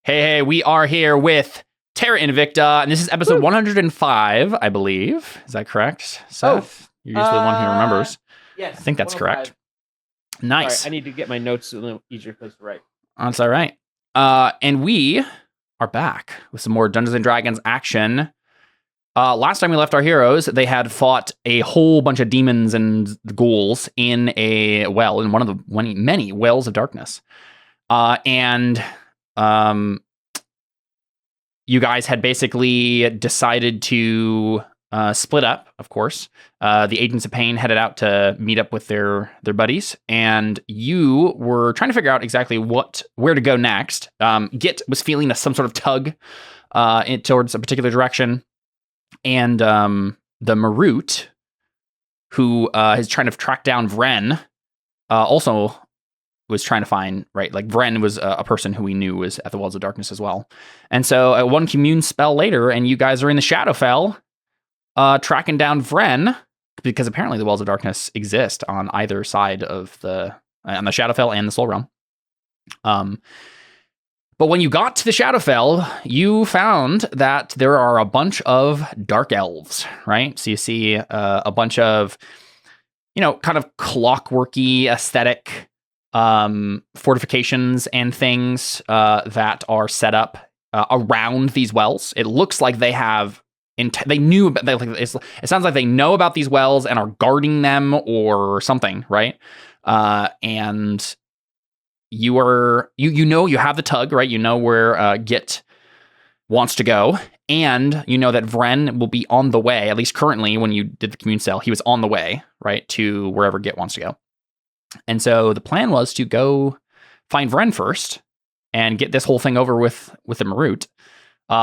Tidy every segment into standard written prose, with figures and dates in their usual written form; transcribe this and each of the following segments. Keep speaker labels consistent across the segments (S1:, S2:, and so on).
S1: Hey, we are here with Terra Invicta, and this is episode 105, I believe. Is that correct, Seth? You're usually the one who remembers.
S2: Yes.
S1: I think that's correct. Nice.
S2: Sorry, I need to get my notes in an easier place to write.
S1: That's all right. And we are back with some more Dungeons & Dragons action. Last time we left our heroes, they had fought a whole bunch of demons and ghouls in a well, in one of the many wells of darkness. You guys had basically decided to split up, of course. The Agents of Pain headed out to meet up with their buddies, and you were trying to figure out exactly where to go next. Git was feeling some sort of tug towards a particular direction, and the Marut, who is trying to track down Vren, also was trying to find, right, like Vren was a person who we knew was at the Wells of Darkness as well. And so one commune spell later, and you guys are in the Shadowfell, tracking down Vren, because apparently the Wells of Darkness exist on either side of on the Shadowfell and the Soul Realm. But when you got to the Shadowfell, you found that there are a bunch of dark elves, right? So you see a bunch of, kind of clockworky aesthetic fortifications and things that are set up around these wells. It looks like they have they knew about it sounds like they know about these wells and are guarding them or something, right? And you have the tug, right? You know where Git wants to go, and you know that Vren will be on the way. At least currently, when you did the commune cell, he was on the way, right, to wherever Git wants to go. And so the plan was to go find Vren first and get this whole thing over with the Marut,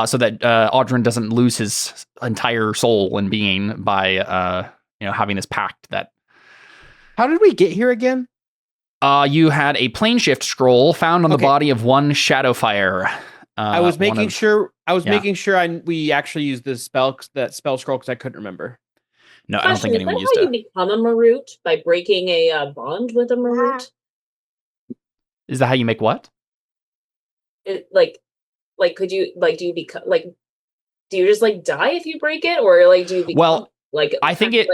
S1: so that Audrin doesn't lose his entire soul and being by having this pact. That.
S2: How did we get here again?
S1: You had a plane shift scroll found on the body of one Shadowfire.
S2: I was making sure we actually used that spell scroll because I couldn't remember.
S1: No, I don't think anyone used it.
S3: Is that how you become a Marut? By breaking a bond with a Marut?
S1: Is that how you make what?
S3: Could you, do you become, do you just, die if you break it? Or, do you become,
S1: I think it,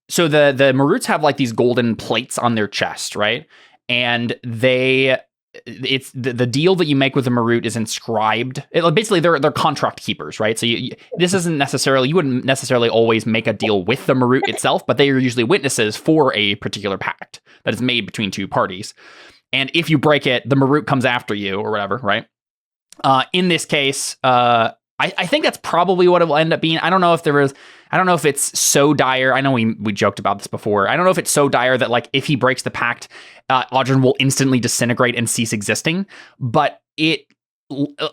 S1: So the Maruts have, these golden plates on their chest, right? And it's the deal that you make with the Marut is inscribed. Basically, they're contract keepers, right? So this isn't necessarily, you wouldn't necessarily always make a deal with the Marut itself, but they are usually witnesses for a particular pact that is made between two parties. And if you break it, the Marut comes after you or whatever, right? In this case, I think that's probably what it will end up being. I don't know if it's so dire. I know we joked about this before. I don't know if it's so dire that if he breaks the pact, Audrin will instantly disintegrate and cease existing. But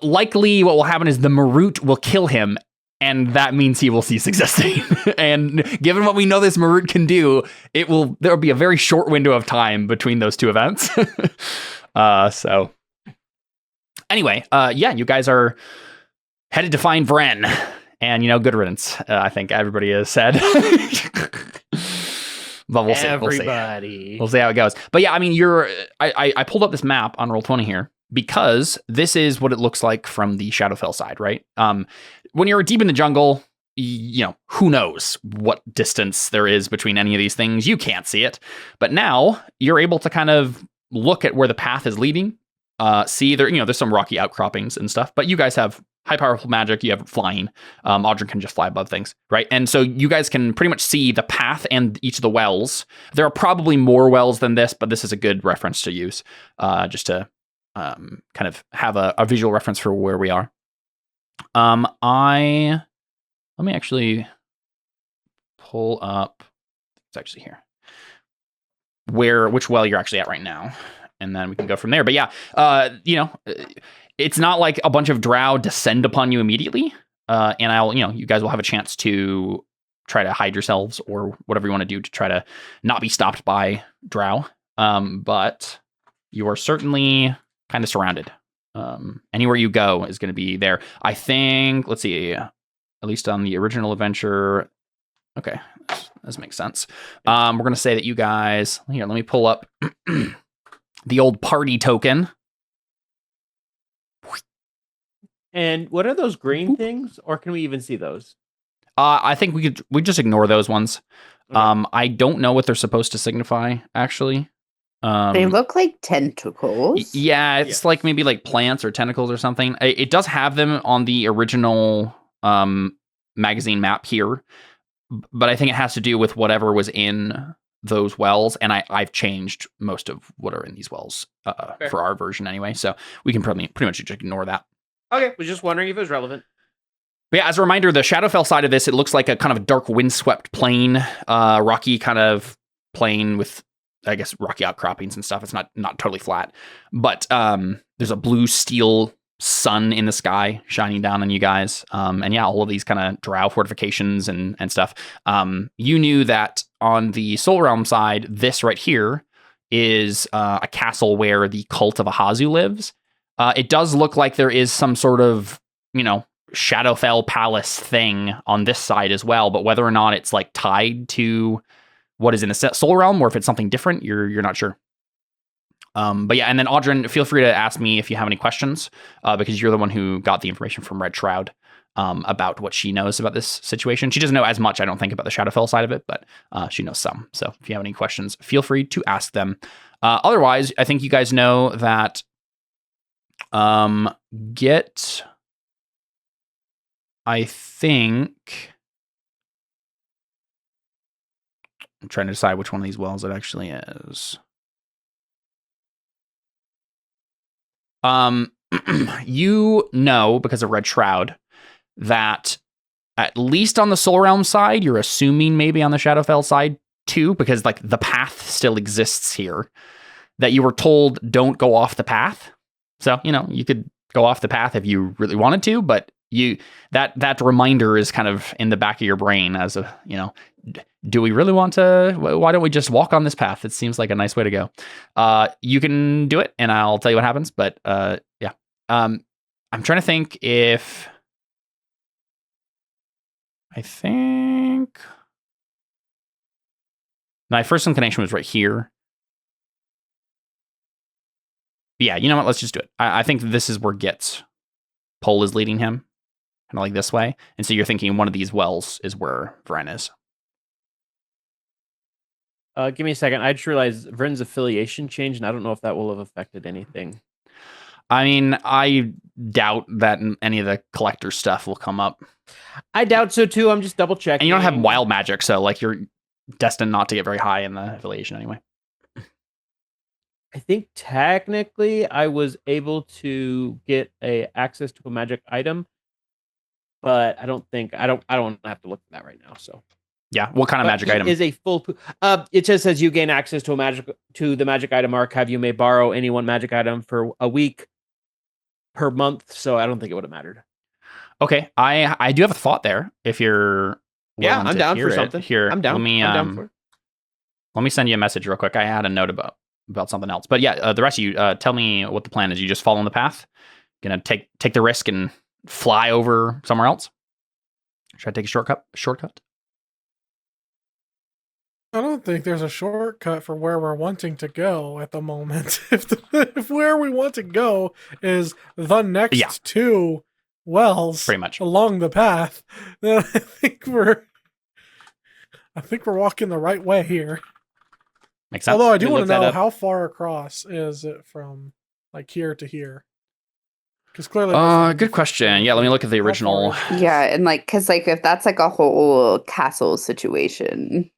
S1: likely what will happen is the Marut will kill him, and that means he will cease existing. And given what we know this Marut can do, there will be a very short window of time between those two events. So anyway, you guys are headed to find Vren, and good riddance. I think everybody has said. But we'll see. We'll see how it goes. But yeah, I mean, I pulled up this map on Roll20 here because this is what it looks like from the Shadowfell side, right? When you're deep in the jungle, who knows what distance there is between any of these things? You can't see it, but now you're able to kind of look at where the path is leading. See there, there's some rocky outcroppings and stuff, but you guys have high powerful magic. You have flying. Audrin can just fly above things, right? And so you guys can pretty much see the path and each of the wells. There are probably more wells than this, but this is a good reference to use, just to kind of have a visual reference for where we are. Let me actually pull up. It's actually here. Which well you're actually at right now, and then we can go from there. But yeah, it's not like a bunch of drow descend upon you immediately. And you guys will have a chance to try to hide yourselves or whatever you want to do to try to not be stopped by drow. But you are certainly kind of surrounded. Anywhere you go is going to be there. I think, let's see, at least on the original adventure. Okay, this makes sense. We're going to say that you guys, here, let me pull up the old party token.
S2: And what are those green things? Or can we even see those?
S1: I think we just ignore those ones. Okay. I don't know what they're supposed to signify, actually.
S4: They look like tentacles.
S1: Yeah, it's like maybe like plants or tentacles or something. It does have them on the original magazine map here, but I think it has to do with whatever was in those wells, and I've changed most of what are in these wells for our version anyway, so we can pretty much just ignore that.
S2: Okay, was just wondering if it was relevant.
S1: But yeah, as a reminder, the Shadowfell side of this, it looks like a kind of a dark windswept plain, rocky kind of plain with, I guess, rocky outcroppings and stuff. It's not totally flat, but there's a blue steel sun in the sky shining down on you guys. And yeah, all of these kind of drow fortifications and stuff. You knew that on the Soul Realm side, this right here is a castle where the cult of Ahazu lives. It does look like there is some sort of, Shadowfell Palace thing on this side as well, but whether or not it's like tied to what is in the Soul Realm or if it's something different, you're not sure. But yeah, and then Audrin, feel free to ask me if you have any questions, because you're the one who got the information from Red Shroud about what she knows about this situation. She doesn't know as much, I don't think, about the Shadowfell side of it, but she knows some. So if you have any questions, feel free to ask them. Otherwise, I think you guys know that I think I'm trying to decide which one of these wells it actually is. You know, because of Red Shroud, that at least on the Soul Realm side, you're assuming maybe on the Shadowfell side too, because like the path still exists here, that you were told don't go off the path. So, you could go off the path if you really wanted to, but that reminder is kind of in the back of your brain as a, do we really want to, why don't we just walk on this path? It seems like a nice way to go. You can do it and I'll tell you what happens, but yeah. I'm trying to think if my first inclination was right here. Yeah, you know what? Let's just do it. I think this is where Git's pole is leading him, kind of like this way. And so you're thinking one of these wells is where Vren is.
S2: Give me a second. I just realized Vren's affiliation changed, and I don't know if that will have affected anything.
S1: I mean, I doubt that any of the collector stuff will come up.
S2: I doubt so too. I'm just double checking.
S1: And you don't have wild magic, so like you're destined not to get very high in the affiliation anyway.
S2: I think technically I was able to get access to a magic item, but I don't have to look at that right now. So
S1: yeah, what kind of magic item
S2: is a full? It just says you gain access to the magic item archive. You may borrow any one magic item for a week per month. So I don't think it would have mattered.
S1: Okay, I do have a thought there. If you're
S2: I'm down for something.
S1: Here,
S2: I'm down. I'm down for it.
S1: Let me send you a message real quick. I had a note about something else, but yeah, the rest of you, tell me what the plan is. You just following the path? Gonna take the risk and fly over somewhere else? Should I take a shortcut?
S5: I don't think there's a shortcut for where we're wanting to go at the moment. If where we want to go is the next two wells,
S1: pretty much
S5: along the path, then I think we're walking the right way here.
S1: Makes sense.
S5: Although I do want to know how far across is it from like here to here? Because clearly,
S1: good question. Yeah, let me look at the original.
S4: Yeah, and because if that's like a whole castle situation,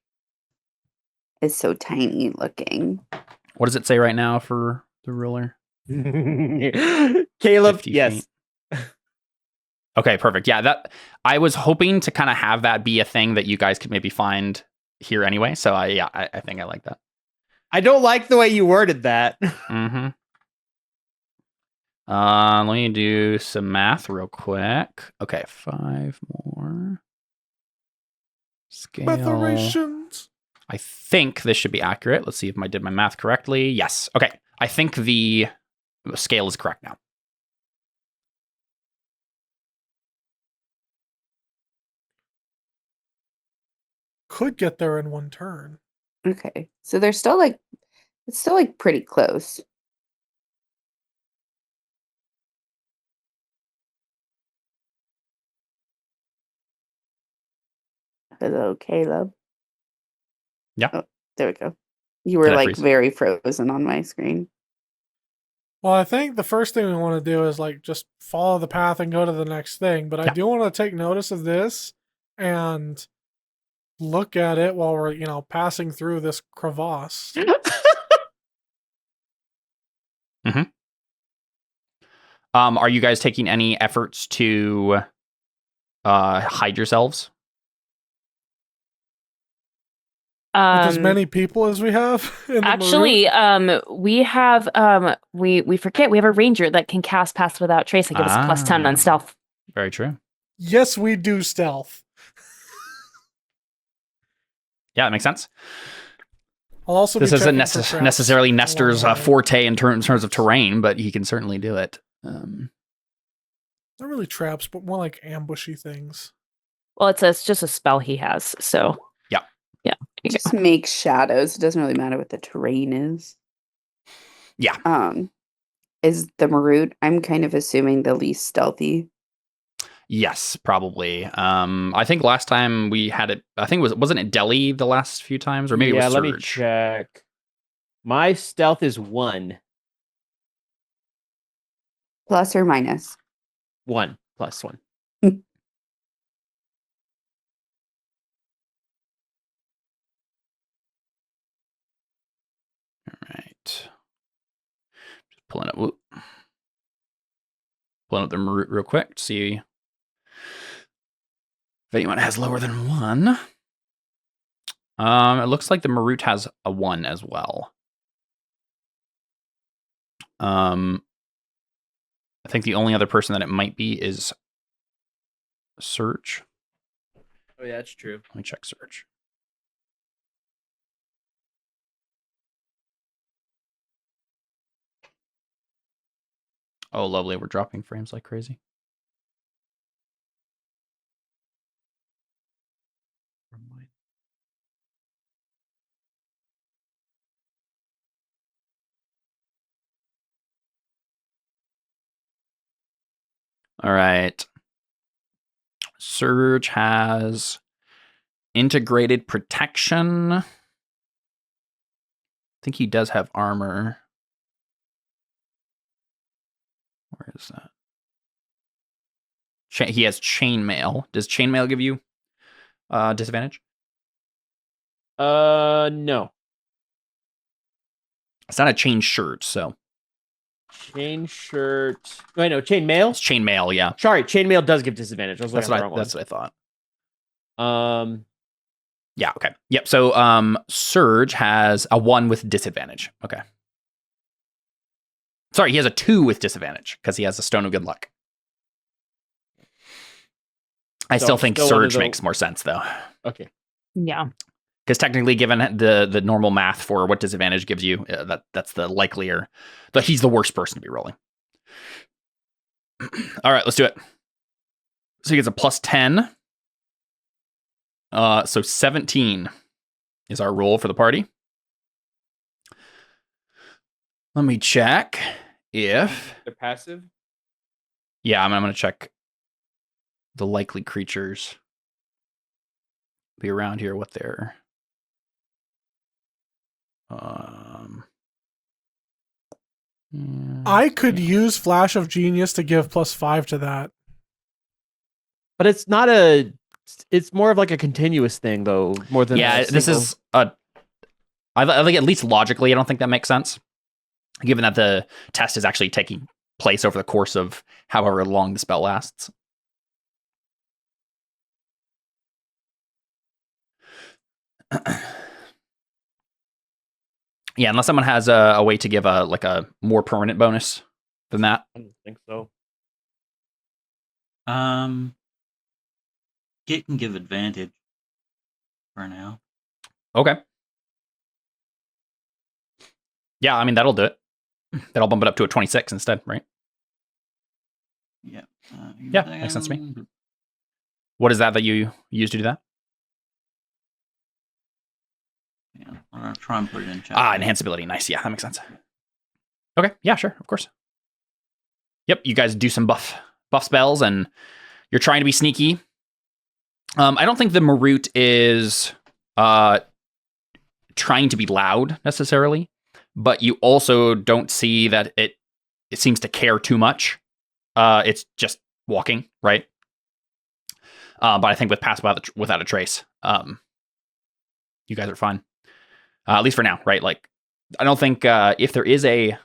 S4: it's so tiny looking.
S1: What does it say right now for the ruler?
S2: Caleb, yes.
S1: Okay, perfect. Yeah, that I was hoping to kind of have that be a thing that you guys could maybe find here anyway. So I think I like that.
S2: I don't like the way you worded that.
S1: Mm-hmm. Let me do some math real quick. Okay, 5 more. Scale.
S5: Matherations.
S1: I think this should be accurate. Let's see if I did my math correctly. Yes. Okay. I think the scale is correct now.
S5: Could get there in one turn.
S4: Okay. So they're still it's still pretty close. Hello, Caleb.
S1: Yeah.
S4: Oh, there we go. You were
S1: Did I
S4: like
S1: freeze?
S4: very frozen on my screen.
S5: Well, I think the first thing we want to do is like just follow the path and go to the next thing. But I
S1: Yeah.
S5: do want to take notice of this and look at it while we're, passing through this crevasse.
S1: Are you guys taking any efforts to hide yourselves?
S5: With as many people as we have in the
S6: Actually, we have we forget we have a ranger that can cast Pass Without Trace and give us plus 10 on stealth.
S1: Very true.
S5: Yes, we do stealth.
S1: Yeah, that makes sense.
S5: I'll also
S1: This
S5: be
S1: isn't
S5: checking for traps
S1: necessarily
S5: along
S1: Nestor's
S5: the way.
S1: forte in terms of terrain, but he can certainly do it.
S5: Not really traps, but more like ambushy things.
S6: Well, it's just a spell he has, so yeah.
S4: Just make shadows. It doesn't really matter what the terrain is.
S1: Yeah.
S4: Is the Marut, I'm kind of assuming, the least stealthy.
S1: Yes, probably. I think last time we had it, I think wasn't it Delhi the last few times, or maybe it was
S2: let me
S1: Surge.
S2: check. My stealth is 1.
S4: Plus or minus?
S2: 1 plus 1.
S1: Right. Just pulling up. Pulling up the Marut real quick to see if anyone has lower than 1. It looks like the Marut has a 1 as well. I think the only other person that it might be is Surge.
S2: Oh yeah, that's true.
S1: Let me check Surge. Oh, lovely. We're dropping frames like crazy. All right. Surge has integrated protection. I think he does have armor. Where is that? He has chainmail. Does chainmail give you disadvantage?
S2: No.
S1: It's not a chain shirt, so
S2: Chain shirt. Wait, no, chain mail?
S1: it's chainmail, yeah.
S2: Sorry, chainmail does give disadvantage. I was
S1: That's
S2: looking at
S1: what
S2: the
S1: I
S2: wrong
S1: thought.
S2: one.
S1: Yeah, okay. Yep, so Surge has a 1 with disadvantage. Okay. Sorry, he has a 2 with disadvantage because he has a Stone of Good Luck. I still think
S2: still one of
S1: Surge
S2: the-
S1: makes more sense, though.
S2: Okay.
S6: Yeah.
S1: Because technically, given the normal math for what disadvantage gives you, that's the likelier. But he's the worst person to be rolling. All right, let's do it. So he gets a plus 10. So 17 is our roll for the party. Let me check if...
S2: They're passive?
S1: Yeah, I'm going to check the likely creatures be around here, what they're...
S5: I could use Flash of Genius to give +5 to that.
S2: But it's not it's more of like a continuous thing though, more than
S1: yeah, this is I think at least logically, I don't think that makes sense, given that the test is actually taking place over the course of however long the spell lasts. Yeah, unless someone has a way to give a more permanent bonus than that.
S2: I don't think so.
S7: It can give advantage for now.
S1: Okay. Yeah, I mean, that'll do it. That'll bump it up to a 26 instead, right?
S7: Yeah.
S1: Yeah, makes sense to me. What is that you use to do that?
S7: Yeah, I'm gonna try and put it in chat.
S1: Enhance ability. Nice. Yeah, that makes sense. Okay. Yeah, sure. Of course. Yep. You guys do some buff spells, and you're trying to be sneaky. I don't think the Marut is trying to be loud necessarily, but you also don't see that it seems to care too much. It's just walking, right? But I think with Pass Without a Trace, you guys are fine. At least for now, right? Like, I don't think if there is a...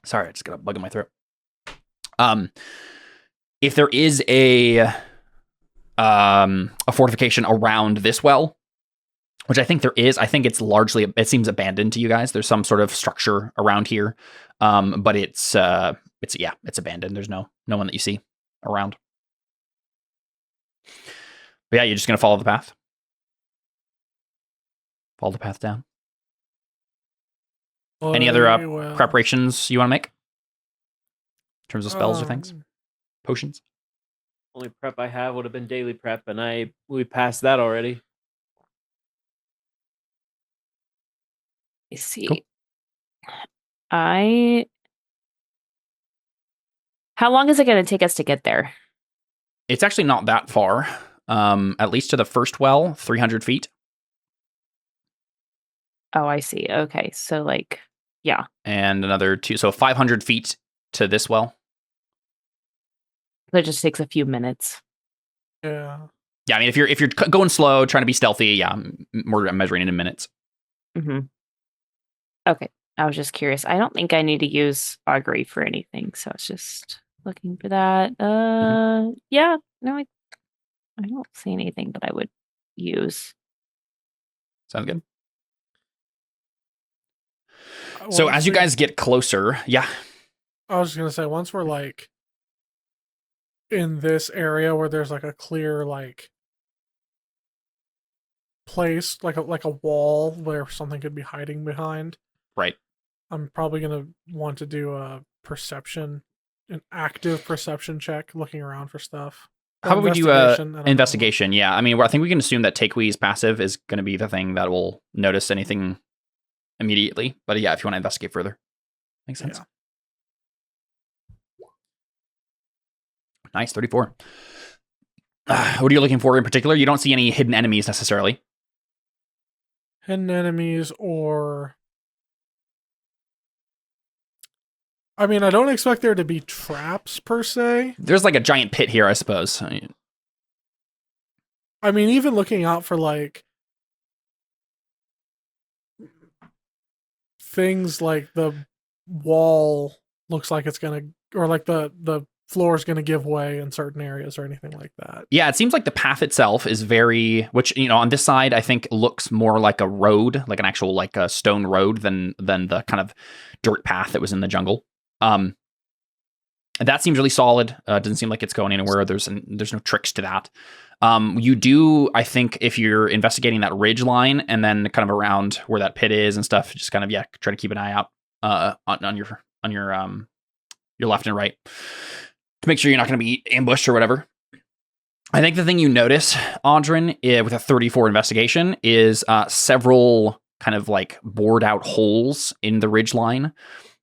S1: Sorry, I just got a bug in my throat. If there is a fortification around this well, which I think there is, I think it's largely, it seems abandoned to you guys. There's some sort of structure around here, but it's abandoned. There's no one that you see around. But yeah, you're just gonna follow the path. Follow the path down. Any other preparations you want to make in terms of spells or things? Potions?
S2: Only prep I have would have been daily prep, and we passed that already.
S6: Let's see.
S1: Cool.
S6: How long is it going to take us to get there?
S1: It's actually not that far. At least to the first well, 300 feet.
S6: Oh, I see. Okay. So yeah.
S1: And another 2, so 500 feet to this well.
S6: That just takes a few minutes.
S5: Yeah.
S1: Yeah, I mean, if you're going slow, trying to be stealthy, yeah, we're measuring it in minutes.
S6: Mm-hmm. Okay. I was just curious. I don't think I need to use augury for anything, so I was just looking for that. Yeah. No, I don't see anything that I would use.
S1: Sounds good. So as you guys get closer, yeah.
S5: I was just gonna say, once we're like in this area where there's like a clear like place, like a wall where something could be hiding behind.
S1: Right.
S5: I'm probably gonna want to do an active perception check, looking around for stuff.
S1: How about we do investigation? Yeah, I mean, I think we can assume that Takewee's passive is going to be the thing that will notice anything immediately. But yeah, if you want to investigate further, makes sense. Yeah. Nice, 34. What are you looking for in particular? You don't see any hidden enemies necessarily.
S5: Hidden enemies, or I mean, I don't expect there to be traps per se.
S1: There's like a giant pit here, I suppose.
S5: I mean, even looking out for like things like the wall looks like it's gonna, or like the floor is gonna give way in certain areas or anything like that.
S1: Yeah, it seems like the path itself is very, which, on this side I think looks more like a road, like an actual like a stone road than the kind of dirt path that was in the jungle. That seems really solid. Doesn't seem like it's going anywhere. There's no tricks to that. You do, I think, if you're investigating that ridge line and then kind of around where that pit is and stuff, just kind of try to keep an eye out on your left and right to make sure you're not going to be ambushed or whatever. I think the thing you notice, Audrin, with a 34 investigation is several kind of like bored out holes in the ridge line.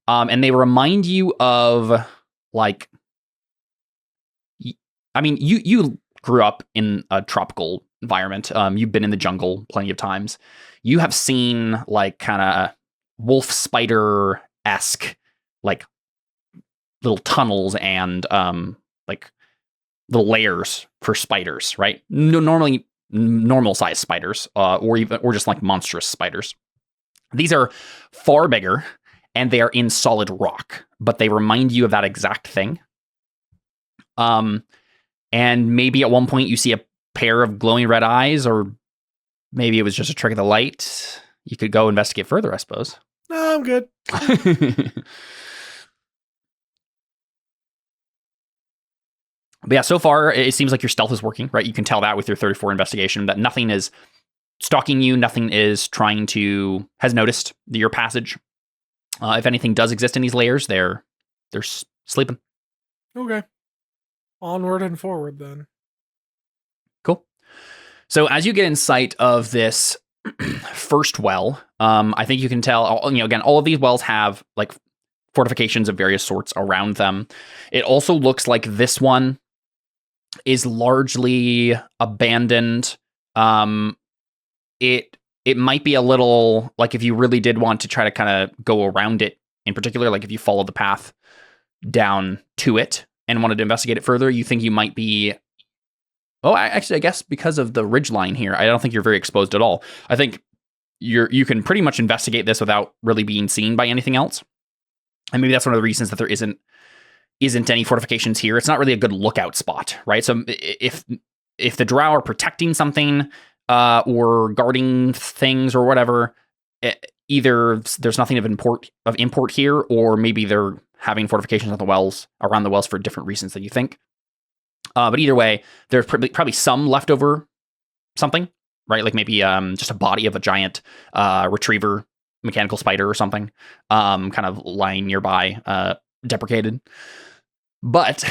S1: And they remind you of like, I mean, you grew up in a tropical environment. You've been in the jungle plenty of times. You have seen like kind of wolf spider-esque like little tunnels and like little layers for spiders, right? Normally normal sized spiders, or just like monstrous spiders. These are far bigger. And they are in solid rock, but they remind you of that exact thing. And maybe at one point you see a pair of glowing red eyes, or maybe it was just a trick of the light. You could go investigate further, I suppose.
S5: No, I'm good.
S1: But yeah, so far it seems like your stealth is working, right? You can tell that with your 34 investigation that nothing is stalking you, nothing has noticed your passage. If anything does exist in these layers, they're sleeping.
S5: Okay. Onward and forward then.
S1: Cool. So as you get in sight of this first well, I think you can tell, again, all of these wells have like fortifications of various sorts around them. It also looks like this one is largely abandoned. It might be a little, like, if you really did want to try to kind of go around it, in particular, like if you follow the path down to it and wanted to investigate it further, you think you might be... Oh, I guess because of the ridgeline here, I don't think you're very exposed at all. I think you can pretty much investigate this without really being seen by anything else. And maybe that's one of the reasons that there isn't any fortifications here. It's not really a good lookout spot, right? So if the drow are protecting something or guarding things or whatever, either there's nothing of import here, or maybe they're having fortifications on the wells, around the wells, for different reasons than you think. But either way, there's probably some leftover something, right? Like maybe just a body of a giant retriever mechanical spider or something, kind of lying nearby, deprecated. But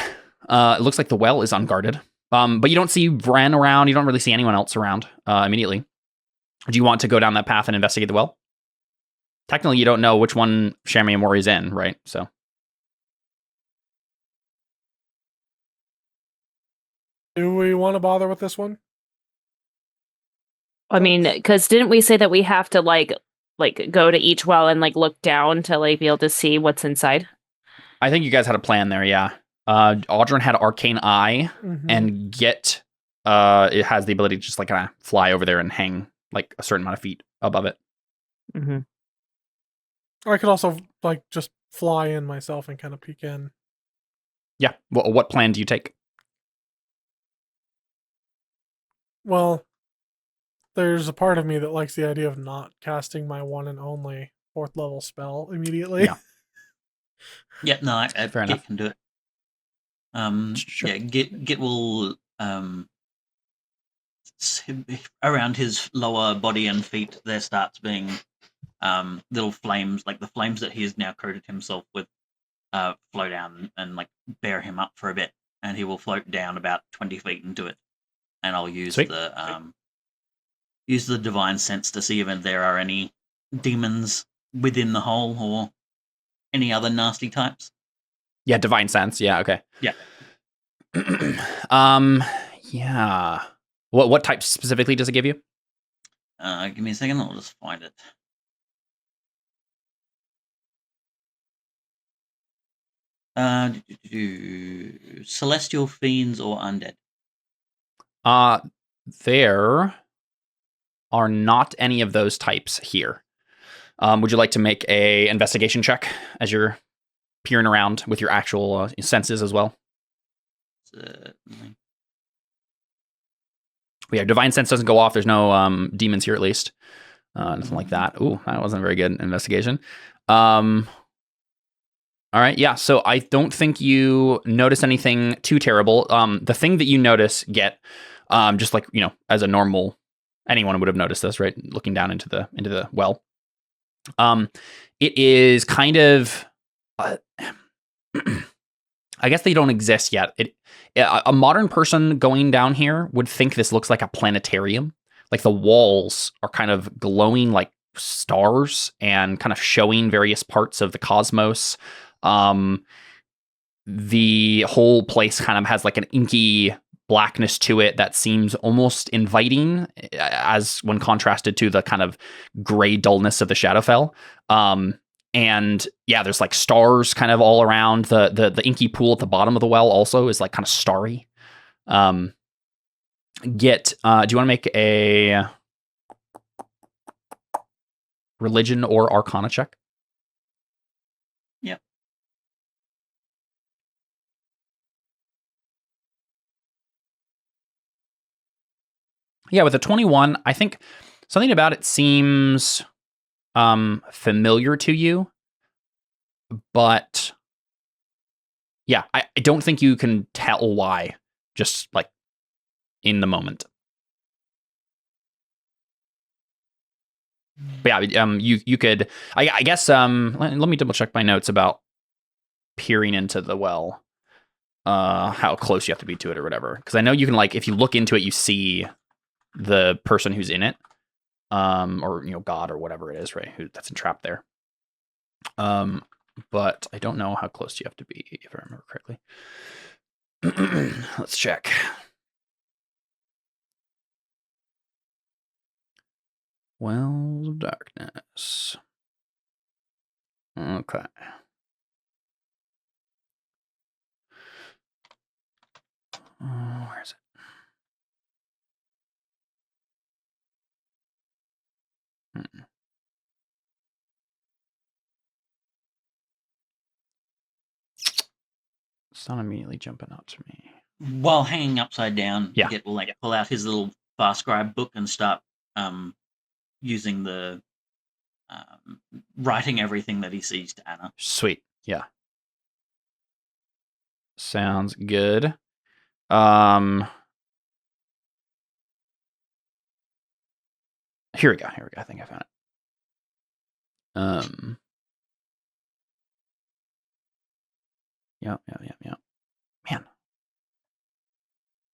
S1: it looks like the well is unguarded. But you don't see Vren around. You don't really see anyone else around immediately. Do you want to go down that path and investigate the well? Technically, you don't know which one Shammy and Mori is in, right? So.
S5: Do we want to bother with this one?
S6: I mean, because didn't we say that we have to like go to each well and like look down to like be able to see what's inside?
S1: I think you guys had a plan there, yeah. Audrun had Arcane Eye, and Git it has the ability to just like kind of fly over there and hang like a certain amount of feet above it.
S6: Mm-hmm.
S5: I could also like just fly in myself and kind of peek in.
S1: Yeah. Well, what plan do you take?
S5: Well, there's a part of me that likes the idea of not casting my one and only 4th level spell immediately.
S1: Yeah.
S7: Yeah, no,
S1: Fair
S7: Git
S1: enough.
S7: can do it.
S1: Sure.
S7: Yeah, Git will around his lower body and feet. There starts being little flames, like the flames that he has now coated himself with, flow down and like bear him up for a bit, and he will float down about 20 feet into it. And I'll use
S1: Sweet.
S7: use the divine sense to see if there are any demons within the hole or any other nasty types.
S1: Yeah, divine sense. Yeah, okay.
S7: Yeah.
S1: Yeah. What type specifically does it give you?
S7: Give me a second, I'll just find it. Celestial fiends or undead?
S1: There are not any of those types here. Would you like to make a investigation check as you're peering around with your actual senses as well?
S7: Certainly.
S1: Yeah, divine sense doesn't go off. There's no demons here, at least. Nothing like that. Ooh, that wasn't a very good investigation. All right, yeah. So I don't think you notice anything too terrible. The thing that you notice, just like, you know, as a normal, anyone would have noticed this, right? Looking down into the well. It is kind of, I guess they don't exist yet. A modern person going down here would think this looks like a planetarium. Like the walls are kind of glowing like stars and kind of showing various parts of the cosmos. The whole place kind of has like an inky blackness to it that seems almost inviting, as when contrasted to the kind of gray dullness of the Shadowfell. And yeah, there's like stars kind of all around. The inky pool at the bottom of the well also is like kind of starry. Do you want to make a religion or arcana check?
S7: Yep.
S1: Yeah, with a 21, I think something about it seems familiar to you, but yeah, I don't think you can tell why, just like in the moment. But yeah, you could, I guess, let me double check my notes about peering into the well, how close you have to be to it or whatever. Because I know you can, like, if you look into it, you see the person who's in it, or, you know, God or whatever it is, right? That's entrapped there. but I don't know how close you have to be, if I remember correctly. Let's check. Wells of Darkness. Okay. Where is it? It's not immediately jumping out to me.
S7: While hanging upside down,
S1: Yeah.
S7: Git will pull out his little fast scribe book and start using the writing everything that he sees to Anna.
S1: Sweet. Yeah. Sounds good. Here we go. I think I found it. Yeah. Man.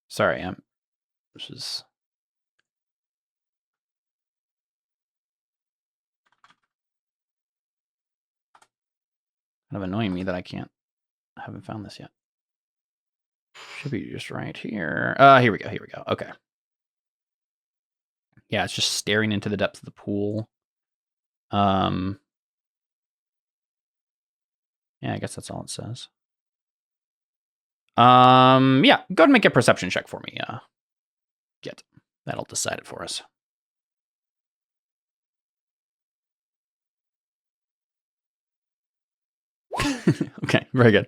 S1: Sorry, this is kind of annoying me that I haven't found this yet. Should be just right here. Here we go. Okay. Yeah, it's just staring into the depths of the pool. Yeah, I guess that's all it says. Yeah, go ahead and make a perception check for me. Git. That'll decide it for us. Okay, very good.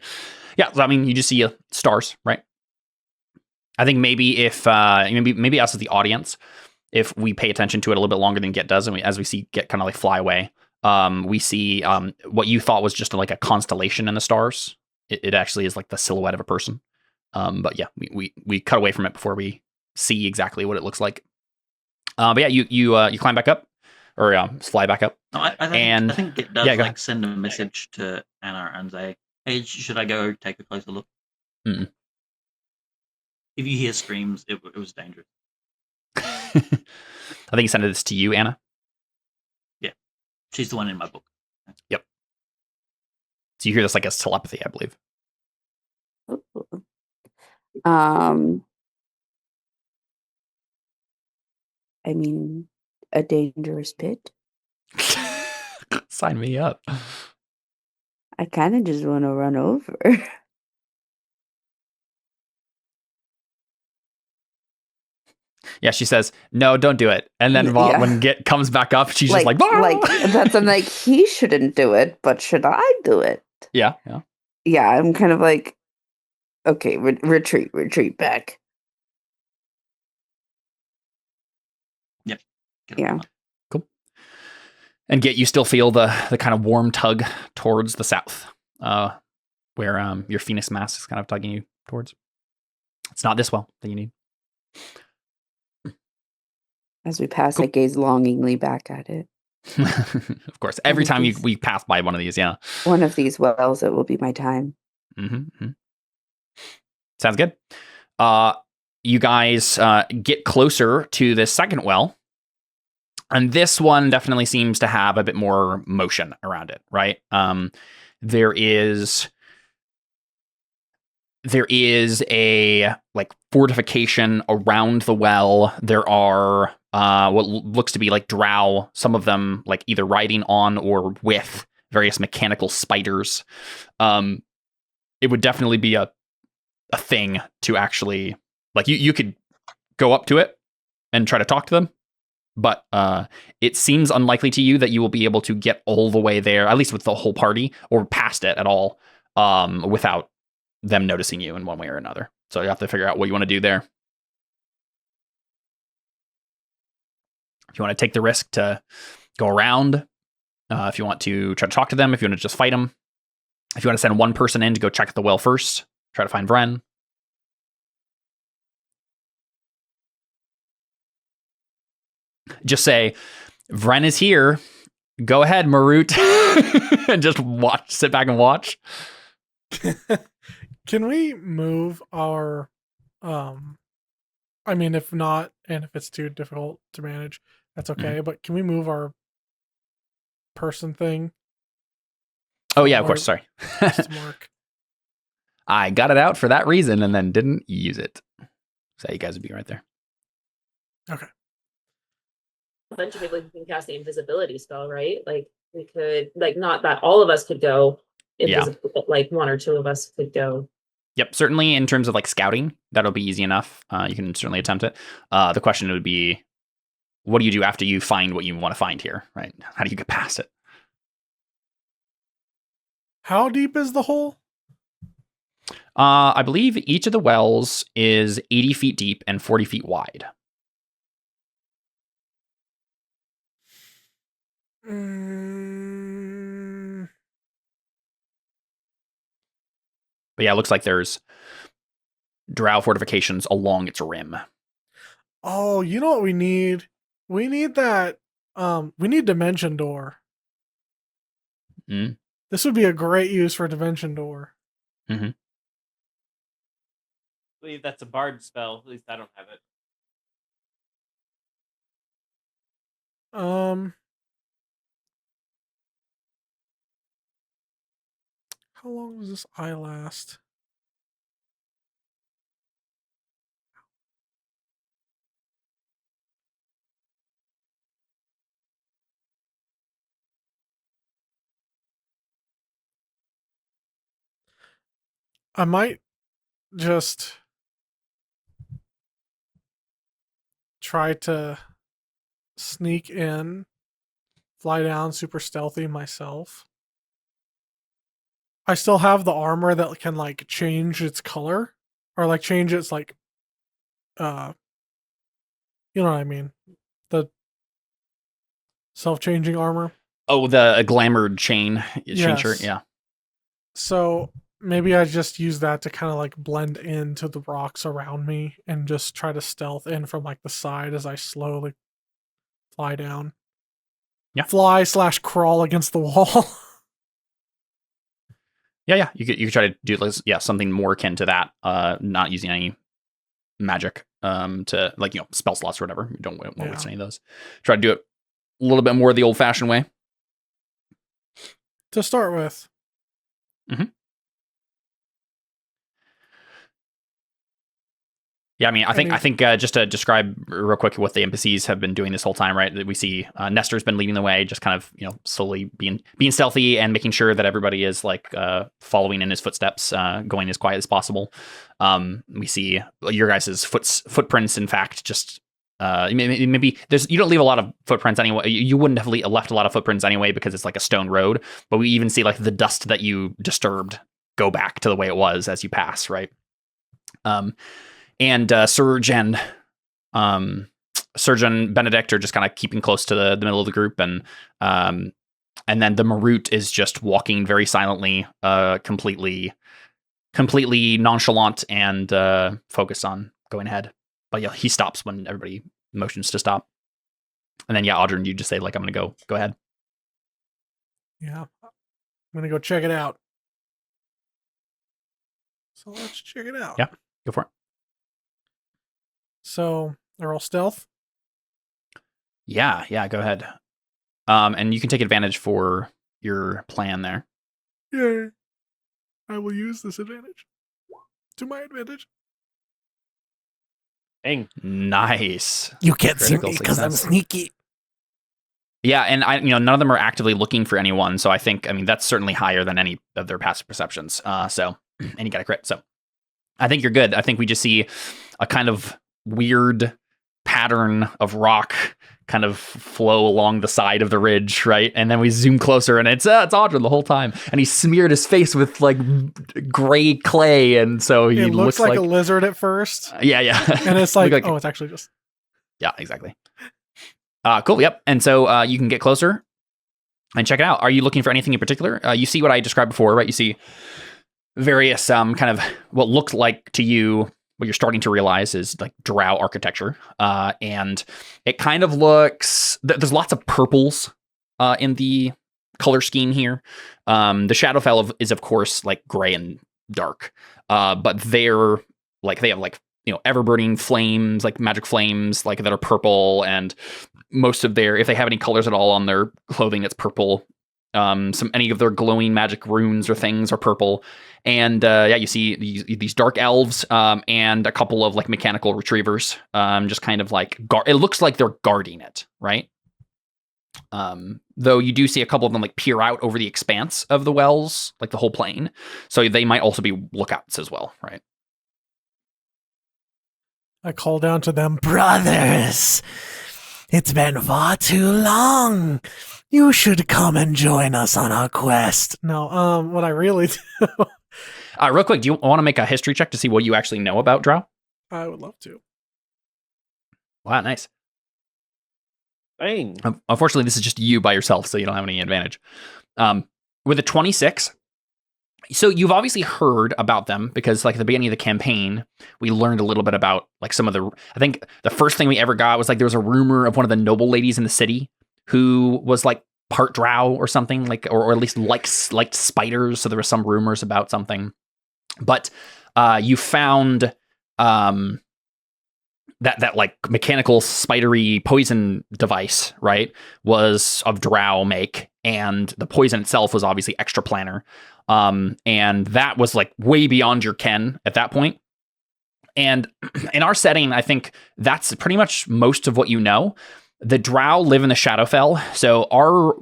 S1: Yeah, so, I mean, you just see stars, right? I think maybe if maybe us as the audience, if we pay attention to it a little bit longer than Git does, and as we see Git kind of like fly away, we see what you thought was just like a constellation in the stars. It actually is like the silhouette of a person. But yeah, we cut away from it before we see exactly what it looks like. But yeah, you climb back up or fly back up.
S7: No, I think Git does send a message to Anna and say, "Hey, should I go take a closer look?"
S1: Mm-mm.
S7: If you hear screams, it was dangerous.
S1: I think he sent this to you, Anna.
S7: Yeah, she's the one in my book.
S1: Yep. So you hear this like as telepathy, I believe.
S4: I mean, a dangerous pit.
S1: Sign me up.
S4: I kind of just want to run over.
S1: Yeah, she says, "No, don't do it." And then when Git comes back up, she's just like
S4: that's. I'm like, he shouldn't do it, but should I do it?
S1: Yeah.
S4: Yeah, I'm kind of like, okay, retreat back.
S7: Yep.
S4: Yeah.
S1: Cool. And Git, you still feel the kind of warm tug towards the south, where your Phoenix mass is kind of tugging you towards. It's not this well that you need.
S4: As we pass, I gaze longingly back at it.
S1: Of course, every time we pass by one of these, yeah.
S4: One of these wells, it will be my time.
S1: Mm-hmm. Sounds good. You guys get closer to the second well, and this one definitely seems to have a bit more motion around it, right? There is a like fortification around the well. There are what looks to be like drow, some of them like either riding on or with various mechanical spiders. It would definitely be a thing to actually like you could go up to it and try to talk to them, but it seems unlikely to you that you will be able to get all the way there, at least with the whole party, or past it at all, without them noticing you in one way or another. So you have to figure out what you want to do there. If you want to take the risk to go around, if you want to try to talk to them, if you want to just fight them, if you want to send one person in to go check the well first, try to find Vren. Just say, Vren is here. Go ahead, Marut. And just sit back and watch.
S5: Can we move our, I mean, if not, and if it's too difficult to manage, that's okay. But can we move our person thing?
S1: Oh yeah, of course. Sorry.
S5: Mark.
S1: I got it out for that reason and then didn't use it. So you guys would be right there.
S5: Okay.
S3: A bunch of people who can cast the invisibility spell, right? Like we could, like, not that all of us could go invisible, but like one or two of us could go.
S1: Yep, certainly in terms of like scouting, that'll be easy enough. You can certainly attempt it. The question would be, what do you do after you find what you want to find here, right? How do you get past it?
S5: How deep is the hole?
S1: I believe each of the wells is 80 feet deep and 40 feet wide. But yeah, it looks like there's drow fortifications along its rim.
S5: Oh, you know what we need? We need that. We need Dimension Door.
S1: Mm.
S5: This would be a great use for Dimension Door.
S1: Mm-hmm.
S2: I believe that's a bard spell. At least I don't have it.
S5: How long does this eye last? I might just try to sneak in, fly down super stealthy myself. I still have the armor that can like change its color or like change its like you know what I mean? The self-changing armor.
S1: Oh, the glamored chain
S5: Yes.
S1: shirt, yeah.
S5: So maybe I just use that to kind of like blend into the rocks around me and just try to stealth in from like the side as I slowly fly down.
S1: Yeah.
S5: Fly/crawl against the wall.
S1: Yeah. You could try to do something more akin to that. Not using any magic to like spell slots or whatever. You don't want to waste any of those. Try to do it a little bit more the old-fashioned way.
S5: To start with.
S1: Mm-hmm. Yeah, I mean, I think just to describe real quick what the NPCs have been doing this whole time, right? That we see Nestor's been leading the way, just kind of slowly being stealthy and making sure that everybody is like following in his footsteps, going as quiet as possible. We see your guys' footprints. In fact, just maybe you don't leave a lot of footprints anyway. You wouldn't have left a lot of footprints anyway because it's like a stone road. But we even see like the dust that you disturbed go back to the way it was as you pass, right? And Surge and Benedict are just kind of keeping close to the middle of the group, and then the Marut is just walking very silently, completely nonchalant and focused on going ahead. But yeah, he stops when everybody motions to stop. And then Audrey, you just say like, "I'm gonna go ahead."
S5: Yeah, I'm gonna go check it out. So let's check it out.
S1: Yeah, go for it.
S5: So they're all stealth?
S1: Yeah, go ahead. And you can take advantage for your plan there.
S5: Yay. I will use this advantage. To my advantage.
S2: Dang.
S1: Nice.
S5: You can't see
S1: Critical
S5: me because I'm
S1: success.
S5: sneaky.
S1: Yeah, and none of them are actively looking for anyone, so I think that's certainly higher than any of their passive perceptions. And you got a crit, so I think you're good. I think we just see a kind of weird pattern of rock kind of flow along the side of the ridge, right? And then we zoom closer, and it's Audrey the whole time, and he smeared his face with like gray clay, and so he
S5: It looks like
S1: like
S5: a lizard at first.
S1: Yeah.
S5: And it's like it's actually just.
S1: Yeah, exactly. Cool. Yep. And so you can get closer and check it out. Are you looking for anything in particular? You see what I described before, right? You see various kind of what looked like to you. What you're starting to realize is like drow architecture, and it kind of looks. There's lots of purples in the color scheme here. The Shadowfell is of course like gray and dark, but they have like ever-burning flames, like magic flames, like that are purple, and most of if they have any colors at all on their clothing, it's purple. any of their glowing magic runes or things are purple. And you see these dark elves and a couple of like mechanical retrievers, just kind of like it looks like they're guarding it, right? Though you do see a couple of them like peer out over the expanse of the wells, like the whole plane. So they might also be lookouts as well, right?
S5: I call down to them, brothers. It's been far too long. You should come and join us on our quest. No, what I really do.
S1: Real quick, do you want to make a history check to see what you actually know about Drow?
S5: I would love to.
S1: Wow, nice.
S2: Dang.
S1: Unfortunately, this is just you by yourself, so you don't have any advantage. With a 26, so you've obviously heard about them because, like, at the beginning of the campaign, we learned a little bit about like some of the. I think the first thing we ever got was like there was a rumor of one of the noble ladies in the city who was like part Drow or something, like, or at least liked spiders. So there were some rumors about something, but you found that like mechanical spidery poison device, right, was of Drow make, and the poison itself was obviously extra planar. And that was like way beyond your ken at that point. And in our setting, I think that's pretty much most of what you know. The Drow live in the Shadowfell, so our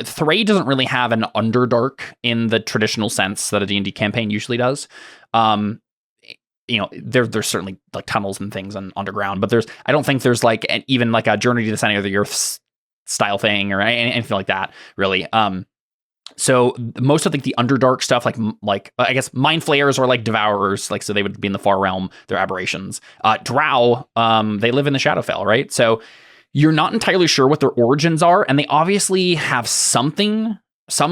S1: Thray doesn't really have an Underdark in the traditional sense that a D&D campaign usually does. There's certainly like tunnels and things underground, but I don't think there's like even like a Journey to the Center of the Earth style thing or anything like that, really. So most of the Underdark stuff, like I guess Mind Flayers or like Devourers, like, so they would be in the Far Realm, they're aberrations. Drow, they live in the Shadowfell, right? So you're not entirely sure what their origins are, and they obviously have some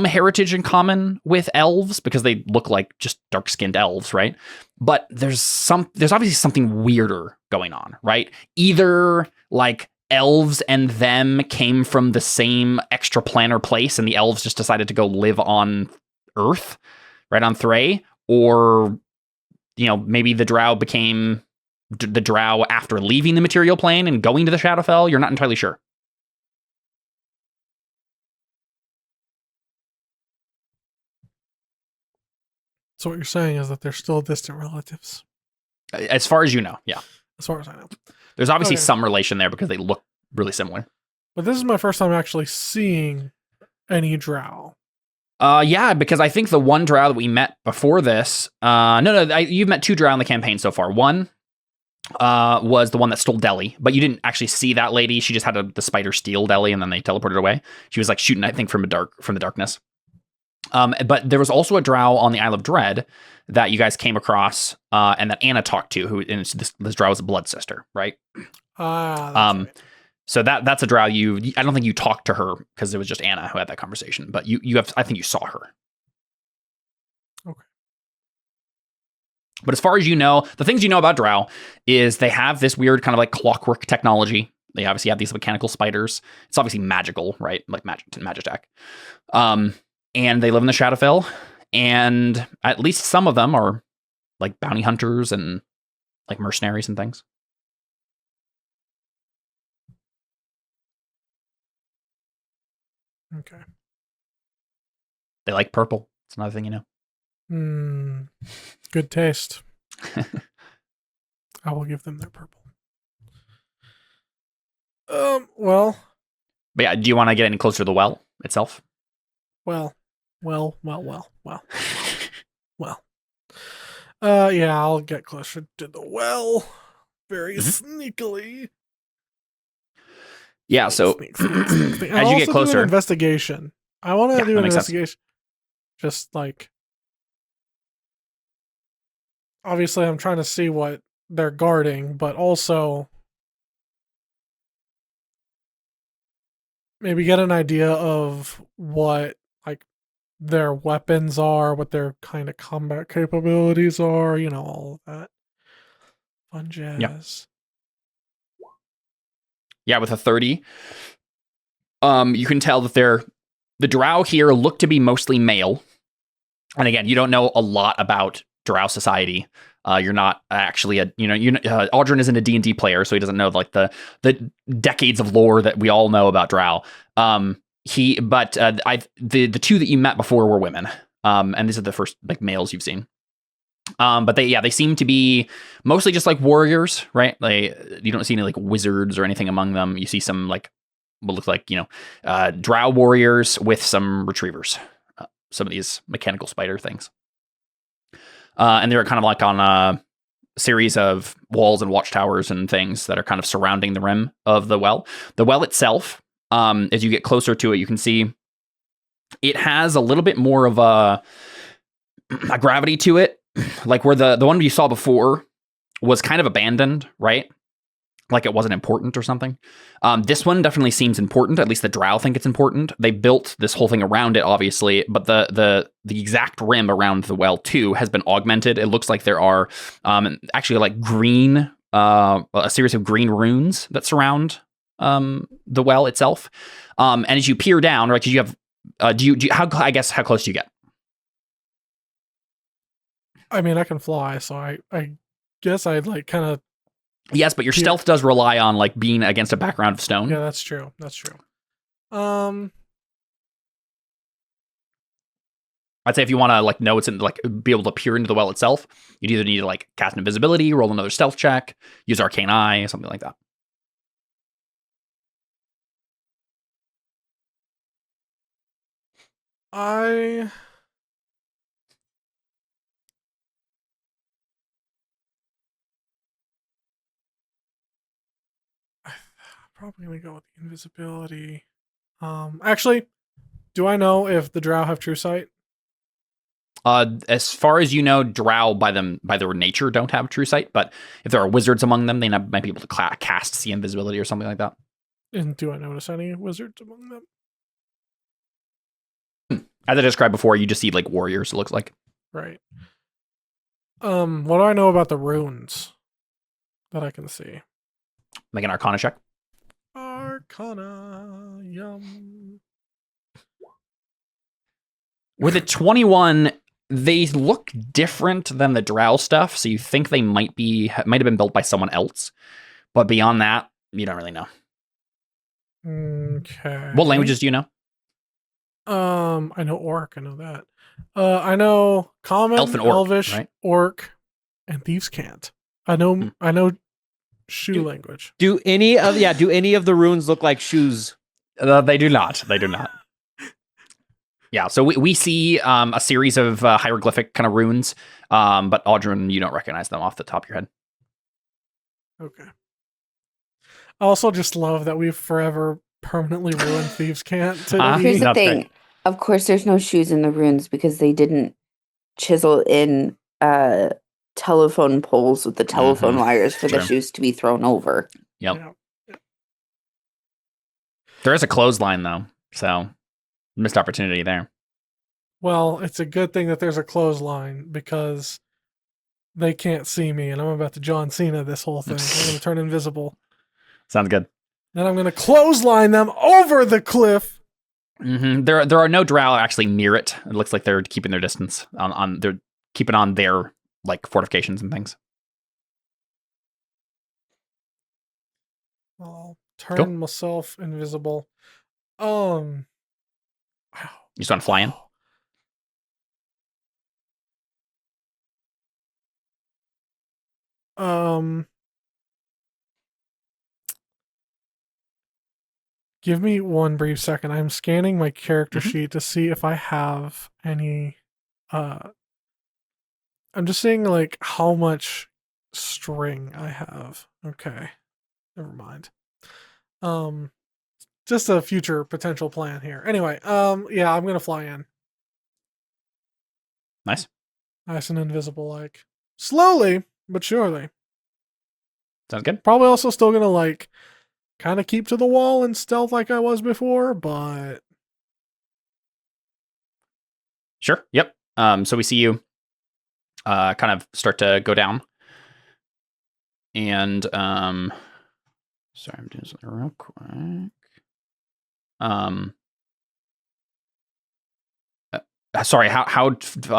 S1: heritage in common with elves because they look like just dark-skinned elves, right? But there's obviously something weirder going on, right? Either like elves and them came from the same extraplanar place and the elves just decided to go live on Earth, right, on Thray, or maybe the Drow became the Drow after leaving the material plane and going to the Shadowfell. You're not entirely sure.
S5: So what you're saying is that they're still distant relatives.
S1: As far as you know, yeah.
S5: As far as I know.
S1: There's obviously some relation there because they look really similar.
S5: But this is my first time actually seeing any Drow.
S1: Yeah, because I think the one Drow that we met before this, you've met two Drow in the campaign so far. One was the one that stole Deli, but you didn't actually see that lady. She just had the spider steal Deli, and then they teleported away. She was like shooting, I think, from the darkness. But there was also a Drow on the Isle of Dread that you guys came across, and that Anna talked to, this Drow was a blood sister, right?
S5: Right.
S1: So that's a Drow I don't think you talked to her because it was just Anna who had that conversation, but I think you saw her.
S5: Okay.
S1: But as far as you know, the things you know about Drow is they have this weird kind of like clockwork technology. They obviously have these mechanical spiders. It's obviously magical, right? Like Magitech. And they live in the Shadowfell, and at least some of them are like bounty hunters and like mercenaries and things.
S5: Okay.
S1: They like purple. It's another thing you know.
S5: Good taste. I will give them their purple. Well.
S1: But yeah, do you want to get any closer to the well itself?
S5: Well. Yeah, I'll get closer to the well very sneakily.
S1: Yeah, so
S5: as
S1: you get closer,
S5: do an investigation. I want to do an investigation.
S1: Sense.
S5: Just like, obviously, I'm trying to see what they're guarding, but also maybe get an idea of what like their weapons are, what their kind of combat capabilities are, all of that fun jazz.
S1: Yep. Yeah, with a 30, you can tell that the Drow here look to be mostly male. And again, you don't know a lot about Drow society. You're not actually Aldrin isn't a D&D player, so he doesn't know like the decades of lore that we all know about Drow. the two that you met before were women. And these are the first like males you've seen. But they seem to be mostly just like warriors, right? Like you don't see any like wizards or anything among them. You see some like what looks like, drow warriors with some retrievers, some of these mechanical spider things. And they're kind of like on a series of walls and watchtowers and things that are kind of surrounding the rim of the well. The well itself, as you get closer to it, you can see it has a little bit more of a gravity to it. Like where the one you saw before was kind of abandoned, right? Like it wasn't important or something. This one definitely seems important. At least the drow think it's important. They built this whole thing around it, obviously, but the exact rim around the well too has been augmented. It looks like there are actually like green, a series of green runes that surround the well itself. And as you peer down, right? Because you have, how close do you get?
S5: I mean, I can fly, so I guess I'd like kind of.
S1: Yes, but your stealth does rely on like being against a background of stone.
S5: Yeah, that's true. That's true.
S1: I'd say if you want to like know it's in like be able to peer into the well itself, you'd either need to like cast invisibility, roll another stealth check, use arcane eye, something like that.
S5: I'm probably gonna go with the invisibility. Actually, do I know if the drow have true sight?
S1: As far as you know, drow by their nature don't have true sight, but if there are wizards among them, they might be able to cast see invisibility or something like that.
S5: And do I notice any wizards among them?
S1: As I described before, you just see like warriors, it looks like.
S5: Right. What do I know about the runes that I can see?
S1: Make an Arcana check.
S5: Arcana, yum.
S1: With a 21, they look different than the drow stuff, so you think they might have been built by someone else. But beyond that, you don't really know.
S5: Okay.
S1: What languages do you know?
S5: I know Orc. I know that. I know Common,
S1: Elf and Orc,
S5: Elvish,
S1: right?
S5: Orc, and Thieves Can't. I know shoe language.
S2: Do any of the runes look like shoes?
S1: They do not. They do not. Yeah, so we see a series of hieroglyphic kind of runes, but Audrun, you don't recognize them off the top of your head.
S5: Okay. I also just love that we've forever permanently ruined Thieves Can't.
S4: Here's the thing.
S1: Great.
S4: Of course, there's no shoes in the runes because they didn't chisel in telephone poles with the telephone wires for the shoes to be thrown over.
S1: Yep. Yeah. There is a clothesline, though, so missed opportunity there.
S5: Well, it's a good thing that there's a clothesline because they can't see me, and I'm about to John Cena this whole thing. I'm going to turn invisible.
S1: Sounds good.
S5: Then I'm going to clothesline them over the cliff.
S1: Mm-hmm. There are no drow actually near it. It looks like they're keeping their distance they're keeping on their like fortifications and things.
S5: I'll turn myself invisible.
S1: You just want to fly in?
S5: Give me one brief second. I'm scanning my character sheet to see if I have any. I'm just seeing like how much string I have. Okay, never mind. Just a future potential plan here. Anyway, yeah, I'm gonna fly in.
S1: Nice
S5: and invisible, like slowly but surely.
S1: Sounds good.
S5: Probably also still gonna like kind of keep to the wall and stealth like I was before, but
S1: sure. Yep. So we see you kind of start to go down. And sorry, I'm doing something real quick. Sorry, how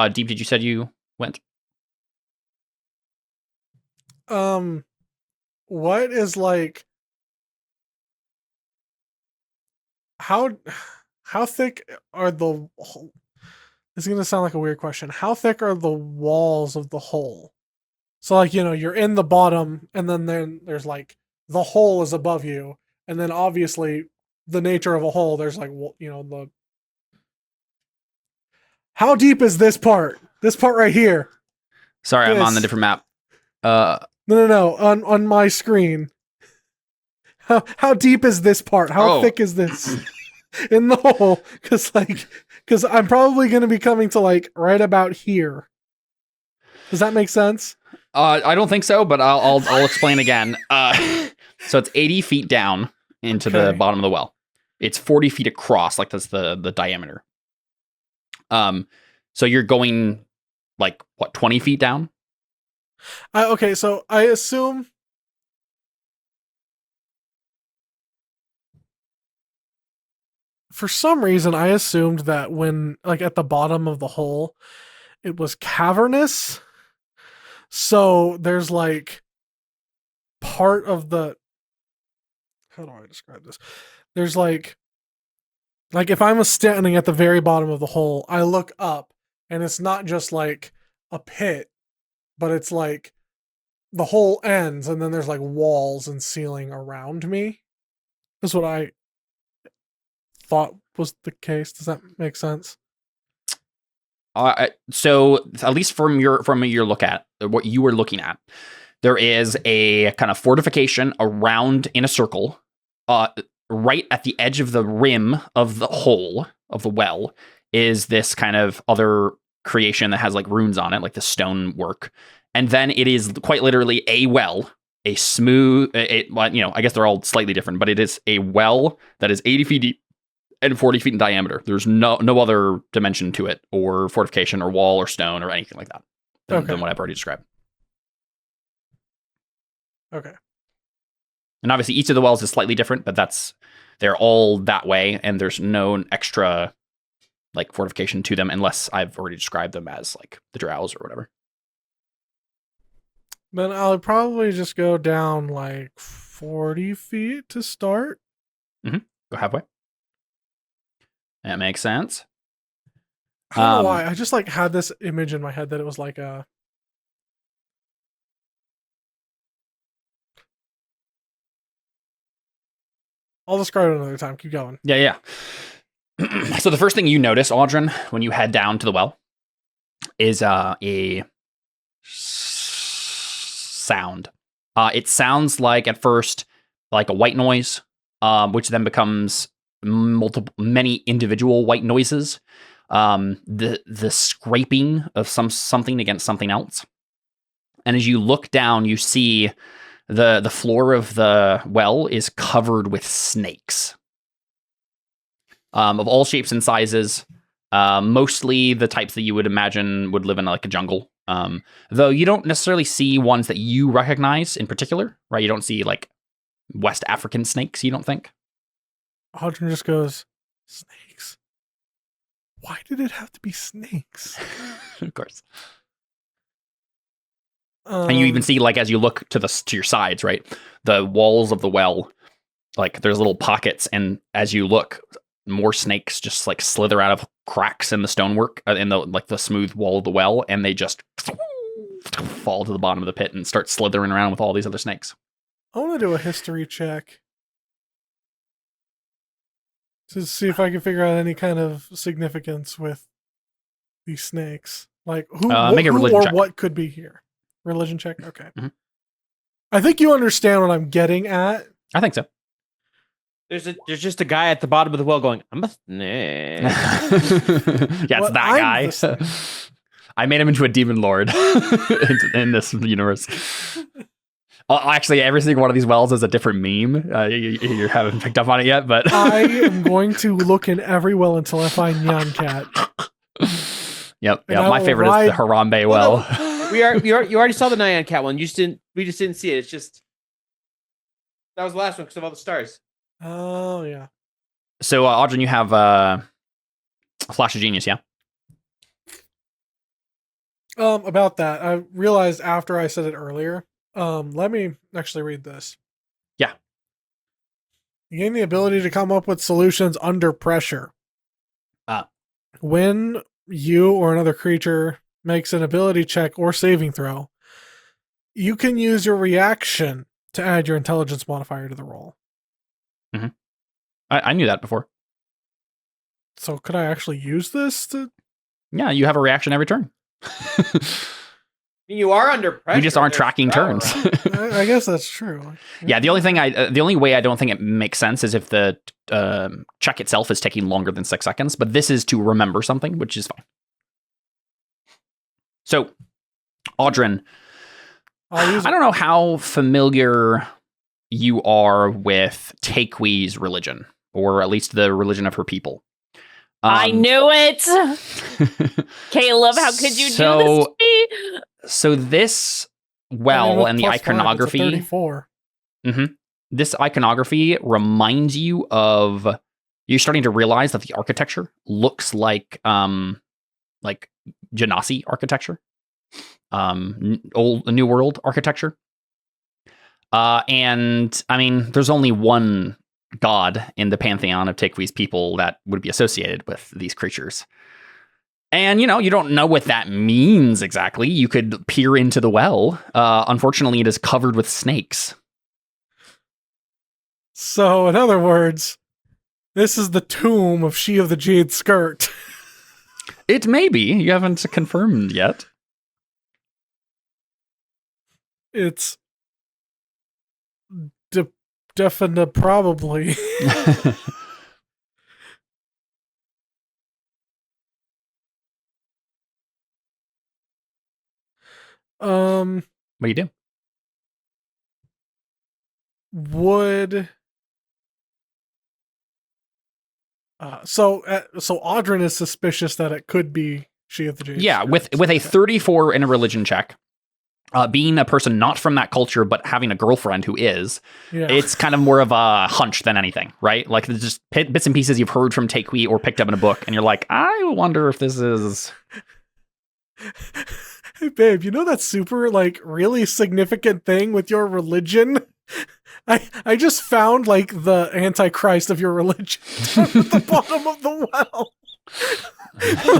S1: deep did you said you went?
S5: What is like how how thick are the? This is gonna sound like a weird question. How thick are the walls of the hole? So like you're in the bottom, and then there's like the hole is above you, and then obviously the nature of a hole. There's like the. How deep is this part? This part right here.
S1: Sorry, I'm on the different map.
S5: No. On my screen. How deep is this part? How thick is this in the hole? Because I'm probably going to be coming to like right about here. Does that make sense?
S1: I don't think so, but I'll explain again. So it's 80 feet down into the bottom of the well. It's 40 feet across, like that's the diameter. So you're going like what, 20 feet down?
S5: Okay, so I assume. For some reason, I assumed that when, like, at the bottom of the hole, it was cavernous. So there's like part of the. How do I describe this? There's like if I'm standing at the very bottom of the hole, I look up, and it's not just like a pit, but it's like the hole ends, and then there's like walls and ceiling around me. That's what I thought was the case. Does that make sense?
S1: So at least from your look at what you were looking at, there is a kind of fortification around in a circle, right at the edge of the rim of the hole of the well is this kind of other creation that has like runes on it, like the stone work. And then it is quite literally a well, a smooth, I guess they're all slightly different, but it is a well that is 80 feet deep and 40 feet in diameter. There's no other dimension to it, or fortification, or wall, or stone, or anything like that than what I've already described.
S5: Okay.
S1: And obviously each of the wells is slightly different, but they're all that way, and there's no extra like fortification to them unless I've already described them as like the drows or whatever.
S5: Then I'll probably just go down like 40 feet to start.
S1: Mm-hmm. Go halfway. That makes sense.
S5: I don't know why. I just like had this image in my head that it was like a. I'll describe it another time. Keep going.
S1: Yeah. So the first thing you notice, Audryn, when you head down to the well, is a sound. It sounds like at first like a white noise, which then becomes many individual white noises. The scraping of something against something else. And as you look down, you see the floor of the well is covered with snakes. Of all shapes and sizes, mostly the types that you would imagine would live in like a jungle. Though you don't necessarily see ones that you recognize in particular, right? You don't see like West African snakes, you don't think?
S5: Audryn just goes, snakes? Why did it have to be snakes?
S1: Of course. And you even see, like, as you look to your sides, right? The walls of the well, like, there's little pockets, and as you look, more snakes just like slither out of cracks in the stonework in the smooth wall of the well, and they just fall to the bottom of the pit and start slithering around with all these other snakes.
S5: I want to do a history check to see if I can figure out any kind of significance with these snakes. Like
S1: make a religion check.
S5: What could be here? Religion check? Okay.
S1: Mm-hmm.
S5: I think you understand what I'm getting at.
S1: I think so.
S2: There's just a guy at the bottom of the well going, I'm a snake.
S1: Yeah, it's that guy. I made him into a demon lord in this universe. Actually, every single one of these wells is a different meme. You haven't picked up on it yet, but
S5: I am going to look in every well until I find Nyan Cat.
S1: Yep. My favorite is the Harambe well.
S2: You already saw the Nyan Cat one. We just didn't see it. It's just that was the last one because of all the stars.
S5: Oh yeah.
S1: So, Audryn, you have Flash of Genius, yeah?
S5: About that, I realized after I said it earlier. Let me actually read this.
S1: Yeah.
S5: You gain the ability to come up with solutions under pressure. When you or another creature makes an ability check or saving throw, you can use your reaction to add your intelligence modifier to the roll.
S1: Mm-hmm. I knew that before.
S5: So could I actually use this to?
S1: Yeah, you have a reaction every turn.
S2: You are under pressure.
S1: We just aren't tracking turns.
S5: I guess that's true.
S1: Yeah, the only way I don't think it makes sense is if the check itself is taking longer than 6 seconds, but this is to remember something, which is fine. So, Audrin, I don't know how familiar you are with Taequi's religion, or at least the religion of her people.
S6: I knew it. Caleb, how could you do this to me?
S1: So this and the iconography.
S5: 34.
S1: Mm-hmm. This iconography reminds you of. You're starting to realize that the architecture looks like Genasi architecture, New World architecture. And I mean, there's only one god in the pantheon of Taequi's people that would be associated with these creatures. And, you don't know what that means exactly. You could peer into the well. Unfortunately, it is covered with snakes.
S5: So, in other words, this is the tomb of She of the Jade Skirt.
S1: It may be. You haven't confirmed yet.
S5: It's definitely probably.
S1: What do you do?
S5: So Audrin is suspicious that it could be She of the Jade.
S1: Yeah, with a 34 in a religion check, being a person not from that culture but having a girlfriend who is, it's kind of more of a hunch than anything, right? Like there's just bits and pieces you've heard from Taequi or picked up in a book, and you're like, I wonder if this is.
S5: Hey babe, that super really significant thing with your religion? I just found the Antichrist of your religion at the bottom of the well.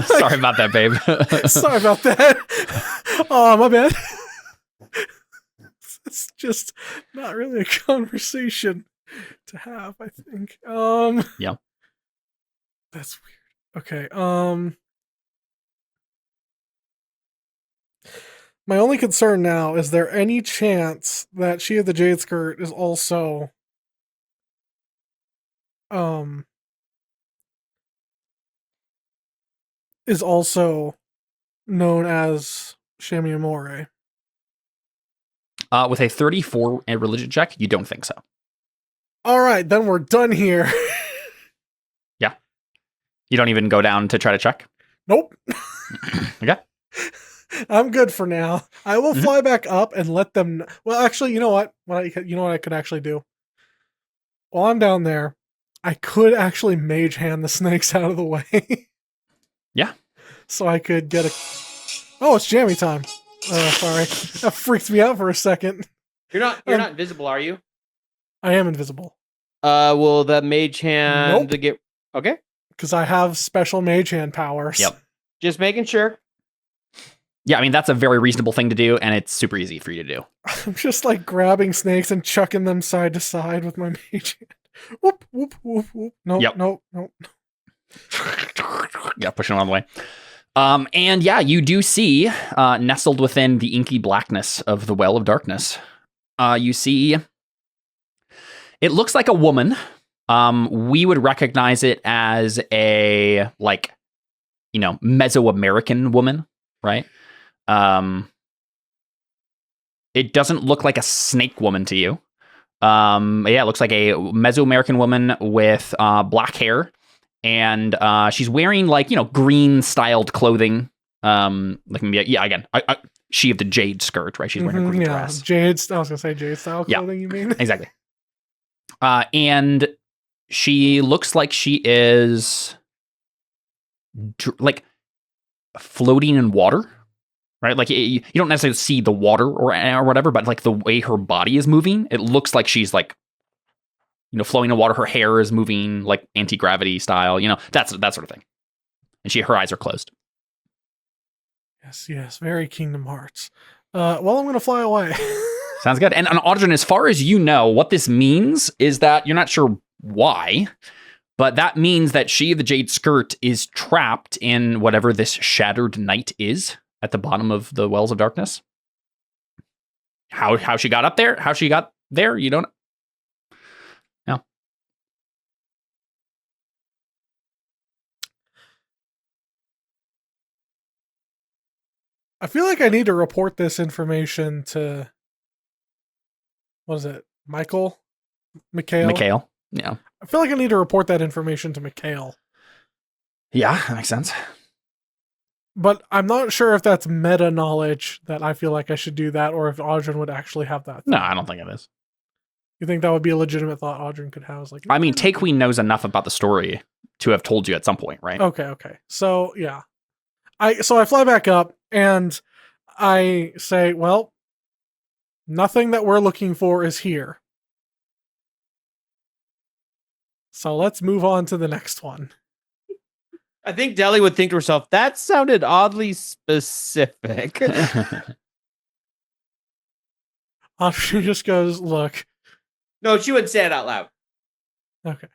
S1: Sorry about that, babe.
S5: Sorry about that. Oh, my bad. It's just not really a conversation to have, I think.
S1: Yeah.
S5: That's weird. Okay. My only concern now is there any chance that She of the Jade Skirt is also known as Shami Amore?
S1: With a 34 in religion check, you don't think so.
S5: All right, then we're done here.
S1: Yeah. You don't even go down to try to check?
S5: Nope.
S1: Okay.
S5: I'm good for now. I will fly back up and let them. Well, actually, you know what? You know what I could actually do? While I'm down there, I could actually mage hand the snakes out of the way.
S1: Yeah.
S5: So I could get a. Oh, it's jammy time. Sorry, that freaked me out for a second.
S2: You're not invisible, are you?
S5: I am invisible.
S2: Will the mage hand
S5: Nope.
S2: get okay?
S5: Because I have special mage hand powers.
S1: Yep.
S2: Just making sure.
S1: Yeah, I mean, that's a very reasonable thing to do, and it's super easy for you to do.
S5: I'm just grabbing snakes and chucking them side to side with my mage hand. Whoop, whoop, whoop, whoop. Nope,
S1: Yep.
S5: nope.
S1: Yeah, pushing them on the way. And yeah, you do see, nestled within the inky blackness of the Well of Darkness, you see, it looks like a woman. We would recognize it as a, Mesoamerican woman, right? It doesn't look like a snake woman to you. It looks like a Mesoamerican woman with black hair, and she's wearing green styled clothing. She of the Jade Skirt, right? She's wearing a green dress.
S5: Jade. I was gonna say Jade style clothing. You mean
S1: exactly? And she looks like she is floating in water. Right, you don't necessarily see the water or whatever, but the way her body is moving, it looks like she's flowing in water. Her hair is moving anti-gravity style. That sort of thing. And her eyes are closed.
S5: Yes, very Kingdom Hearts. Well, I'm going to fly away.
S1: Sounds good. And Audryn, as far as you know, what this means is that you're not sure why, but that means that she, the Jade Skirt, is trapped in whatever this shattered night is at the bottom of the Wells of Darkness. How she got up there? How she got there? You don't know.
S5: I feel like I need to report this information to, what is it, Mikhail? Yeah. I feel like I need to report that information to Mikhail.
S1: Yeah, that makes sense.
S5: But I'm not sure if that's meta knowledge that I feel like I should do that, or if Audryn would actually have that.
S1: No, I don't think it is.
S5: You think that would be a legitimate thought Audryn could have? Like,
S1: I mean, Taekween knows enough about the story to have told you at some point, right?
S5: Okay. So, yeah. I fly back up, and I say, well, nothing that we're looking for is here. So let's move on to the next one.
S2: I think Deli would think to herself, that sounded oddly specific.
S5: She just goes, look.
S2: No, she wouldn't say it out loud.
S5: Okay.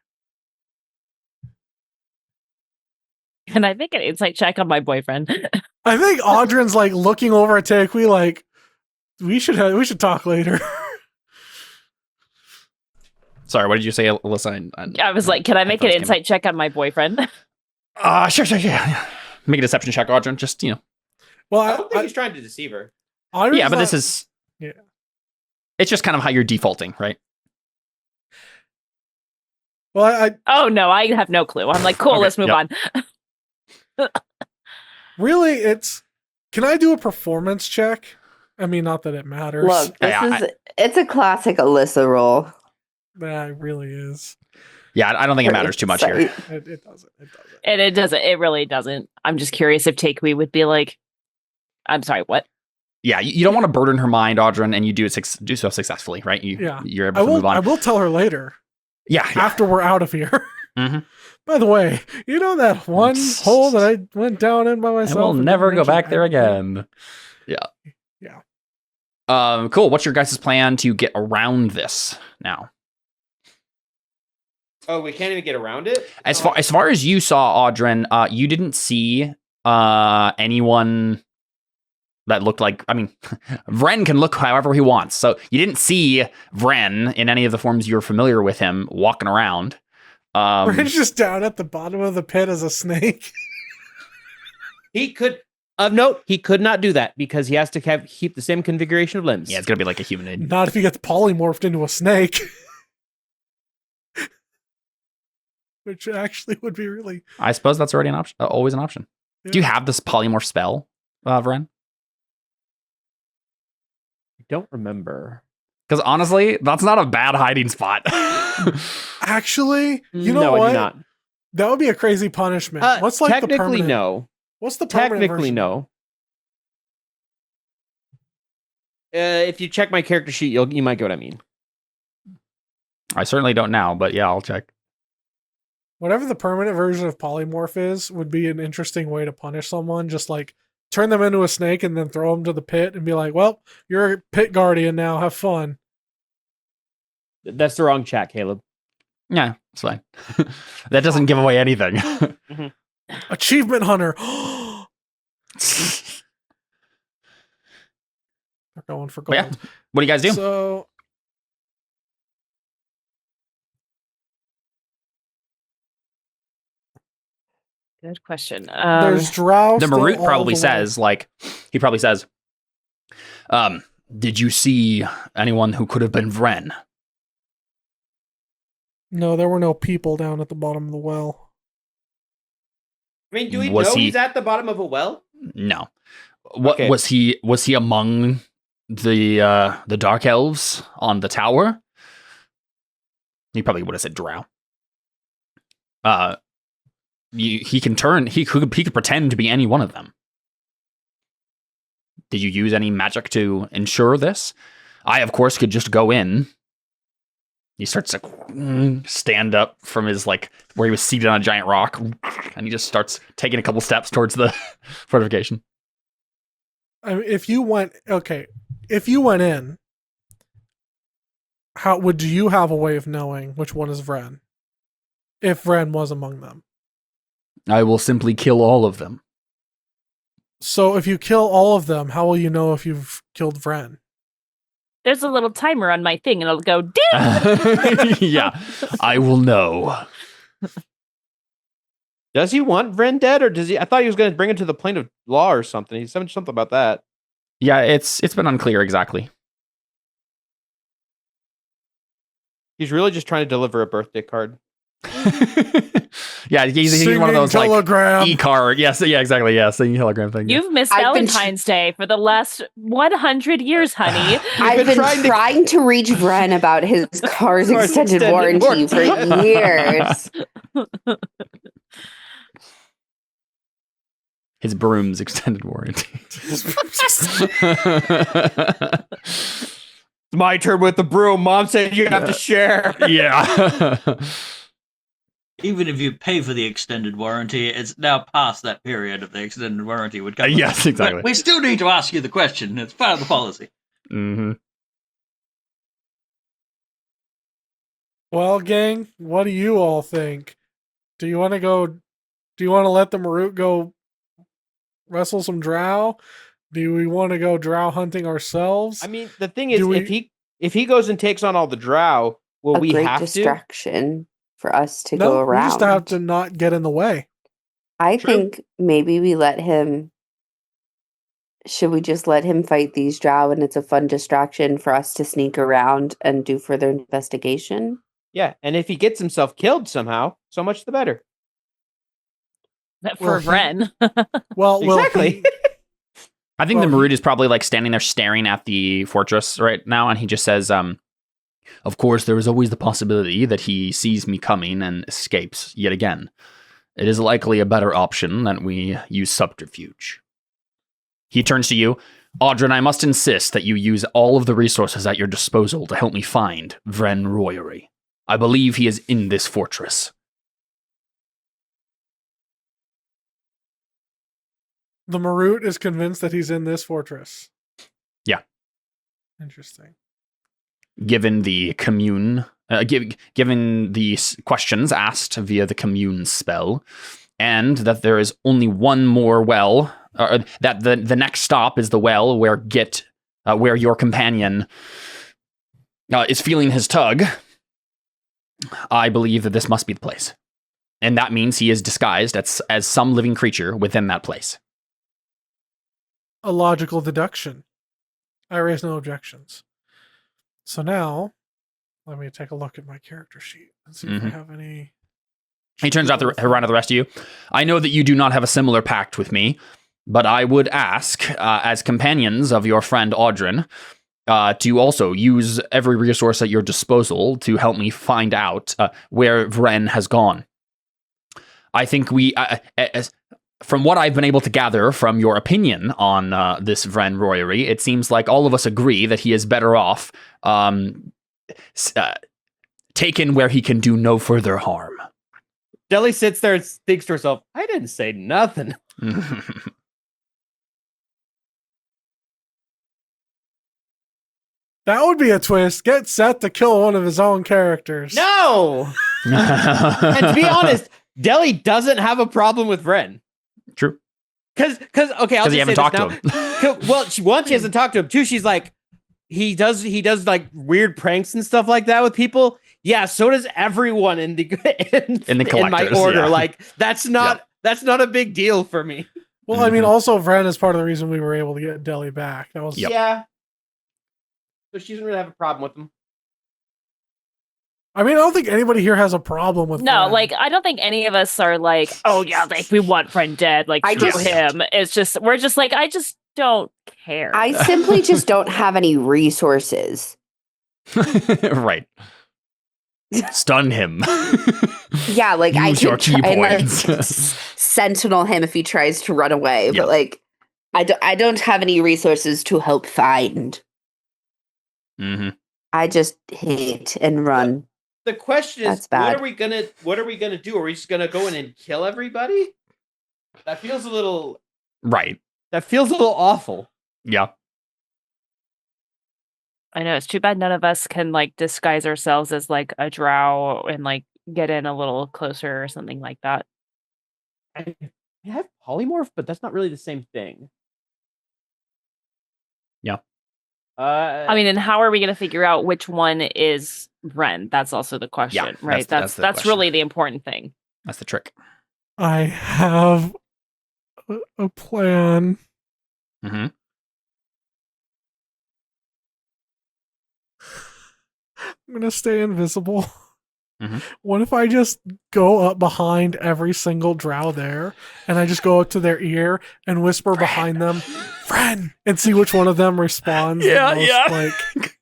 S6: Can I make an insight check on my boyfriend?
S5: I think Audryn's like looking over at Taekwee like, we should talk later.
S1: Sorry, what did you say, Alyssa?
S6: I was like, can I make an insight check on my boyfriend?
S1: Sure. Make a deception check, Audryn. Just,
S2: Well, I don't think he's trying to deceive her.
S1: Yeah, but this is...
S5: Yeah.
S1: It's just kind of how you're defaulting, right?
S5: Well,
S6: Oh, no, I have no clue. I'm like, cool,
S1: Okay,
S6: let's move on.
S5: Really, can I do a performance check? I mean, not that it matters.
S4: Look, it's a classic Alyssa roll.
S5: Yeah, it really is.
S1: Yeah, I don't think it matters too much here.
S5: It doesn't.
S6: And it doesn't. It really doesn't. I'm just curious if Taekwee would be like, I'm sorry, what?
S1: Yeah, you don't want to burden her mind, Audryn, and you do so successfully, right? You're able to move on.
S5: I will tell her later.
S1: Yeah.
S5: After we're out of here.
S1: Mm-hmm.
S5: By the way, you know that one hole that I went down in by myself?
S1: I will never go back there again. Yeah. Cool. What's your guys' plan to get around this now?
S2: Oh, we can't even get around it?
S1: As far as you saw, Audryn, you didn't see anyone that looked like, I mean, Vren can look however he wants. So you didn't see Vren in any of the forms you're familiar with him walking around.
S5: Vren's just down at the bottom of the pit as a snake.
S2: He could, of note, he could not do that because he has to keep the same configuration of limbs.
S1: Yeah, it's going to be like a humanoid.
S5: Not if he gets polymorphed into a snake. Which actually would be really...
S1: I suppose that's already an option. Always an option. Yeah. Do you have this polymorph spell, Vren?
S2: I don't remember.
S1: Because honestly, that's not a bad hiding spot.
S5: Actually, you know what?
S2: I do not.
S5: That would be a crazy punishment. What's like
S2: technically
S5: the permanent?
S2: No.
S5: What's the permanent
S2: technically
S5: version?
S2: No? If you check my character sheet, you might get what I mean.
S1: I certainly don't now, but yeah, I'll check.
S5: Whatever the permanent version of polymorph is, would be an interesting way to punish someone. Just like turn them into a snake and then throw them to the pit and be like, well, you're a pit guardian now. Have fun.
S2: That's the wrong chat, Caleb.
S1: Yeah, it's fine. That doesn't give away anything.
S2: Mm-hmm.
S5: Achievement hunter. They're going for gold.
S1: Yeah. What do you guys do?
S5: So
S6: Good question.
S5: there's drought.
S1: The Marut probably says, he probably says, did you see anyone who could have been Vren?
S5: No, there were no people down at the bottom of the well.
S2: I mean, do we know he's at the bottom of a well?
S1: No. What was he among the dark elves on the tower? He probably would have said drow. He could pretend to be any one of them. Did you use any magic to ensure this? I, of course, could just go in He starts to stand up from his like where he was seated on a giant rock, and he just starts taking a couple steps towards the fortification.
S5: I mean, if you went in, how would you have a way of knowing which one is Vren? If Vren was among them.
S1: I will simply kill all of them.
S5: So if you kill all of them, how will you know if you've killed Vren?
S6: There's a little timer on my thing, and it'll go ding.
S1: Yeah, I will know.
S2: Does he want Vren dead, or does he? I thought he was going to bring it to the plane of law or something. He said something about that.
S1: Yeah, it's been unclear exactly.
S2: He's really just trying to deliver a birthday card.
S1: Yeah, he's one of those
S5: telegram.
S1: like e-card. Yes, yeah, exactly. Yeah, singing telegram thing.
S6: You've missed Valentine's Day for the last 100 years, honey.
S4: I've been trying to reach Vren about his car's extended warranty for years.
S1: His broom's extended warranty.
S2: It's my turn with the broom. Mom said you have to share.
S1: Yeah.
S7: Even if you pay for the extended warranty, it's now past that period of the extended warranty would come.
S1: Yes, exactly.
S7: But we still need to ask you the question. It's part of the policy.
S1: Mm-hmm.
S5: Well, gang, what do you all think? Do you want to let the Marut go wrestle some drow? Do we want to go drow hunting ourselves?
S2: I mean, the thing is, if he goes and takes on all the drow, will we have
S4: distraction for us to go around?
S5: We just have to not get in the way.
S4: I think maybe we let him. Should we just let him fight these drow, and it's a fun distraction for us to sneak around and do further investigation?
S2: Yeah, and if he gets himself killed somehow, so much the better.
S6: For Vren.
S5: Well,
S2: exactly.
S1: I think the Marut is probably like standing there staring at the fortress right now, and he just says, of course, there is always the possibility that he sees me coming and escapes yet again. It is likely a better option that we use subterfuge. He turns to you. Audrin, I must insist that you use all of the resources at your disposal to help me find Vren Royery. I believe he is in this fortress.
S5: The Marut is convinced that he's in this fortress.
S1: Yeah.
S5: Interesting.
S1: Given the commune, given the questions asked via the commune spell, and that there is only one more well, that the next stop is the well where your companion is feeling his tug, I believe that this must be the place. And that means he is disguised as some living creature within that place.
S5: A logical deduction. I raise no objections. So now, let me take a look at my character sheet and see if I have any...
S1: He turns out around to the rest of you. I know that you do not have a similar pact with me, but I would ask, as companions of your friend Audrin, to also use every resource at your disposal to help me find out where Vren has gone. I think from what I've been able to gather from your opinion on this Vren Royery, it seems like all of us agree that he is better off taken where he can do no further harm.
S2: Deli sits there and thinks to herself, I didn't say nothing.
S5: That would be a twist. Get Seth to kill one of his own characters.
S2: No! And to be honest, Deli doesn't have a problem with Vren.
S1: True.
S2: Because
S1: you haven't talked to him.
S2: Well, she hasn't talked to him. Two, she's like, he does like weird pranks and stuff like that with people. Yeah, so does everyone in my order.
S1: Yeah.
S2: Like that's not a big deal for me.
S5: Well, I mean, also Vren is part of the reason we were able to get Deli back. That was
S2: yeah. So she doesn't really have a problem with him.
S5: I mean, I don't think anybody here has a problem with
S6: No,
S5: Vren.
S6: like, I don't think any of us are like, oh, yeah, like, we want Vren dead. Like, screw him. It's just, we're just like, I just don't care.
S4: I simply just don't have any resources.
S1: Right. Stun him.
S4: Yeah, like,
S1: Use your key
S4: and
S1: points.
S4: like, sentinel him if he tries to run away. But, like, I don't have any resources to help find.
S1: Mm-hmm.
S4: I just hate and run.
S2: the question is,
S4: That's bad.
S2: what are we gonna do? Are we just gonna go in and kill everybody? That feels a little
S1: Right.
S2: That feels a little awful.
S1: Yeah.
S6: I know, it's too bad none of us can like disguise ourselves as like a drow and like get in a little closer or something like that.
S2: I have polymorph, but that's not really the same thing.
S1: Yeah.
S6: I mean, and how are we going to figure out which one is Ren? That's also the question, right?
S1: that's the
S6: That's
S1: question.
S6: really the important thing.
S1: That's the trick.
S5: I have a plan.
S1: Mm-hmm.
S5: I'm gonna stay invisible.
S1: Mhm.
S5: What if I just go up behind every single drow there, and I just go up to their ear and whisper behind them, "Friend," and see which one of them responds? the most, Like,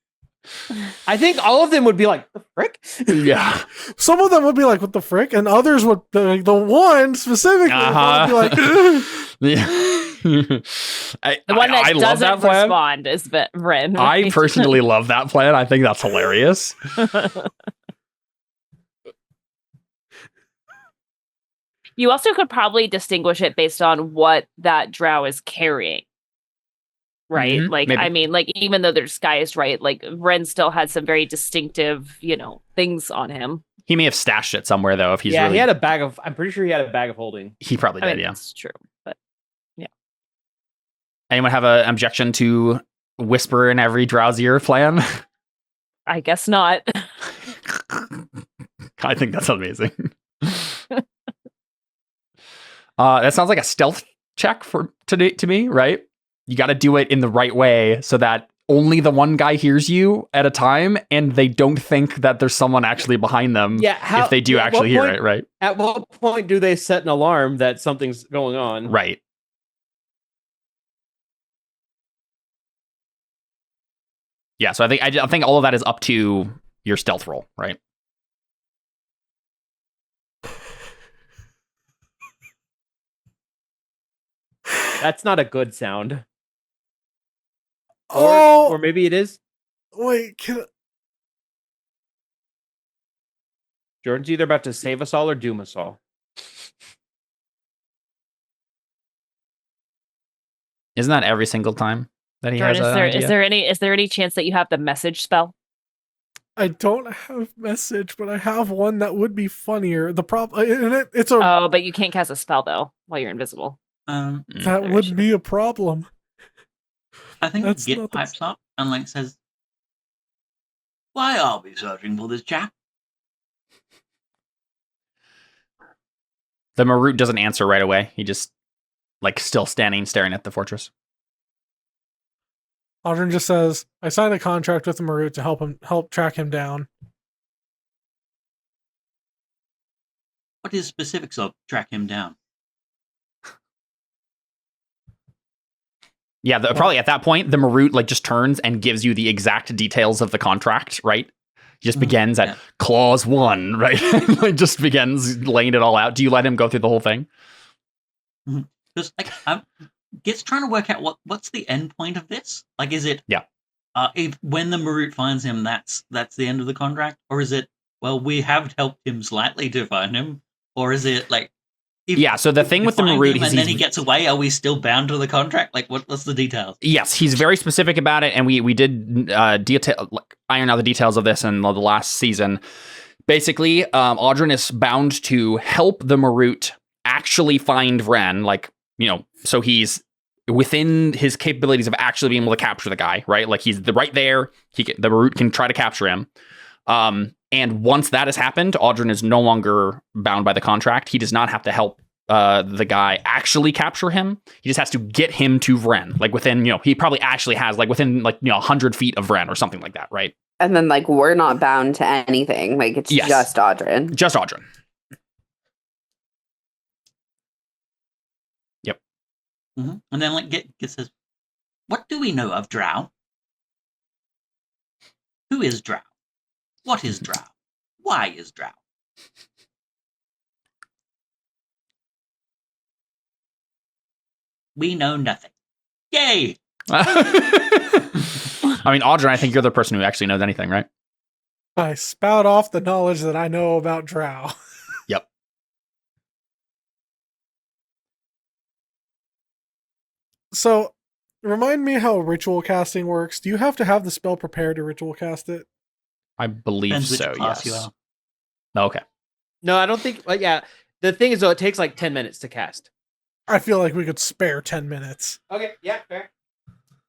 S2: I think all of them would be like, the frick?
S1: Yeah.
S5: some of them would be like, "What the frick?" and others would. The one specifically would be like,
S1: Yeah.
S6: The one that
S1: I love that
S6: doesn't
S1: plan.
S6: respond is Ren.
S1: I
S6: right?
S1: personally love that plan. I think that's hilarious.
S6: You also could probably distinguish it based on what that drow is carrying. Right?
S1: Mhm,
S6: Like,
S1: maybe.
S6: I mean, like, even though they're disguised, right? Like, Ren still had some very distinctive, things on him.
S1: He may have stashed it somewhere though. If he's really,
S2: he had a bag of. I'm pretty sure he had a bag of holding.
S1: he probably
S6: I
S1: did.
S6: mean,
S1: Yeah.
S6: that's true. But
S1: Anyone have an objection to whisper in every drow's ear plan?
S6: I guess not.
S1: I think that's amazing. That sounds like a stealth check to me, right? You got to do it in the right way so that only the one guy hears you at a time, and they don't think that there's someone actually behind them.
S2: Yeah,
S1: if they do actually hear it, right?
S2: At what point do they set an alarm that something's going on?
S1: Right. Yeah, so I think all of that is up to your stealth roll, right?
S2: That's not a good sound.
S5: "Oh,
S2: Or maybe it is.
S5: wait,
S2: Jordan's either about to save us all or doom us all.
S1: Isn't that every single time that he
S6: Jordan,
S1: has an idea?
S6: is there any chance that you have the message spell?
S5: I don't have message, but I have one that would be funnier. The problem, it's a
S6: Oh, but you can't cast a spell though while you're invisible.
S5: that
S6: there
S5: would
S6: should
S5: be a problem."
S7: I think
S5: That's
S7: Git
S5: not the-
S7: pipes up and like says, "Why are we searching for this chap?"
S1: The Marut doesn't answer right away. He just like still standing, staring at the fortress.
S5: Audrin just says, "I signed a contract with the Marut to help track him down."
S7: What is specifics of track him down?
S1: Yeah, probably at that point, the Marut like just turns and gives you the exact details of the contract, right? He just begins at clause 1, right? Like just begins laying it all out. Do you let him go through the whole thing?
S7: Because Git's trying to work out what's the end point of this. Like, is it if when the Marut finds him, that's the end of the contract, or is it we have helped him slightly to find him, or is it like?
S1: So the thing with the Marut
S7: is, and then he gets away. Are we still bound to the contract? Like, what's the details?
S1: Yes, he's very specific about it, and we did iron out the details of this in the last season. Basically, Audrin is bound to help the Marut actually find Ren, so he's within his capabilities of actually being able to capture the guy, right? Like he's right there. The Marut can try to capture him. And once that has happened, Audrin is no longer bound by the contract. He does not have to help the guy actually capture him. He just has to get him to Vren, like within, he probably actually has like within 100 feet of Vren or something like that, right?
S4: And then we're not bound to anything. Like it's just Audrin.
S1: Just Audrin. Yep.
S7: Mm-hmm. And then Git says, "What do we know of Drow? Who is Drow? What is Drow? Why is Drow?" We know nothing. Yay!
S1: I mean, Audrin, I think you're the person who actually knows anything, right?
S5: I spout off the knowledge that I know about drow.
S1: Yep.
S5: So, remind me how ritual casting works. Do you have to have the spell prepared to ritual cast it?
S1: I believe
S7: Depends which
S1: so,
S7: class
S1: yes.
S7: you are.
S1: Okay.
S2: No, I don't think. Yeah, the thing is, though, it takes like 10 minutes to cast.
S5: I feel like we could spare 10 minutes.
S2: Okay, yeah, fair.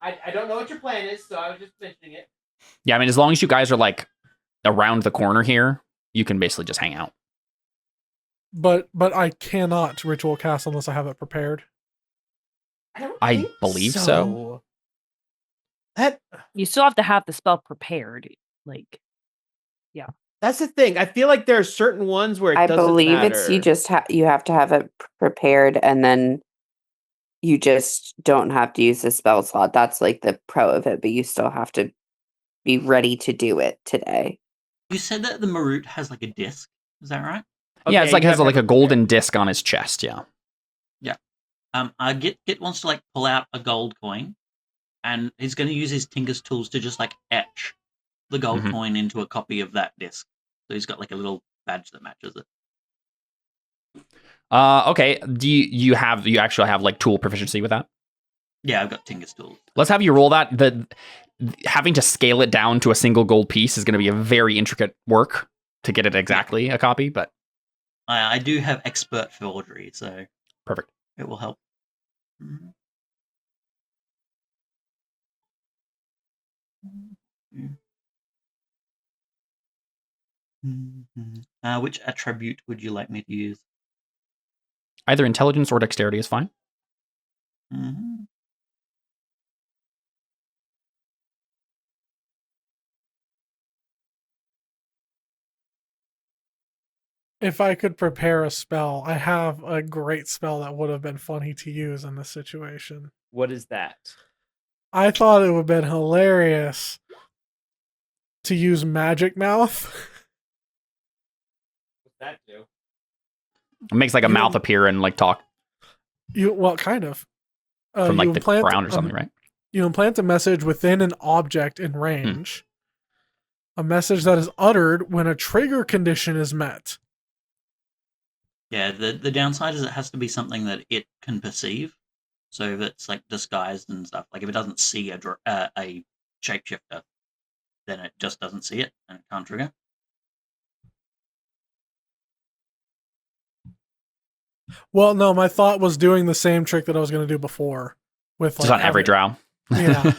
S2: I don't know what your plan is, so I was just mentioning it.
S1: Yeah, I mean, as long as you guys are like around the corner here, you can basically just hang out.
S5: But I cannot ritual cast unless I have it prepared.
S1: I believe so.
S2: That
S6: You still have to have the spell prepared. Like,
S2: that's the thing. I feel like there are certain ones where it
S4: I
S2: doesn't
S4: believe
S2: matter.
S4: it's you just you have to have it prepared, and then you just don't have to use the spell slot. That's like the pro of it, but you still have to be ready to do it today.
S7: You said that the Marut has like a disc. Is that right?
S1: Yeah, it's like
S2: you
S1: has
S2: have to
S1: like a
S2: have it
S1: golden disc on his chest. Yeah.
S7: Git wants to like pull out a gold coin, and he's going to use his Tinker's tools to just like etch the gold
S1: Mhm.
S7: coin into a copy of that disc. So he's got like a little badge that matches it.
S1: Okay. Do you actually have like tool proficiency with that?
S7: Yeah, I've got Tinker's tools.
S1: Let's have you roll that. Having to scale it down to a single gold piece is going to be a very intricate work to get it exactly a copy, but
S7: I do have expert forgery, so
S1: perfect.
S7: it will help. Mhm. Which attribute would you like me to use?
S1: Either intelligence or dexterity is fine.
S7: Mm-hmm.
S5: If I could prepare a spell, I have a great spell that would have been funny to use in this situation.
S2: What is that?
S5: I thought it would have been hilarious to use Magic Mouth.
S2: What's that do?
S1: It makes like a mouth appear and like talk
S5: Kind of.
S1: from like
S5: you
S1: the ground or something, right?
S5: You implant a message within an object in range. A message that is uttered when a trigger condition is met.
S7: Yeah, the downside is it has to be something that it can perceive. So if it's like disguised and stuff, like if it doesn't see a shapeshifter, then it just doesn't see it and it can't trigger.
S5: Well, no, my thought was doing the same trick that I was going to do before. With
S1: Just on every drow.
S5: Yeah.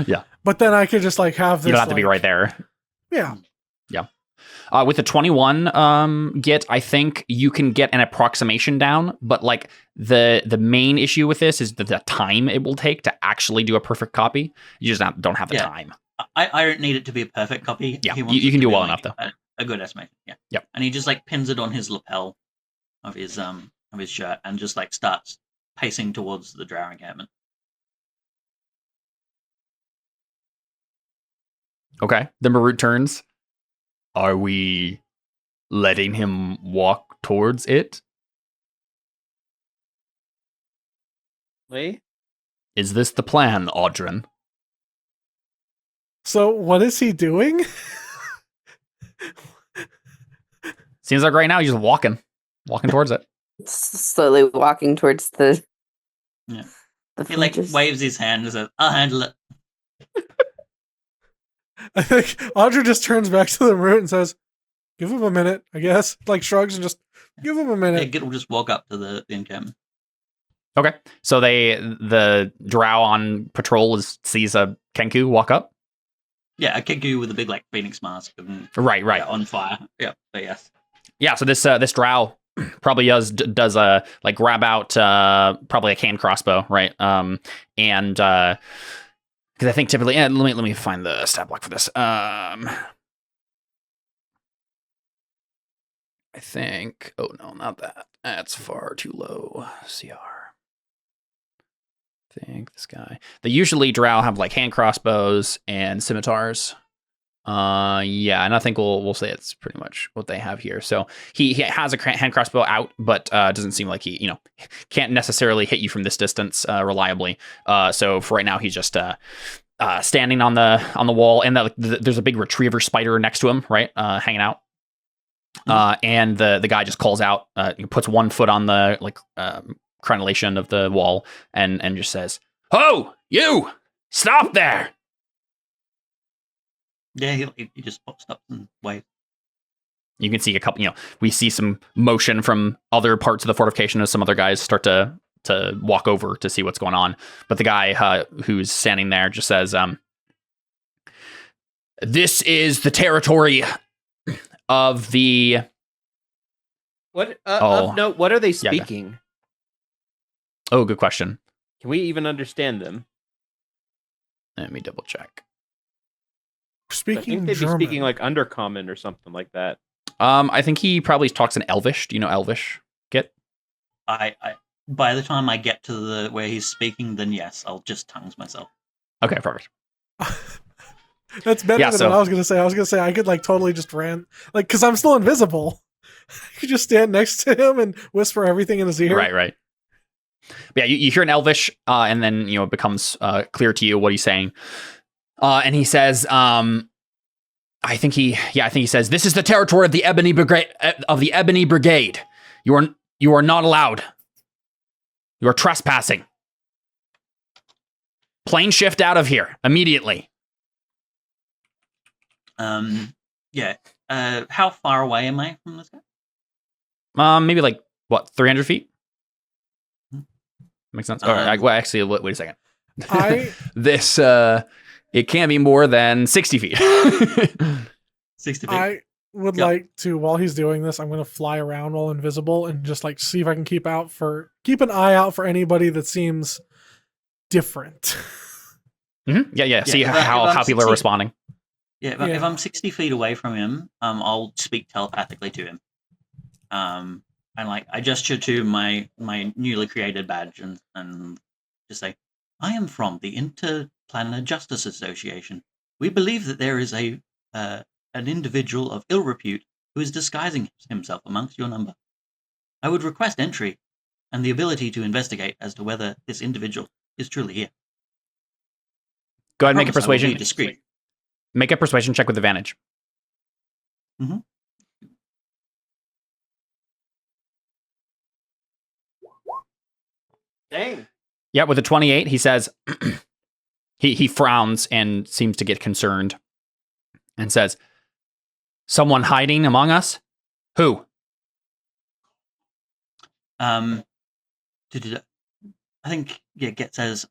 S1: Yeah.
S5: But then I could just like have this.
S1: You don't have to be right there.
S5: Yeah.
S1: Yeah. With the 21 Git, I think you can get an approximation down, but like the main issue with this is the time it will take to actually do a perfect copy. You just don't have the time.
S7: I don't need it to be a perfect copy.
S1: Yeah,
S7: He wants
S1: you
S7: it
S1: can
S7: to
S1: do
S7: be,
S1: well
S7: like,
S1: enough though.
S7: A good estimation. Yeah.
S1: Yep.
S7: And he just like pins it on his lapel of his shirt and just like starts pacing towards the drow encampment.
S1: Okay. The Marut turns. Are we letting him walk towards it?
S2: Lee?
S1: Is this the plan, Audrin?
S5: So what is he doing?
S1: Seems like right now he's just walking towards it.
S4: Slowly walking towards the.
S7: Yeah.
S4: The
S7: He like
S4: fringes.
S7: waves his hand and says, "I'll handle it."
S5: I think Audra just turns back to the root and says, "Give him a minute," I guess. Like shrugs and just give him a
S7: Yeah,
S5: minute.
S7: Git will just walk up to the encampment.
S1: Okay. So the drow on patrol sees a Kenku walk up.
S7: Yeah, a Kenku with a big like phoenix mask and
S1: Right.
S7: on fire. Yeah, but yes.
S1: Yeah, so this drow probably does a like grab out probably a hand crossbow, right? And because I think typically, let me find the stat block for this. I think. Oh no, not that. That's far too low. CR. I think this guy. They usually drow have like hand crossbows and scimitars. Yeah, and I think we'll say it's pretty much what they have here. So he has a hand crossbow out, but doesn't seem like he can't necessarily hit you from this distance reliably. So for right now, he's just standing on the wall, and there's a big retriever spider next to him, right, hanging out. And the guy just calls out, puts one foot on the crenellation of the wall, and just says, "Ho, you! Stop there!"
S7: Yeah, he just stops and waves.
S1: You can see a couple. We see some motion from other parts of the fortification as some other guys start to walk over to see what's going on. But the guy who's standing there just says, "This is the territory of the."
S2: What? No. What are they speaking?
S1: Oh, good question.
S2: Can we even understand them?
S1: Let me double check.
S5: Speaking
S2: I think they'd
S5: German.
S2: be speaking like Undercommon or something like that.
S1: I think he probably talks in Elvish. Do you know Elvish, Git?
S7: I by the time I get to where he's speaking, then yes, I'll just tongues myself.
S1: Okay, perfect.
S5: That's better than what I was gonna say. I was gonna say I could totally just because I'm still invisible. I could just stand next to him and whisper everything in his ear.
S1: Right. But yeah, you hear an Elvish, and then it becomes clear to you what he's saying. And he says, I think he says, "This is the territory of the Ebony Brigade. You are not allowed. You are trespassing. Plane shift out of here immediately."
S7: Yeah. How far away am I from this guy?
S1: Maybe 300 feet? Makes sense. Actually, wait a second. This, it can't be more than 60 feet.
S7: 60 feet.
S5: I would like to, while he's doing this, I'm going to fly around while invisible and just see if I can keep an eye out for anybody that seems different.
S1: Mm-hmm. Yeah. See how people are responding.
S7: Yeah, if I'm 60 feet away from him, I'll speak telepathically to him. And I gesture to my newly created badge and just say, "I am from the Interplanar Justice Association. We believe that there is an individual of ill repute who is disguising himself amongst your number. I would request entry and the ability to investigate as to whether this individual is truly here."
S1: Go ahead and make a persuasion.
S7: Be discreet.
S1: Make a persuasion check with advantage.
S7: Mm-hmm.
S2: Dang.
S1: Yeah, with a 28, he says, he frowns and seems to get concerned and says, "Someone hiding among us? Who?"
S7: I think Get says,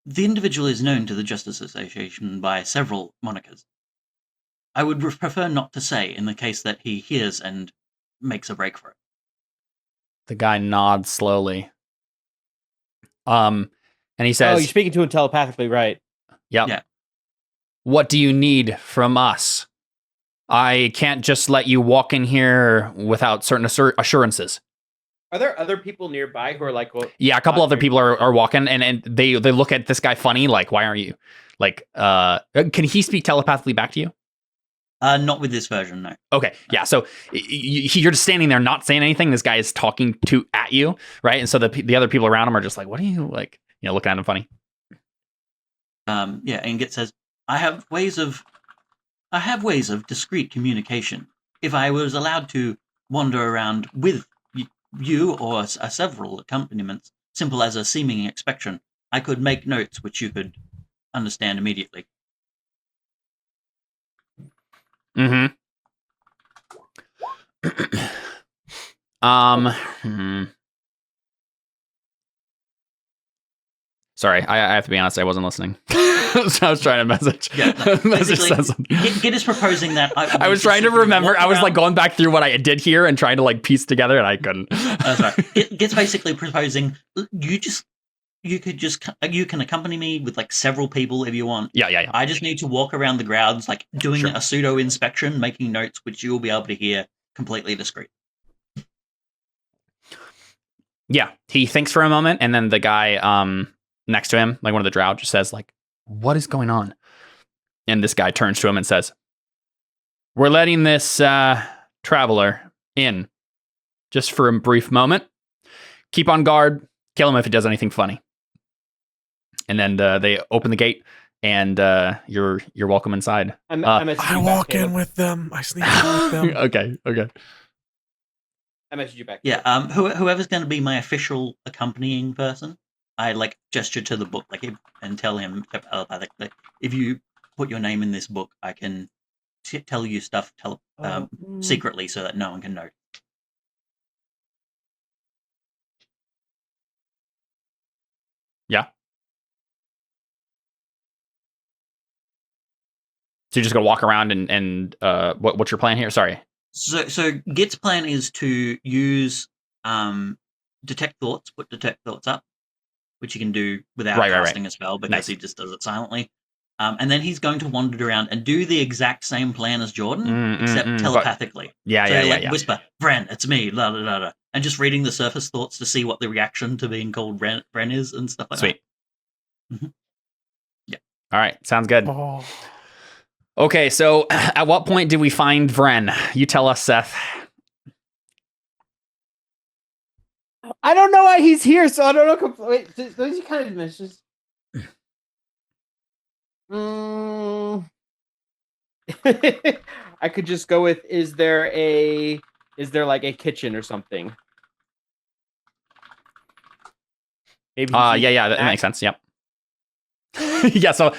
S7: "The individual is known to the Justice Association by several monikers. I would prefer not to say in the case that he hears and makes a break for it."
S1: The guy nods slowly. And he says,
S2: "Oh, you're speaking to him telepathically, right?"
S1: Yep.
S7: Yeah.
S1: "What do you need from us? I can't just let you walk in here without certain assurances."
S2: Are there other people nearby who are like, well,
S1: yeah, a couple other people are walking, and they look at this guy funny, like, "Why aren't you?" Can he speak telepathically back to you?
S7: Not with this version, no.
S1: Okay, yeah. So you're just standing there, not saying anything. This guy is talking at you, right? And so the other people around him are just like, "What are you like?" Looking at him funny.
S7: And Get says, I have ways of discreet communication. If I was allowed to wander around with you or several accompaniments, simple as a seeming inspection, I could make notes which you could understand immediately."
S1: Mm-hmm. Sorry, I have to be honest. I wasn't listening. So I was trying to message.
S7: Yeah,
S1: message something.
S7: Git is proposing that.
S1: I was trying to remember. I was going back through what I did here and trying to piece together, and I couldn't.
S7: Sorry. Git's basically proposing you can accompany me with several people if you want.
S1: Yeah.
S7: I just need to walk around the grounds, doing a pseudo inspection, making notes which you'll be able to hear completely discreet.
S1: Yeah, he thinks for a moment, and then the guy next to him, one of the drow, just says, "What is going on?" And this guy turns to him and says, "We're letting this traveler in just for a brief moment. Keep on guard. Kill him if he does anything funny." And then they open the gate, and you're welcome inside.
S5: I walk in with them. I sneak in with them.
S1: Okay.
S2: I messaged you back.
S7: Yeah. Whoever's going to be my official accompanying person, I like gesture to the book, like, and tell him telepathically, if you put your name in this book, I can tell you stuff secretly so that no one can know.
S1: Yeah. So you're just gonna walk around and what's your plan here? Sorry.
S7: So Git's plan is to use detect thoughts, put detect thoughts up, which he can do without casting a spell because he just does it silently. And then he's going to wander around and do the exact same plan as Jordan, except telepathically.
S1: Yeah.
S7: Whisper, Bren, it's me, la la la la, and just reading the surface thoughts to see what the reaction to being called Bren is and stuff like that. Sweet. Yeah.
S1: All right, sounds good.
S5: Oh.
S1: Okay, so at what point did we find Vren? You tell us, Seth.
S2: I don't know why he's here, so I don't know. Wait, those you kind of mentions. I could just go with: is there like a kitchen or something?
S1: Maybe. That makes sense. Yep. Yeah, so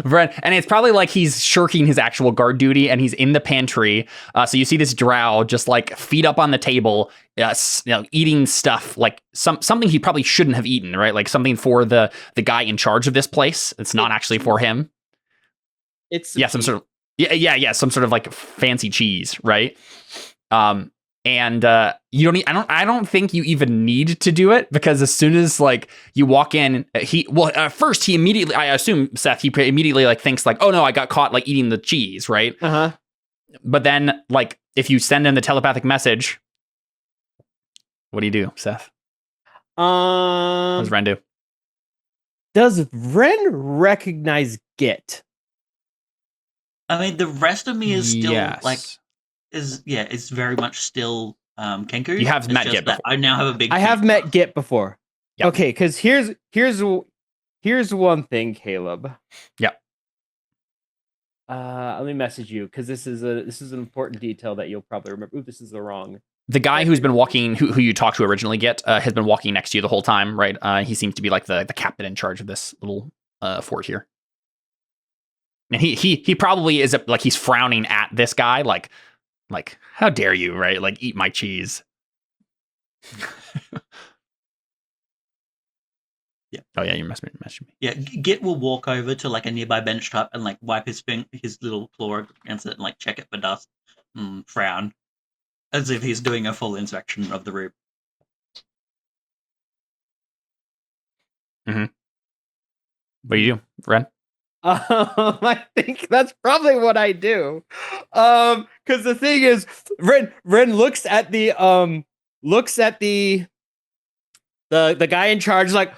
S1: Vren, and it's probably like he's shirking his actual guard duty, and he's in the pantry. So you see this drow just like feet up on the table, eating stuff like something he probably shouldn't have eaten, right? Like something for the guy in charge of this place. It's not actually for him.
S2: It's
S1: some sort of some sort of like fancy cheese, right? And you don't. I don't think you even need to do it because as soon as like you walk in, first he immediately. I assume Seth. He immediately like thinks like, oh no, I got caught like eating the cheese, right? But then like if you send him the telepathic message, what do, Seth? What does Vren do?
S2: Does Vren recognize Git?
S7: I mean, the rest of me is still it's very much still Kenku.
S1: You have met Git before.
S7: I now have a big.
S2: I have met Git before.
S1: Yep.
S2: Okay, because here's one thing, Caleb.
S1: Yep.
S2: Let me message you because this is an important detail that you'll probably remember. Ooh, this is the wrong.
S1: The guy who's been walking, who you talked to originally, Git, has been walking next to you the whole time, right? He seems to be like the captain in charge of this little fort here. And he probably is like he's frowning at this guy, like how dare you, right? Like eat my cheese.
S7: Yeah.
S1: Oh yeah, you messaged me.
S7: Yeah, Git will walk over to like a nearby bench top and like wipe his little claw against it and like check it for dust, and frown, as if he's doing a full inspection of the room.
S1: Mm-hmm. What do you do, Ren?
S2: I think that's probably what I do. Because the thing is, Ren looks at the guy in charge, like,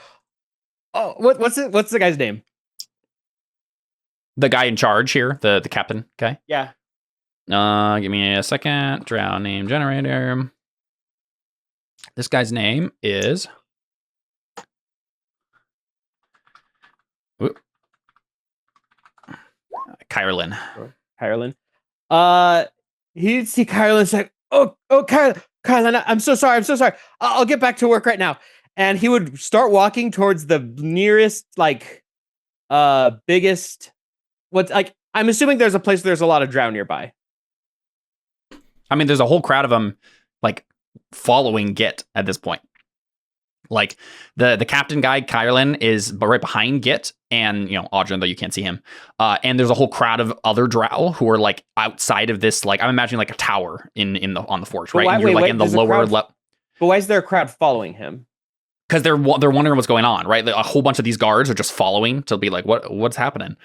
S2: oh, what's the guy's name?
S1: The guy in charge here, the captain guy.
S2: Yeah.
S1: Give me a second. Drow name generator. This guy's name is. Kyrlin.
S2: He'd see Kyrlin's like, oh, Kyrlin, I'm so sorry. I'll get back to work right now. And he would start walking towards the nearest, like, biggest. I'm assuming there's a place where there's a lot of drow nearby.
S1: I mean, there's a whole crowd of them, like, following Git at this point. Like the captain guy, Kyrlin, is right behind Git, and Audrin, though you can't see him. And there's a whole crowd of other drow who are like outside of this. Like I'm imagining like a tower on the fort, right? And you're in the lower level.
S2: But why is there a crowd following him?
S1: Because they're wondering what's going on, right? Like, a whole bunch of these guards are just following to be like, what's happening?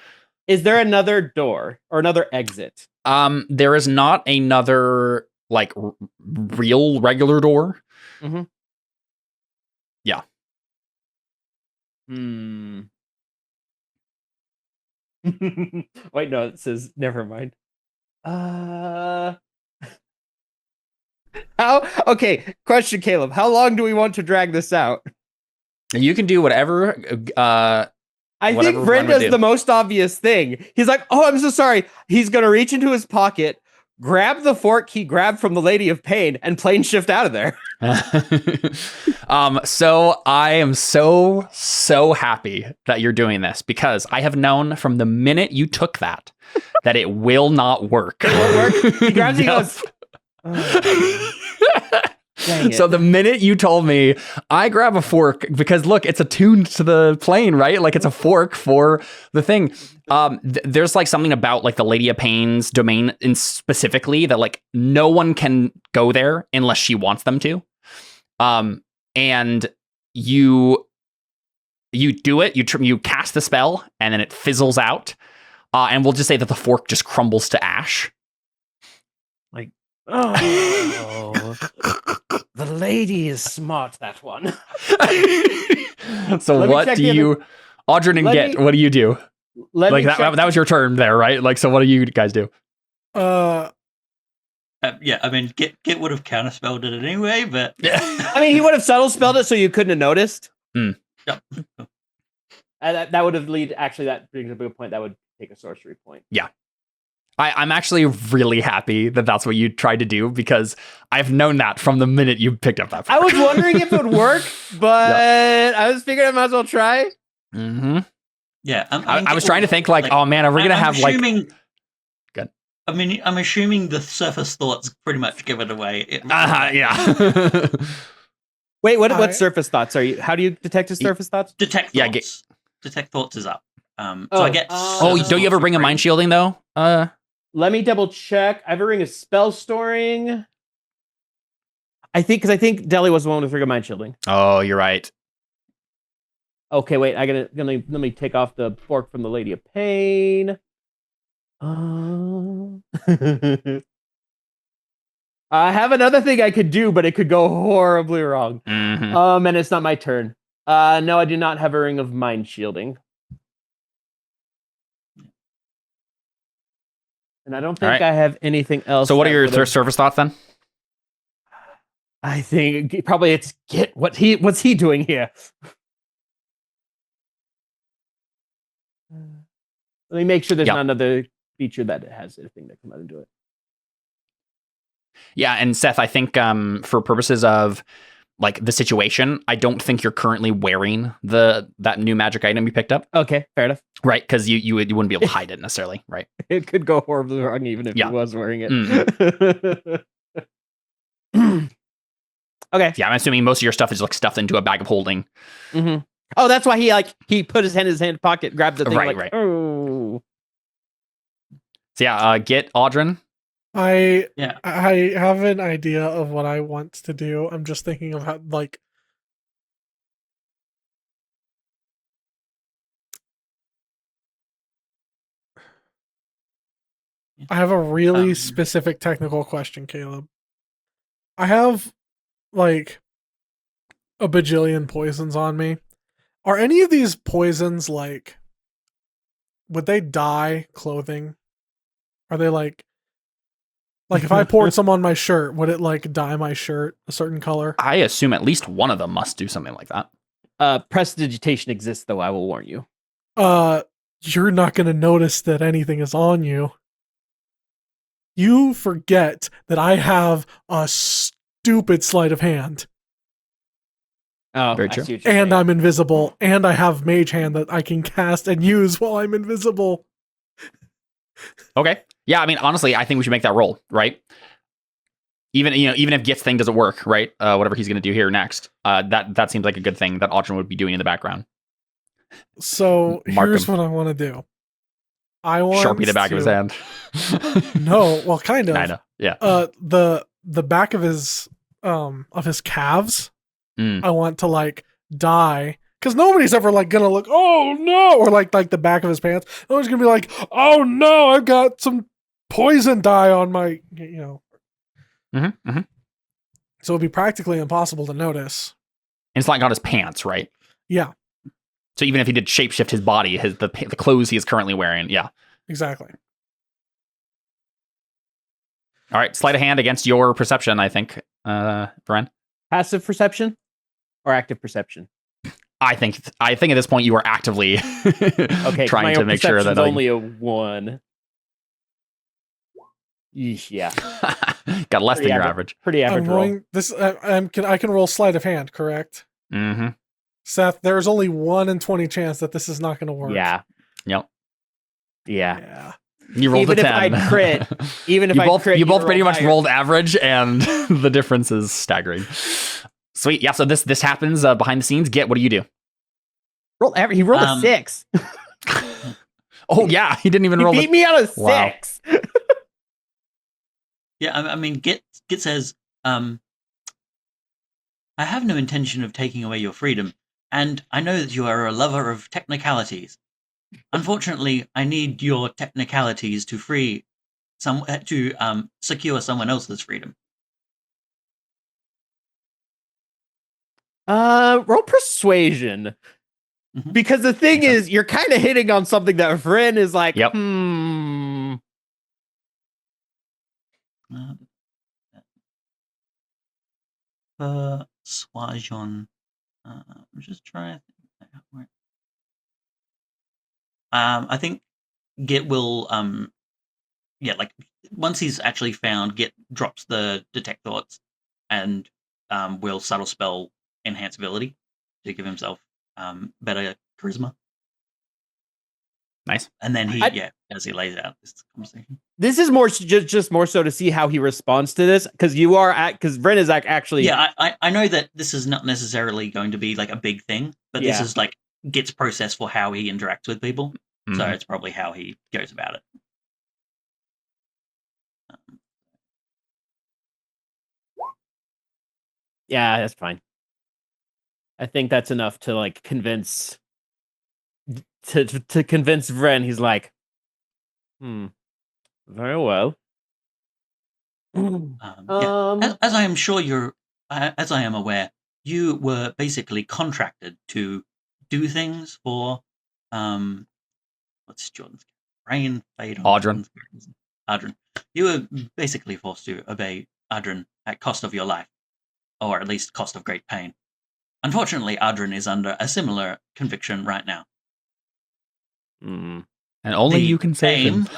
S2: Is there another door or another exit?
S1: There is not another like real regular door.
S2: Mm-hmm.
S1: Yeah.
S2: Wait, no, it says never mind. Okay, question, Caleb. How long do we want to drag this out?
S1: You can do whatever.
S2: I
S1: Whatever
S2: think Brent
S1: Ren would
S2: does
S1: do.
S2: the most obvious thing. He's like, "Oh, I'm so sorry." He's gonna reach into his pocket, grab the fork he grabbed from the Lady of Pain, and plane shift out of there.
S1: So I am so happy that you're doing this because I have known from the minute you took that it will not work.
S2: It won't work. He grabs it, he
S1: Yep.
S2: goes, "Oh, dang it."
S1: So the minute you told me, I grab a fork because look, it's attuned to the plane, right? Like it's a fork for the thing. There's like something about like the Lady of Pain's domain in specifically that like no one can go there unless she wants them to. And you do it, you cast the spell and then it fizzles out. And we'll just say that the fork just crumbles to ash.
S2: Oh, the lady is smart, that one.
S1: So
S2: Let me
S1: what
S2: check
S1: do
S2: the
S1: you, Audrin and
S2: Let
S1: Git,
S2: me-
S1: what do you do?
S2: Let
S1: Like
S2: me check.
S1: that was your turn there, right? Like, so what do you guys do?
S7: Yeah, I mean, Git would have counterspelled it anyway, but
S2: I mean, he would have subtle spelled it so you couldn't have noticed.
S1: Mm.
S7: Yep.
S2: That would have actually, that brings up a good point. That would take a sorcery point.
S1: I'm actually really happy that that's what you tried to do because I've known that from the minute you picked up that
S2: I
S1: fork.
S2: was wondering if it would work, but I was figuring I might as well try.
S1: Mm-hmm.
S7: yeah.
S1: I was trying to think like, oh man, are we going to have
S7: assuming,
S1: Good.
S7: I mean, I'm assuming the surface thoughts pretty much give it away.
S1: yeah.
S2: Wait, what
S5: I-
S2: surface thoughts are you? How do you detect his surface thoughts?
S7: Detect
S1: Yeah,
S7: thoughts. Detect thoughts is up. So
S2: Oh,
S7: I get.
S1: Oh,
S7: surface
S1: don't you ever
S7: thoughts
S1: bring a
S7: for
S1: mind
S7: free.
S1: shielding though?
S2: Let me double check. I have a ring of spell storing. Because I think Deli was the one with ring of mind shielding.
S1: Oh, you're right.
S2: Okay, wait. Let me take off the fork from the Lady of Pain. I have another thing I could do, but it could go horribly wrong.
S1: Mhm.
S2: And it's not my turn. No, I do not have a ring of mind shielding. And I don't think
S1: Alright.
S2: I have anything else.
S1: So what are
S2: that
S1: your
S2: would've-
S1: surface thoughts then?
S2: I think probably it's Git. What's he doing here? Let me make sure there's
S1: Yeah.
S2: not another feature that has anything that come out and do it.
S1: Yeah, and Seth, I think for purposes of like the situation, I don't think you're currently wearing that new magic item you picked up,
S2: Okay, fair enough.
S1: right? Because you wouldn't be able to hide it necessarily, right?
S2: It could go horribly wrong even if
S1: Yeah.
S2: he was wearing it.
S1: Mm.
S2: Okay.
S1: Yeah, I'm assuming most of your stuff is like stuffed into a bag of holding.
S2: Mm-hmm. Oh, that's why he put his hand in his hand pocket, grabbed the thing,
S1: Right,
S2: like,
S1: right.
S2: oh.
S1: So yeah, get Audrin.
S5: I
S7: Yeah.
S5: I have an idea of what I want to do. I'm just thinking of how like I have a really specific technical question, Caleb. I have like a bajillion poisons on me. Are any of these poisons like would they dye clothing? Are they like if I poured some on my shirt, would it like dye my shirt a certain color?
S1: I assume at least one of them must do something like that.
S2: Prestidigitation exists, though, I will warn you.
S5: You're not going to notice that anything is on you. You forget that I have a stupid sleight of hand.
S2: Oh,
S1: Very
S2: I
S1: true.
S2: see what you're
S5: And
S2: saying.
S5: I'm invisible. And I have mage hand that I can cast and use while I'm invisible.
S1: Okay. Yeah, I mean, honestly, I think we should make that roll, right? Even if Git's thing doesn't work, right? Whatever he's going to do here next, that seems like a good thing that Audrin would be doing in the background.
S5: So
S1: Mark
S5: here's
S1: him.
S5: what I want to do. I want
S1: Sharpie the back of his hand.
S5: No, well, kind of.
S1: I know. Yeah.
S5: The back of his calves.
S1: Mm.
S5: I want to like dye because nobody's ever like gonna look. Oh no! Or like the back of his pants. Nobody's gonna be like, oh no! I've got some poison dye on my.
S1: Mm-hmm, mm-hmm.
S5: So it'd be practically impossible to notice.
S1: And it's like on his pants, right?
S5: Yeah,
S1: So even if he did shapeshift his body, the clothes he is currently wearing, yeah.
S5: exactly.
S1: All right, sleight of hand against your perception, I think, Bren.
S2: Passive perception or active perception?
S1: I think at this point you are actively
S2: Okay,
S1: trying to make sure that
S2: only a 1. Yeah,
S1: got less
S2: pretty
S1: than your
S2: average.
S1: average.
S2: Pretty
S5: I'm
S2: average roll.
S5: rolling this. I can roll sleight of hand, correct?
S1: Mm-hmm.
S5: Seth, there's only 1 in 20 chance that this is not going to work.
S2: Yeah.
S1: Yep.
S5: Yeah.
S1: You rolled
S2: Even
S1: a
S2: if
S1: 10.
S2: I crit, even if
S1: you
S2: I
S1: both
S2: crit,
S1: you both pretty
S2: roll
S1: much
S2: higher.
S1: rolled average, and the difference is staggering. Sweet. Yeah. So this happens behind the scenes. Get, what do you do?
S2: He rolled a 6.
S1: Oh yeah, he didn't even roll.
S2: He beat me on a 6.
S1: Wow.
S7: Yeah, I mean, Git says, I have no intention of taking away your freedom, and I know that you are a lover of technicalities. Unfortunately, I need your technicalities to secure someone else's freedom.
S2: Roll persuasion.
S7: Mhm.
S2: Because the thing is, you're kind of hitting on something that Vren is like,
S1: Yep.
S7: Persuasion. I'm just trying to think. I think Git will like once he's actually found, Git drops the detect thoughts and will subtle spell enhance ability to give himself better charisma.
S1: Nice.
S7: And then as he lays out this conversation.
S2: This is more just more so to see how he responds to this, because Vren is actually.
S7: Yeah, I know that this is not necessarily going to be like a big thing, but this is like Git's process for how he interacts with people.
S1: Mm-hmm.
S7: So it's probably how he goes about it.
S2: Yeah, that's fine. I think that's enough to like convince to convince Vren. He's like, very well.
S7: As I am sure as I am aware, you were basically contracted to do things for what's Jordan's brain fade on
S1: Audrin.
S7: Audrin. You were basically forced to obey Audrin at cost of your life, or at least cost of great pain. Unfortunately, Audrin is under a similar conviction right now.
S1: And only you can save him.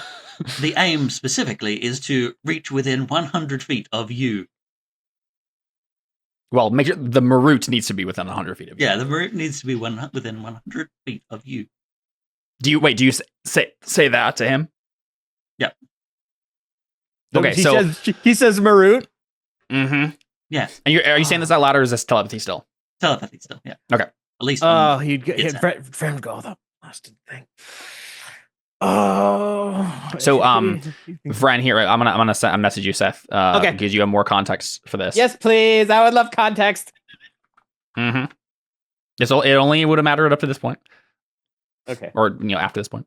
S7: The aim specifically is to reach within 100 feet of you.
S1: Well, make sure the Marut needs to be within 100 feet of you.
S7: Yeah, the Marut needs to be within 100 feet of you.
S1: Do you say that to him?
S7: Yep.
S1: Okay,
S2: he says Marut.
S1: Mm-hmm.
S7: Yeah.
S1: And are you saying this out loud, or is this telepathy still?
S7: Telepathy still, yeah.
S1: Okay.
S7: At least.
S2: He'd Vren go the blasted thing. Oh.
S1: So Vren, here, I'm gonna message you, Seth.
S2: Okay.
S1: Because you have more context for this.
S2: Yes, please. I would love context.
S1: Mm-hmm. It only would have mattered up to this point.
S2: Okay.
S1: Or after this point.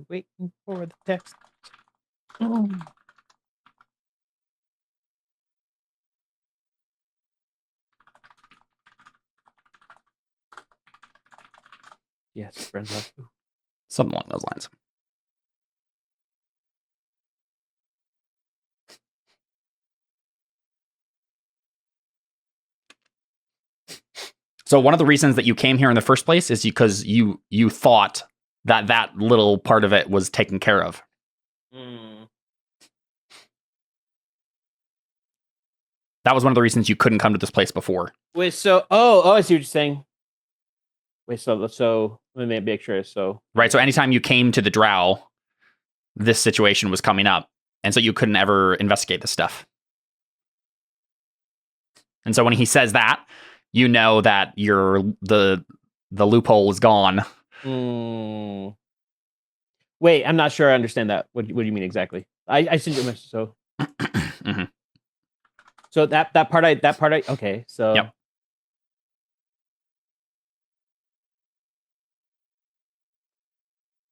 S2: Waiting for the text. Yes, friends.
S1: Something along those lines. So one of the reasons that you came here in the first place is because you thought that little part of it was taken care of. That was one of the reasons you couldn't come to this place before.
S2: Wait, so I see what you're saying. Wait, so let me make sure. So
S1: right, so anytime you came to the Drow, this situation was coming up, and so you couldn't ever investigate this stuff. And so when he says that, you know that the loophole is gone.
S2: Wait, I'm not sure I understand that. What do you mean exactly? I sent you a message. So,
S1: Mm-hmm.
S2: So that part I okay. So
S1: yep.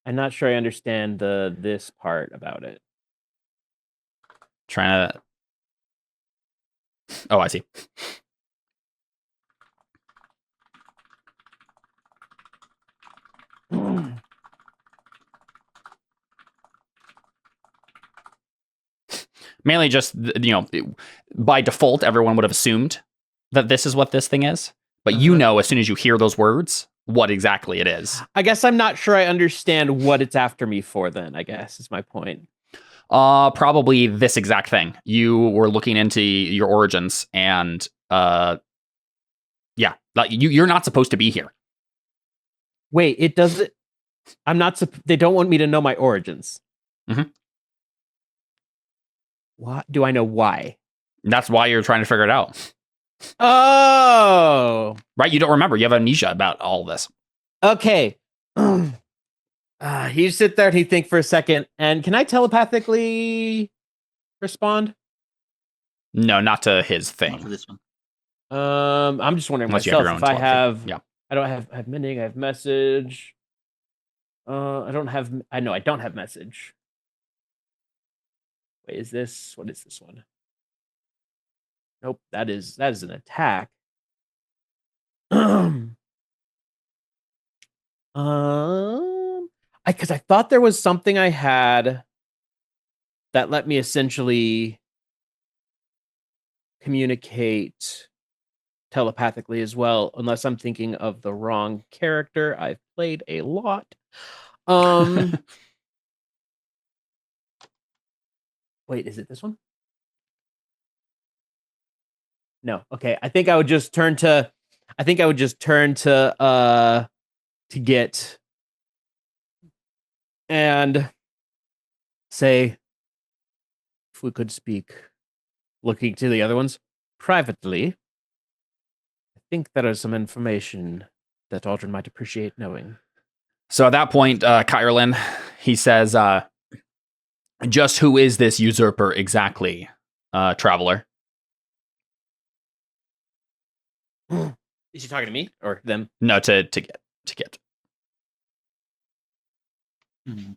S2: I'm not sure I understand this part about it.
S1: Trying to. Oh, I see. Mainly just, by default, everyone would have assumed that this is what this thing is. But as soon as you hear those words, what exactly it is.
S2: I guess I'm not sure I understand what it's after me for then, I guess, is my point.
S1: Probably this exact thing. You were looking into your origins and, you're not supposed to be here.
S2: Wait, it doesn't... I'm not... They don't want me to know my origins.
S1: Mm-hmm.
S2: What? Do I know why?
S1: That's why you're trying to figure it out.
S2: Oh!
S1: Right, you don't remember. You have amnesia about all this.
S2: Okay. He sit there and he think for a second. And can I telepathically respond?
S1: No, not to his thing.
S7: Not for this one.
S2: I'm just wondering
S1: Unless
S2: myself
S1: you have
S2: if
S1: your
S2: I
S1: own
S2: have...
S1: Yeah.
S2: I don't have mending, I have message. I don't have... I know I don't have message. Wait, is this... What is this one? Nope, that is an attack. Because I thought there was something I had that let me essentially communicate telepathically as well, unless I'm thinking of the wrong character. I've played a lot. Wait, is it this one? No. Okay. I think I would just turn to get and say, if we could speak, looking to the other ones privately. I think there is some information that Aldrin might appreciate knowing.
S1: So at that point, Kyrlin, he says, just who is this usurper exactly, traveler?
S2: Is he talking to me or them?
S1: No, to get.
S7: Mm-hmm.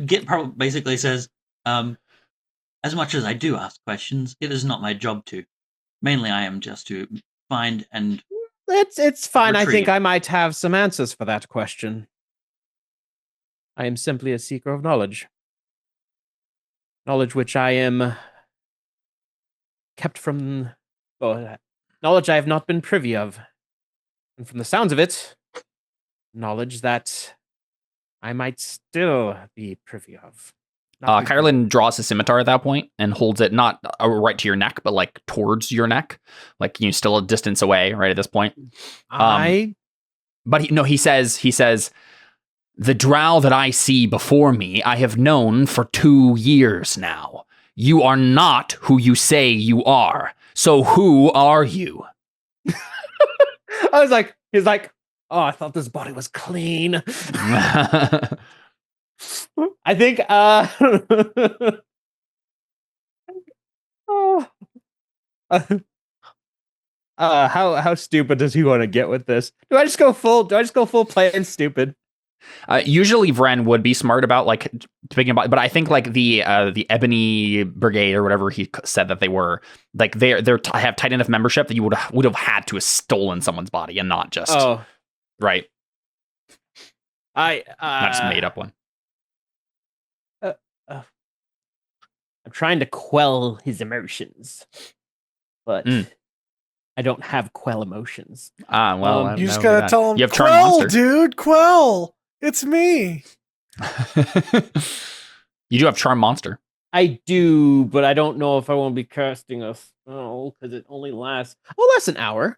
S7: Git probably basically says, as much as I do ask questions, it is not my job to. Mainly, I am just to find and...
S2: It's fine.
S7: retrieve.
S2: I think I might have some answers for that question. I am simply a seeker of knowledge. Knowledge which I am kept from... knowledge I have not been privy of. And from the sounds of it, knowledge that I might still be privy of.
S1: Kyrlin draws his scimitar at that point and holds it not right to your neck, but like towards your neck, like still a distance away. Right at this point, but he says, the drow that I see before me, I have known for 2 years now. You are not who you say you are. So who are you?
S2: He's like, oh, I thought this body was clean. I think how stupid does he want to get with this? Do I just go full plain stupid?
S1: Usually Vren would be smart about like thinking about, but I think like the Ebony Brigade or whatever he said that they were, like they have tight enough membership that you would have had to have stolen someone's body and not just right. Not just made up one.
S2: I'm trying to quell his emotions, but I don't have quell emotions.
S1: Well,
S5: you just gotta tell him,
S1: you have
S5: quell, dude, quell. It's me.
S1: You do have Charm Monster.
S2: I do, but I don't know if I want to be casting a spell because it only lasts less an hour.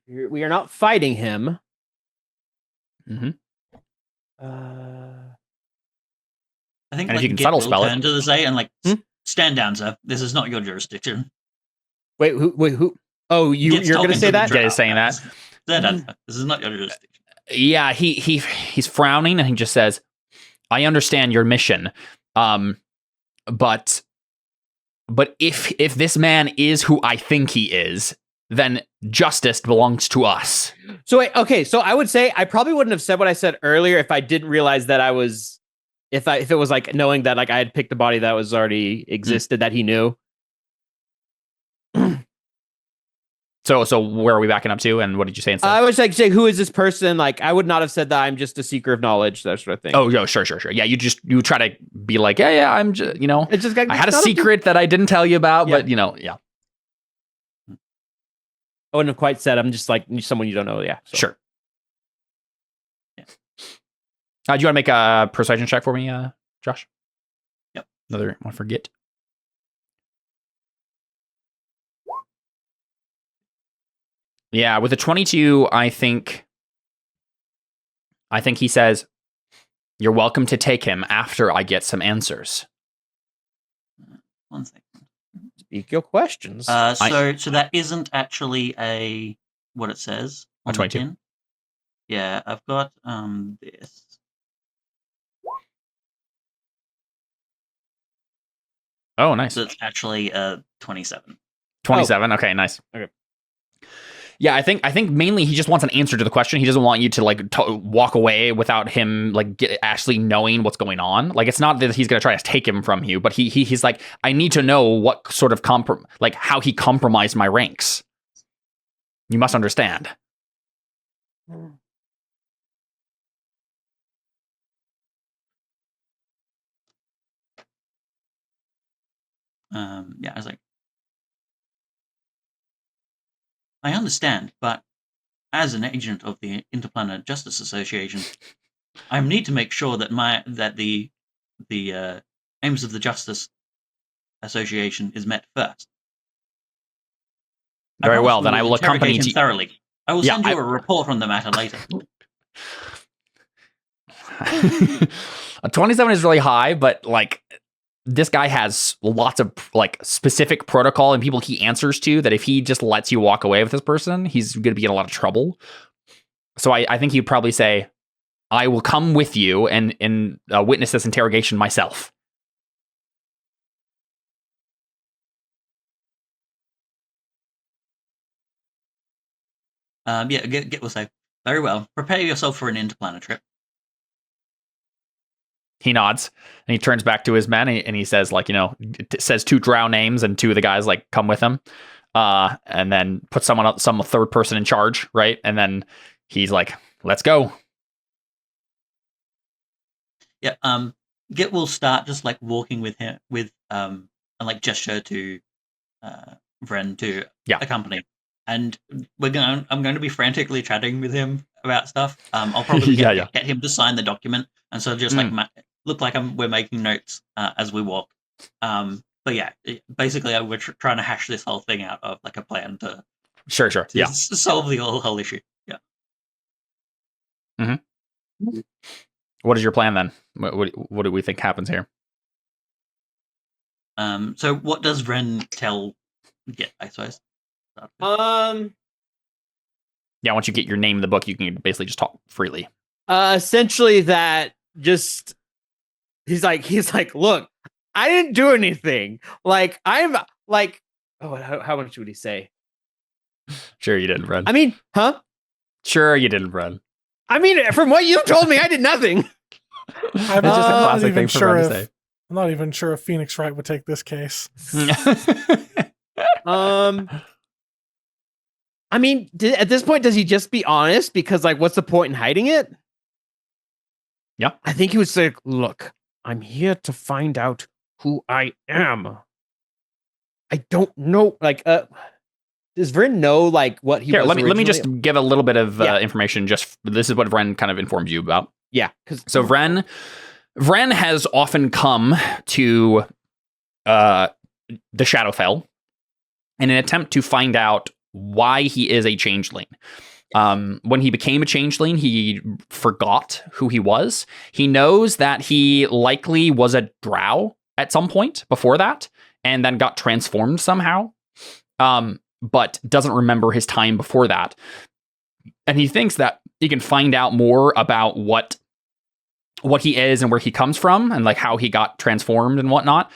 S2: We are not fighting him.
S1: Mm-hmm.
S7: I think
S1: and
S7: like,
S1: if you can subtle spell
S7: turn to the say and like stand down, sir. This is not your jurisdiction.
S2: Wait, who? Oh, you're going to say that?
S1: Yeah, he's saying that.
S7: Stand down. This is not your jurisdiction.
S1: Yeah, he's frowning and he just says, "I understand your mission, but if this man is who I think he is, then justice belongs to us.
S2: So wait, okay, so I would say I probably wouldn't have said what I said earlier if I didn't realize that I was, if it was like knowing that like I had picked a body that was already existed that he knew.
S1: So where are we backing up to, and what did you say instead?
S2: I was like, say, who is this person? Like, I would not have said that I'm just a seeker of knowledge, that sort of thing.
S1: Oh, sure. Yeah, you try to be like, yeah, I'm just,
S2: It's just
S1: I had a secret that I didn't tell you about, but yeah.
S2: I wouldn't have quite said I'm just like someone you don't know. Yeah, so.
S1: Sure. Yeah. Do you want to make a persuasion check for me, Josh?
S7: Yep.
S1: Another one for Git. Yeah, with a 22, I think he says, "You're welcome to take him after I get some answers."
S7: 1 second.
S2: Speak your questions.
S7: So that isn't actually what it says on
S1: A 22.
S7: the tin. Yeah, I've got this.
S1: Oh, nice.
S7: So it's actually 27.
S1: 27. Okay, nice.
S2: Okay.
S1: Yeah, I think mainly he just wants an answer to the question. He doesn't want you to like walk away without him like actually knowing what's going on. Like, it's not that he's going to try to take him from you, but he's like, I need to know what sort of how he compromised my ranks. You must understand.
S7: Yeah, I was like, I understand, but as an agent of the Interplanet Justice Association, I need to make sure that the aims of the Justice Association is met first.
S1: Very well, then I will accompany
S7: him
S1: you
S7: thoroughly. I will send you a report on the matter later.
S1: A 27 is really high, but like, this guy has lots of like specific protocol and people he answers to that if he just lets you walk away with this person, he's going to be in a lot of trouble. So I think he'd probably say, I will come with you and witness this interrogation myself.
S7: Git will say, very well, prepare yourself for an interplanet trip.
S1: He nods and he turns back to his men and he says, like, says 2 drow names and 2 of the guys like come with him, and then put some third person in charge, right? And then he's like, let's go.
S7: Yeah. Git will start just like walking with him and like gesture to Vren to accompany. And I'm going to be frantically chatting with him about stuff. I'll probably get him to sign the document, and so just like look like we're making notes as we walk. But yeah, basically we're trying to hash this whole thing out of like a plan to solve the whole issue. Yeah.
S1: Mm-hmm. What is your plan then? What do we think happens here?
S7: So what does Vren tell Git, I suppose?
S1: Yeah, once you get your name in the book, you can basically just talk freely.
S2: Essentially that just he's like, look, I didn't do anything. Like, I'm like, how much would he say?
S1: Sure you didn't, Vren.
S2: I mean, huh?
S1: Sure you didn't, Vren.
S2: I mean, from what you told me, I did nothing.
S5: I'm just a classic thing for Vren to say. I'm not even sure if Phoenix Wright would take this case.
S2: I mean, at this point, does he just be honest? Because, like, what's the point in hiding it?
S1: Yeah.
S2: I think he would say, look, I'm here to find out who I am. I don't know. Like, does Vren know, like, what he was
S1: let me just give a little bit of information. This is what Vren kind of informs you about.
S2: Yeah.
S1: So Vren has often come to the Shadowfell in an attempt to find out why he is a changeling. When he became a changeling, he forgot who he was. He knows that he likely was a drow at some point before that, and then got transformed somehow, but doesn't remember his time before that. And he thinks that he can find out more about what he is and where he comes from, and like how he got transformed and whatnot,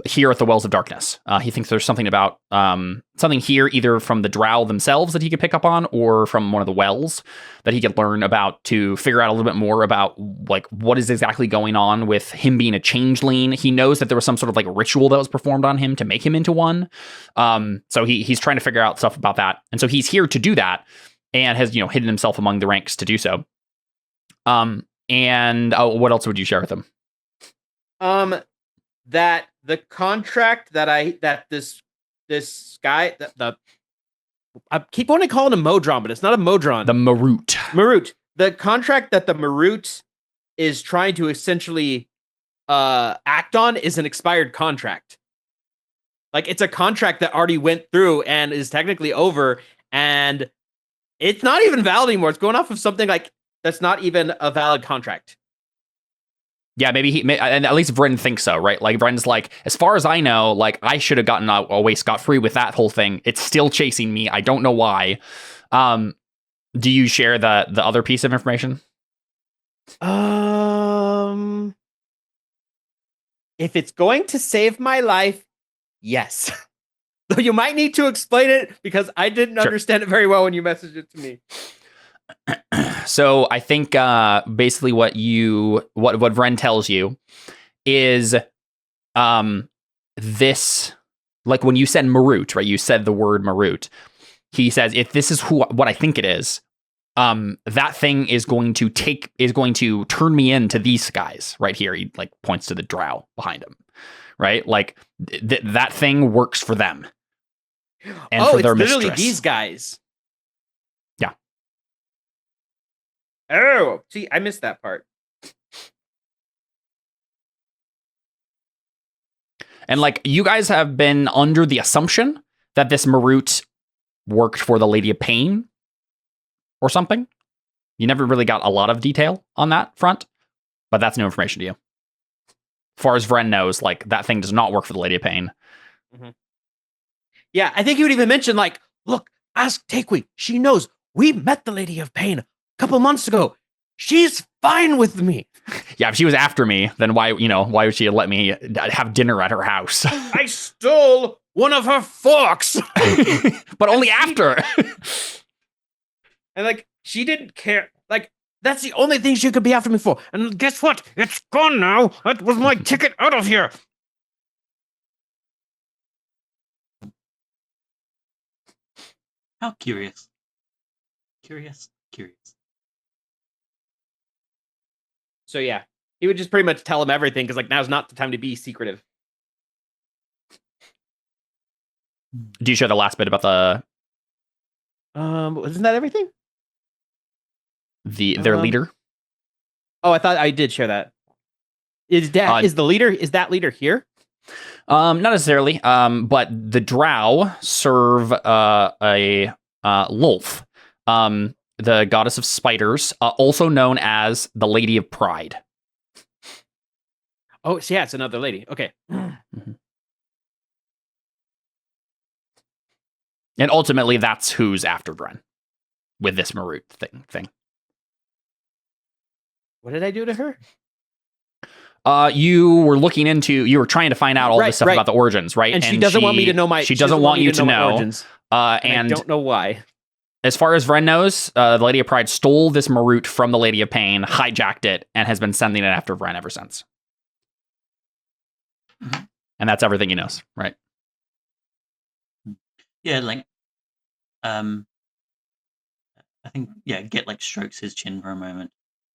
S1: here at the Wells of Darkness. He thinks there's something about something here, either from the drow themselves that he could pick up on, or from one of the wells that he could learn about to figure out a little bit more about like what is exactly going on with him being a changeling. He knows that there was some sort of like ritual that was performed on him to make him into one. So he's trying to figure out stuff about that, and so he's here to do that, and has hidden himself among the ranks to do so. And what else would you share with him?
S2: That the contract that this guy I keep wanting to call it a Modron, but it's not a Modron.
S1: The Marut.
S2: Marut. The contract that the Marut is trying to essentially act on is an expired contract. Like it's a contract that already went through and is technically over, and it's not even valid anymore. It's going off of something like that's not even a valid contract.
S1: Yeah, maybe and at least Vren thinks so, right? Like Vren's like, as far as I know, like I should have gotten away scot-free with that whole thing. It's still chasing me. I don't know why. Do you share the other piece of information?
S2: If it's going to save my life, yes. Though you might need to explain it because I didn't understand it very well when you messaged it to me.
S1: So I think basically what Vren tells you is this, like when you said Marut, right? You said the word Marut. He says, if this is what I think it is, that thing is going to turn me into these guys right here. He like points to the drow behind him, right? Like that thing works for them and for their mistress.
S2: Literally these guys.
S1: Yeah.
S2: Oh, see, I missed that part.
S1: And like you guys have been under the assumption that this Marut worked for the Lady of Pain or something. You never really got a lot of detail on that front, but that's new information to you. As far as Vren knows, like that thing does not work for the Lady of Pain.
S2: Mm-hmm. Yeah, I think he would even mention like, look, ask Takewee. She knows we met the Lady of Pain a couple months ago. She's fine with me.
S1: Yeah, if she was after me, then why would she let me have dinner at her house?
S2: I stole one of her forks.
S1: But only after.
S2: And like, she didn't care. Like, that's the only thing she could be after me for. And guess what? It's gone now. That was my ticket out of here.
S7: How curious. Curious.
S2: So yeah, he would just pretty much tell him everything because like now's not the time to be secretive.
S1: Do you share the last bit about the?
S2: Isn't that everything?
S1: Their leader.
S2: Oh, I thought I did share that. Is the leader? Is that leader here?
S1: Not necessarily. But the drow serve a Lolth, the goddess of spiders, also known as the Lady of Pride.
S2: Oh, so yeah, it's another lady. Okay.
S1: Mm-hmm. And ultimately, that's who's after Vren with this Marut thing.
S2: What did I do to her?
S1: You were trying to find out all this stuff about the origins, right?
S2: And she doesn't want me to know my.
S1: She doesn't want you to know
S2: origins. And I don't know why.
S1: As far as Vren knows, the Lady of Pride stole this Marut from the Lady of Pain, hijacked it, and has been sending it after Vren ever since. Mm-hmm. And that's everything he knows, right?
S7: Yeah, like, I think, Get like strokes his chin for a moment.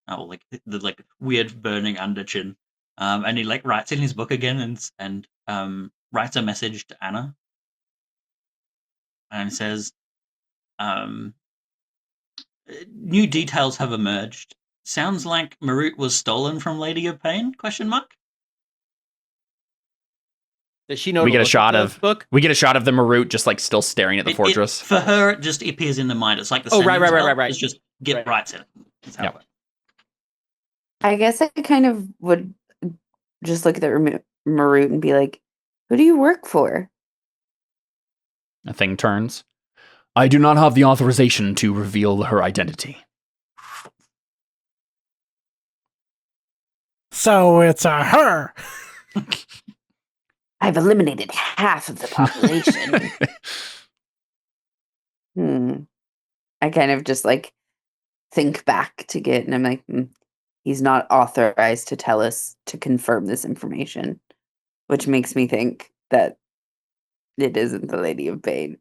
S7: Oh, like the like weird burning under chin. And he like writes in his book again and writes a message to Anna. And says, new details have emerged. Sounds like Marut was stolen from Lady of Pain? ?
S2: Does she know?
S1: We get a shot of the Marut just like still staring at the fortress.
S7: For her, it just appears in the mind. It's like the
S2: right.
S7: It's just Get writes in it. That's how it works.
S4: I guess I kind of would just look at the Marut and be like, "Who do you work for?"
S1: A thing turns. I do not have the authorization to reveal her identity.
S5: So it's a her.
S4: I've eliminated half of the population. I kind of just like think back to Git, and I'm like, he's not authorized to tell us to confirm this information, which makes me think that it isn't the Lady of Pain,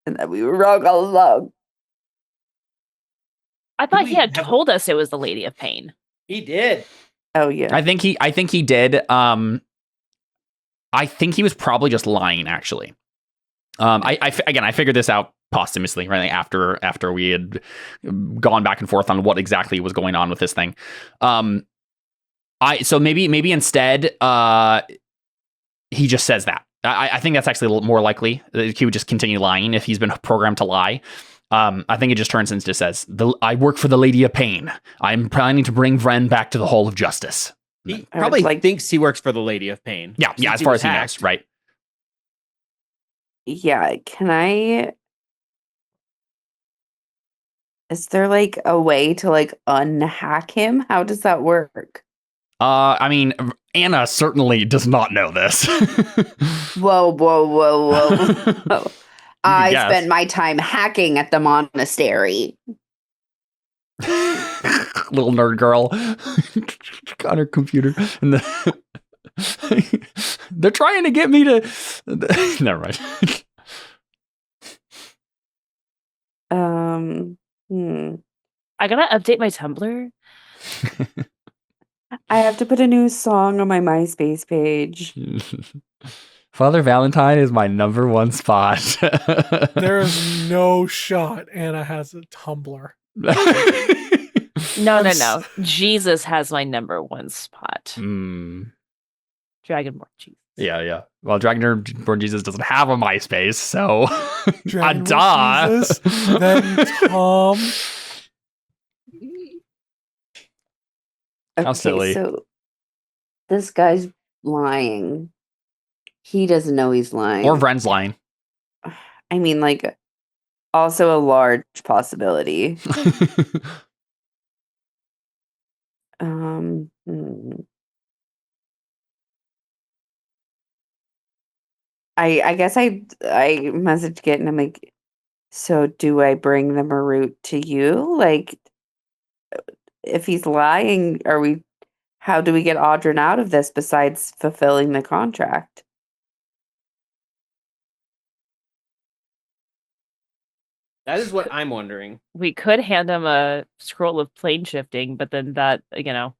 S4: and that we were wrong all along.
S6: I thought he had told us it was the Lady of Pain.
S2: He did.
S4: Oh yeah.
S1: I think he did. I think he was probably just lying, actually. I figured this out posthumously, right? After we had gone back and forth on what exactly was going on with this thing. So maybe instead he just says that. I think that's actually a little more likely. He would just continue lying if he's been programmed to lie. I think it just turns into says, I work for the Lady of Pain. I'm planning to bring Vren back to the Hall of Justice.
S2: He probably thinks he works for the Lady of Pain.
S1: Yeah, as far as he knows, right?
S4: Yeah, is there like a way to like unhack him? How does that work?
S1: I mean, Anna certainly does not know this.
S4: Whoa. I spent my time hacking at the monastery.
S1: Little nerd girl on her computer. And they're trying to get me to... Never mind.
S6: I gotta update my Tumblr.
S4: I have to put a new song on my MySpace page.
S1: Father Valentine is my number one spot.
S5: There is no shot Anna has a Tumblr.
S6: No. Jesus has my number one spot.
S1: Dragonborn
S6: Jesus.
S1: Yeah. Well, Dragonborn Jesus doesn't have a MySpace, so
S5: Dragonborn Jesus, then Tom.
S1: How silly.
S4: So this guy's lying. He doesn't know he's lying.
S1: Or Vren's lying.
S4: I mean, like, also a large possibility. I guess I messaged Git and I'm like, so do I bring the Marut to you? Like, if he's lying, how do we get Audrin out of this besides fulfilling the contract?
S2: That is what I'm wondering.
S6: We could hand him a scroll of plane shifting, but then that, doesn't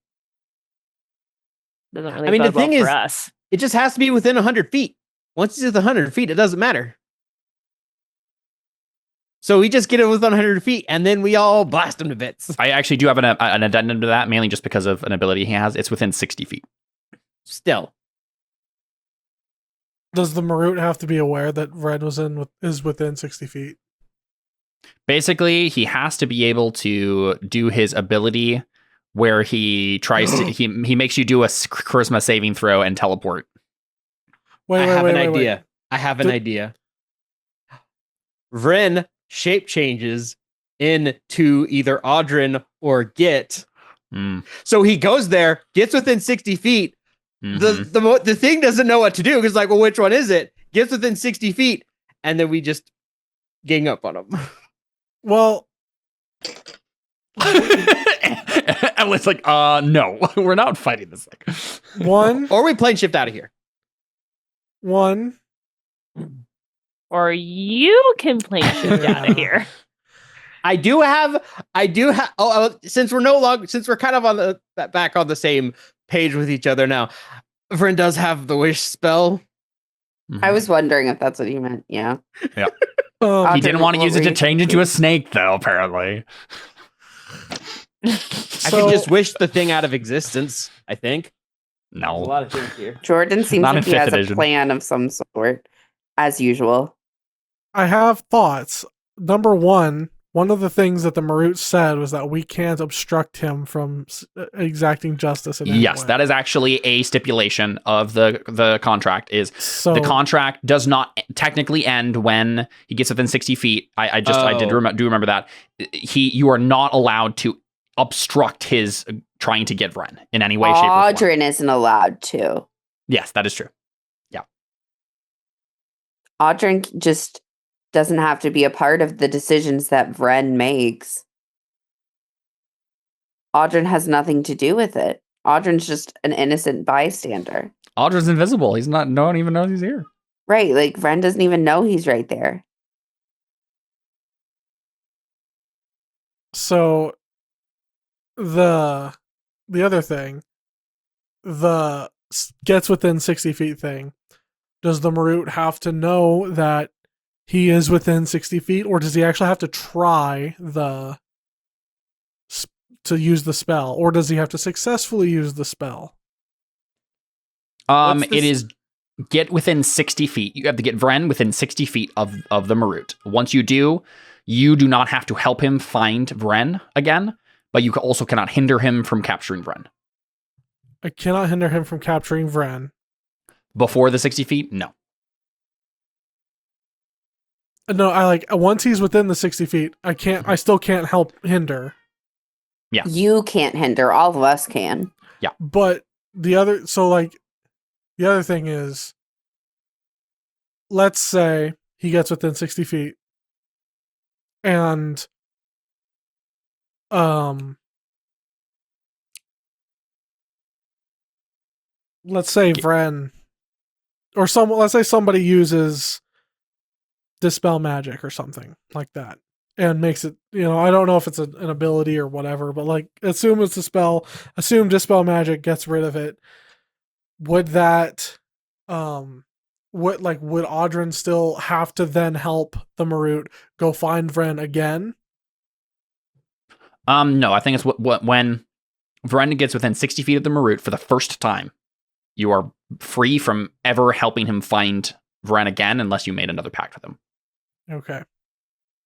S6: really bode well for us.
S2: It just has to be within 100 feet. Once he's within 100 feet, it doesn't matter. So we just get it within 100 feet, and then we all blast him to bits.
S1: I actually do have an addendum to that, mainly just because of an ability he has. It's within 60 feet.
S2: Still.
S5: Does the Marut have to be aware that Vren is within 60 feet?
S1: Basically, he has to be able to do his ability where he tries to he makes you do a charisma saving throw and teleport.
S2: I have an idea. Vren shape changes into either Audrin or Git. So he goes there, gets within 60 feet. The thing doesn't know what to do because, like, well, which one is it? Gets within 60 feet, and then we just gang up on him.
S5: Well,
S1: Evelyn's like, no, we're not fighting this thing.
S2: Or we plane shift out of here.
S6: Or you can plane shift out of here.
S2: I do have. Since we're kind of back on the same page with each other now. Vren does have the wish spell.
S4: I was wondering if that's what you meant. Yeah.
S1: Yeah. He didn't want to use it to change into a snake, though, apparently.
S2: I could just wish the thing out of existence, I think.
S1: No.
S2: There's a lot of things here.
S4: Jordan seems
S1: Not
S4: like
S1: in
S4: he has
S1: fifth
S4: a plan of some sort, as usual.
S5: I have thoughts. Number one of the things that the Marut said was that we can't obstruct him from exacting justice.
S1: Yes, that is actually a stipulation of the contract. The contract does not technically end when he gets within 60 feet. I do remember that. You are not allowed to obstruct his trying to get Vren in any way, shape, or form.
S4: Audrin isn't allowed to.
S1: Yes, that is true.
S4: Audrin just doesn't have to be a part of the decisions that Vren makes. Audrin has nothing to do with it. Audrin's just an innocent bystander.
S1: Audrin's invisible. He's not. No one even knows he's here.
S4: Right, like Vren doesn't even know he's right there.
S5: So the other thing, the gets within 60 feet thing, does the Marut have to know that he is within 60 feet, or does he actually have to try to use the spell, or does he have to successfully use the spell?
S1: It is get within 60 feet. You have to get Vren within 60 feet of the Marut. Once you do not have to help him find Vren again, but you also cannot hinder him from capturing Vren.
S5: I cannot hinder him from capturing Vren.
S1: Before the 60 feet? No.
S5: No, once he's within the 60 feet, I still can't help hinder.
S1: Yeah.
S4: You can't hinder, all of us can.
S1: Yeah.
S5: But the other thing is, let's say he gets within 60 feet and let's say Vren or let's say somebody uses Dispel Magic or something like that and makes it, I don't know if it's an ability or whatever, but assume it's a spell, assume Dispel Magic gets rid of it. Would that would Audrin still have to then help the Marut go find Vren again?
S1: No, I think it's when Vren gets within 60 feet of the Marut for the first time, you are free from ever helping him find Vren again unless you made another pact with him.
S5: Okay.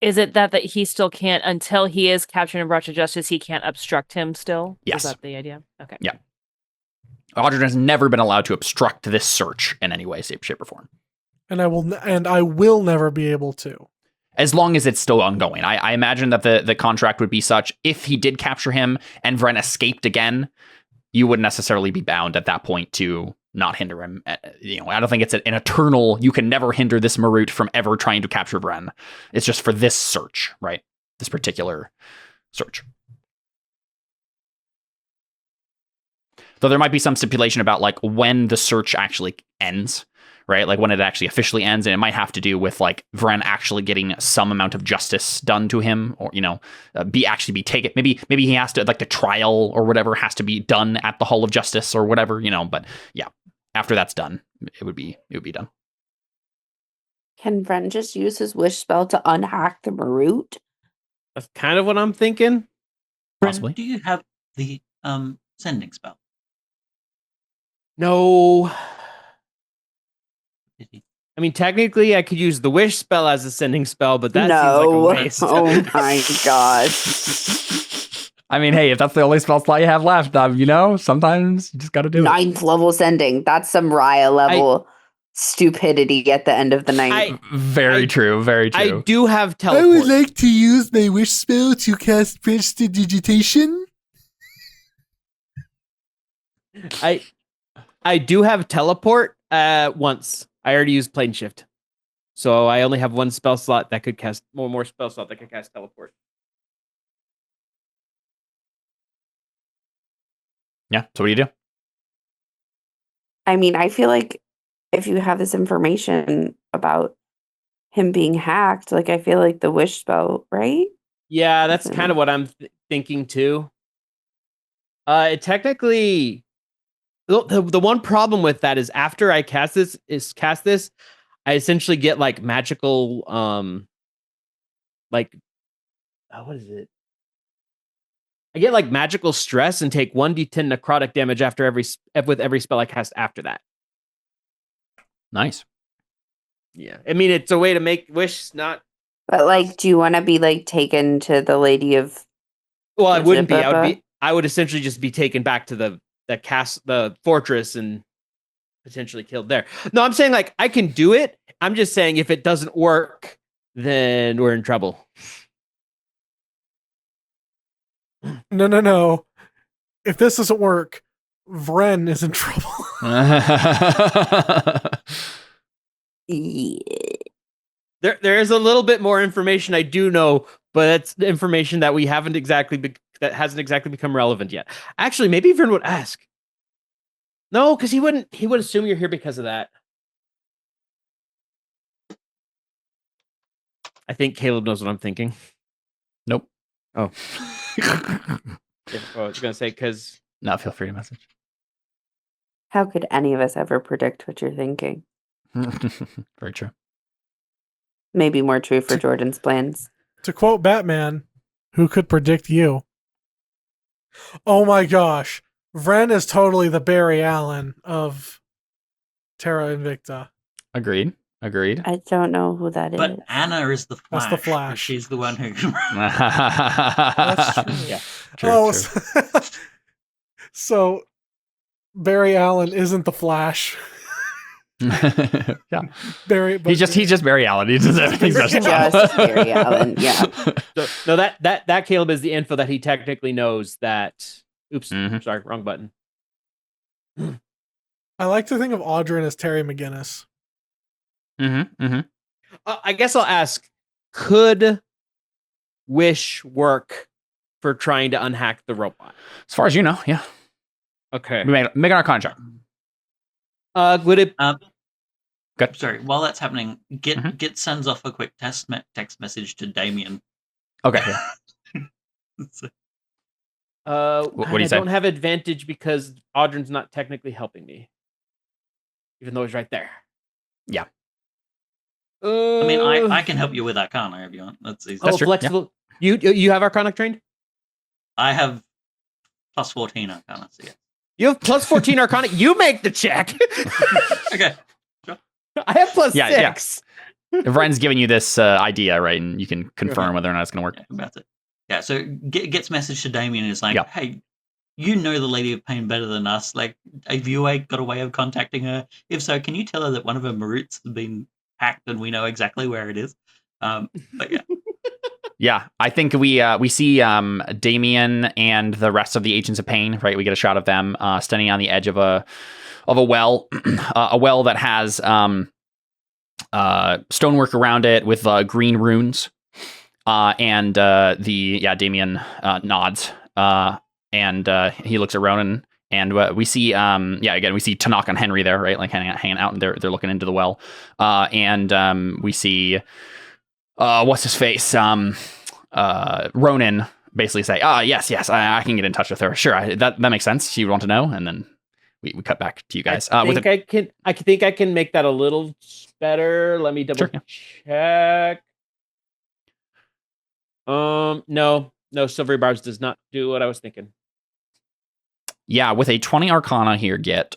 S6: Is it that he still can't, until he is captured and brought to justice, he can't obstruct him still?
S1: Yes.
S6: Is that the idea? Okay.
S1: Yeah. Audrin has never been allowed to obstruct this search in any way, shape, or form.
S5: And I will never be able to.
S1: As long as it's still ongoing. I imagine that the contract would be such, if he did capture him and Vren escaped again, you wouldn't necessarily be bound at that point to not hinder him. I don't think it's an eternal, you can never hinder this Marut from ever trying to capture Vren. It's just for this search, right? This particular search. Though there might be some stipulation about when the search actually ends, right? When it actually officially ends, and it might have to do with Vren actually getting some amount of justice done to him, or be taken. Maybe he has to the trial or whatever has to be done at the Hall of Justice or whatever, But yeah, after that's done, it would be done.
S4: Can Vren just use his wish spell to unhack the Marut?
S2: That's kind of what I'm thinking.
S1: Possibly.
S7: Do you have the sending spell?
S2: No.
S7: Did he?
S2: I mean, technically, I could use the wish spell as a sending spell, but that seems like a waste.
S4: Oh my god.
S1: I mean, hey, if that's the only spell slot you have left, sometimes you just got to do it.
S4: 9th level sending. That's some Raya level stupidity at the end of the night.
S1: Very true.
S2: I do have teleport.
S5: I would like to use my wish spell to cast prestidigitation.
S2: I do have teleport once. I already used plane shift. So I only have one spell slot that could cast more spell slot that could cast teleport.
S1: Yeah. So what do you do?
S4: I mean, I feel like if you have this information about him being hacked, I feel like the wish spell, right?
S2: Yeah, that's kind of what I'm thinking too. It technically, the one problem with that is after I cast this, I essentially get magical, what is it? I get magical stress and take 1d10 necrotic damage with every spell I cast after that.
S1: Nice.
S2: Yeah, I mean it's a way to make wish not.
S4: But do you want to be taken to the Lady of?
S2: Well, I wouldn't be. I would essentially just be taken back to the fortress and potentially killed there. No, I'm saying I can do it. I'm just saying if it doesn't work, then we're in trouble.
S5: No. If this doesn't work, Vren is in trouble.
S4: Yeah.
S2: There is a little bit more information I do know, but it's the information that we haven't exactly that hasn't exactly become relevant yet. Actually, maybe Vern would ask. No, because he would assume you're here because of that. I think Caleb knows what I'm thinking.
S1: Nope.
S2: Oh. I was gonna say because.
S1: No, feel free to message.
S4: How could any of us ever predict what you're thinking?
S1: Very true.
S4: Maybe more true for Jordan's plans.
S5: To quote Batman, who could predict you? Oh my gosh. Vren is totally the Barry Allen of Terra Invicta.
S1: Agreed.
S4: I don't know who that is.
S7: But Anna is the Flash.
S5: That's the Flash.
S7: She's the one who.
S5: That's true.
S2: Yeah.
S1: True.
S5: So Barry Allen isn't the Flash.
S1: Yeah.
S5: Barry,
S1: He's just Barry Allen. He does everything special.
S4: Just Barry Allen, yeah.
S2: So, no, that Caleb is the info that he technically knows that. Oops,
S1: Mhm.
S2: sorry, wrong button.
S5: I like to think of Audrin as Terry McGinnis.
S2: I guess I'll ask: could Wish work for trying to unhack the robot?
S1: As far as you know, yeah.
S2: Okay.
S1: We make our contract.
S2: Would it?
S1: Good.
S7: Sorry, while that's happening, Git sends off a quick text message to Damien.
S1: Okay.
S2: What
S1: do you say?
S2: I don't have advantage because Audrin's not technically helping me, even though he's right there.
S1: Yeah.
S7: I mean, I can help you with Arcana if you want. That's easy.
S2: Oh,
S1: true,
S2: flexible. You have Arcana trained?
S7: I have plus 14 Arcana, so yeah.
S2: You have plus 14 Arcana. You make the check.
S7: Okay.
S2: I have plus
S1: Yeah,
S2: 6.
S1: Vren's giving you this idea, right? And you can confirm whether or not it's going to work.
S7: Yeah, that's it. Yeah, so Git's message to Damien is like,
S1: Yeah.
S7: hey, you know the Lady of Pain better than us. Like, have you got a way of contacting her? If so, can you tell her that one of her Maruts has been hacked and we know exactly where it is? But yeah.
S1: Yeah, I think we see Damien and the rest of the Agents of Pain, right? We get a shot of them standing on the edge of a well, a well that has stonework around it with green runes. And Damien nods and he looks around and we see again we see Tanaka and Henry there, right? Like hanging out, and they're looking into the well. And we see what's his face? Ronan basically say, yes, I can get in touch with her. Sure, that makes sense. She would want to know, and then we cut back to you guys.
S2: I think I can make that a little better. Let me double check. No, Silvery Barbs does not do what I was thinking.
S1: Yeah, with a 20 Arcana here, Git.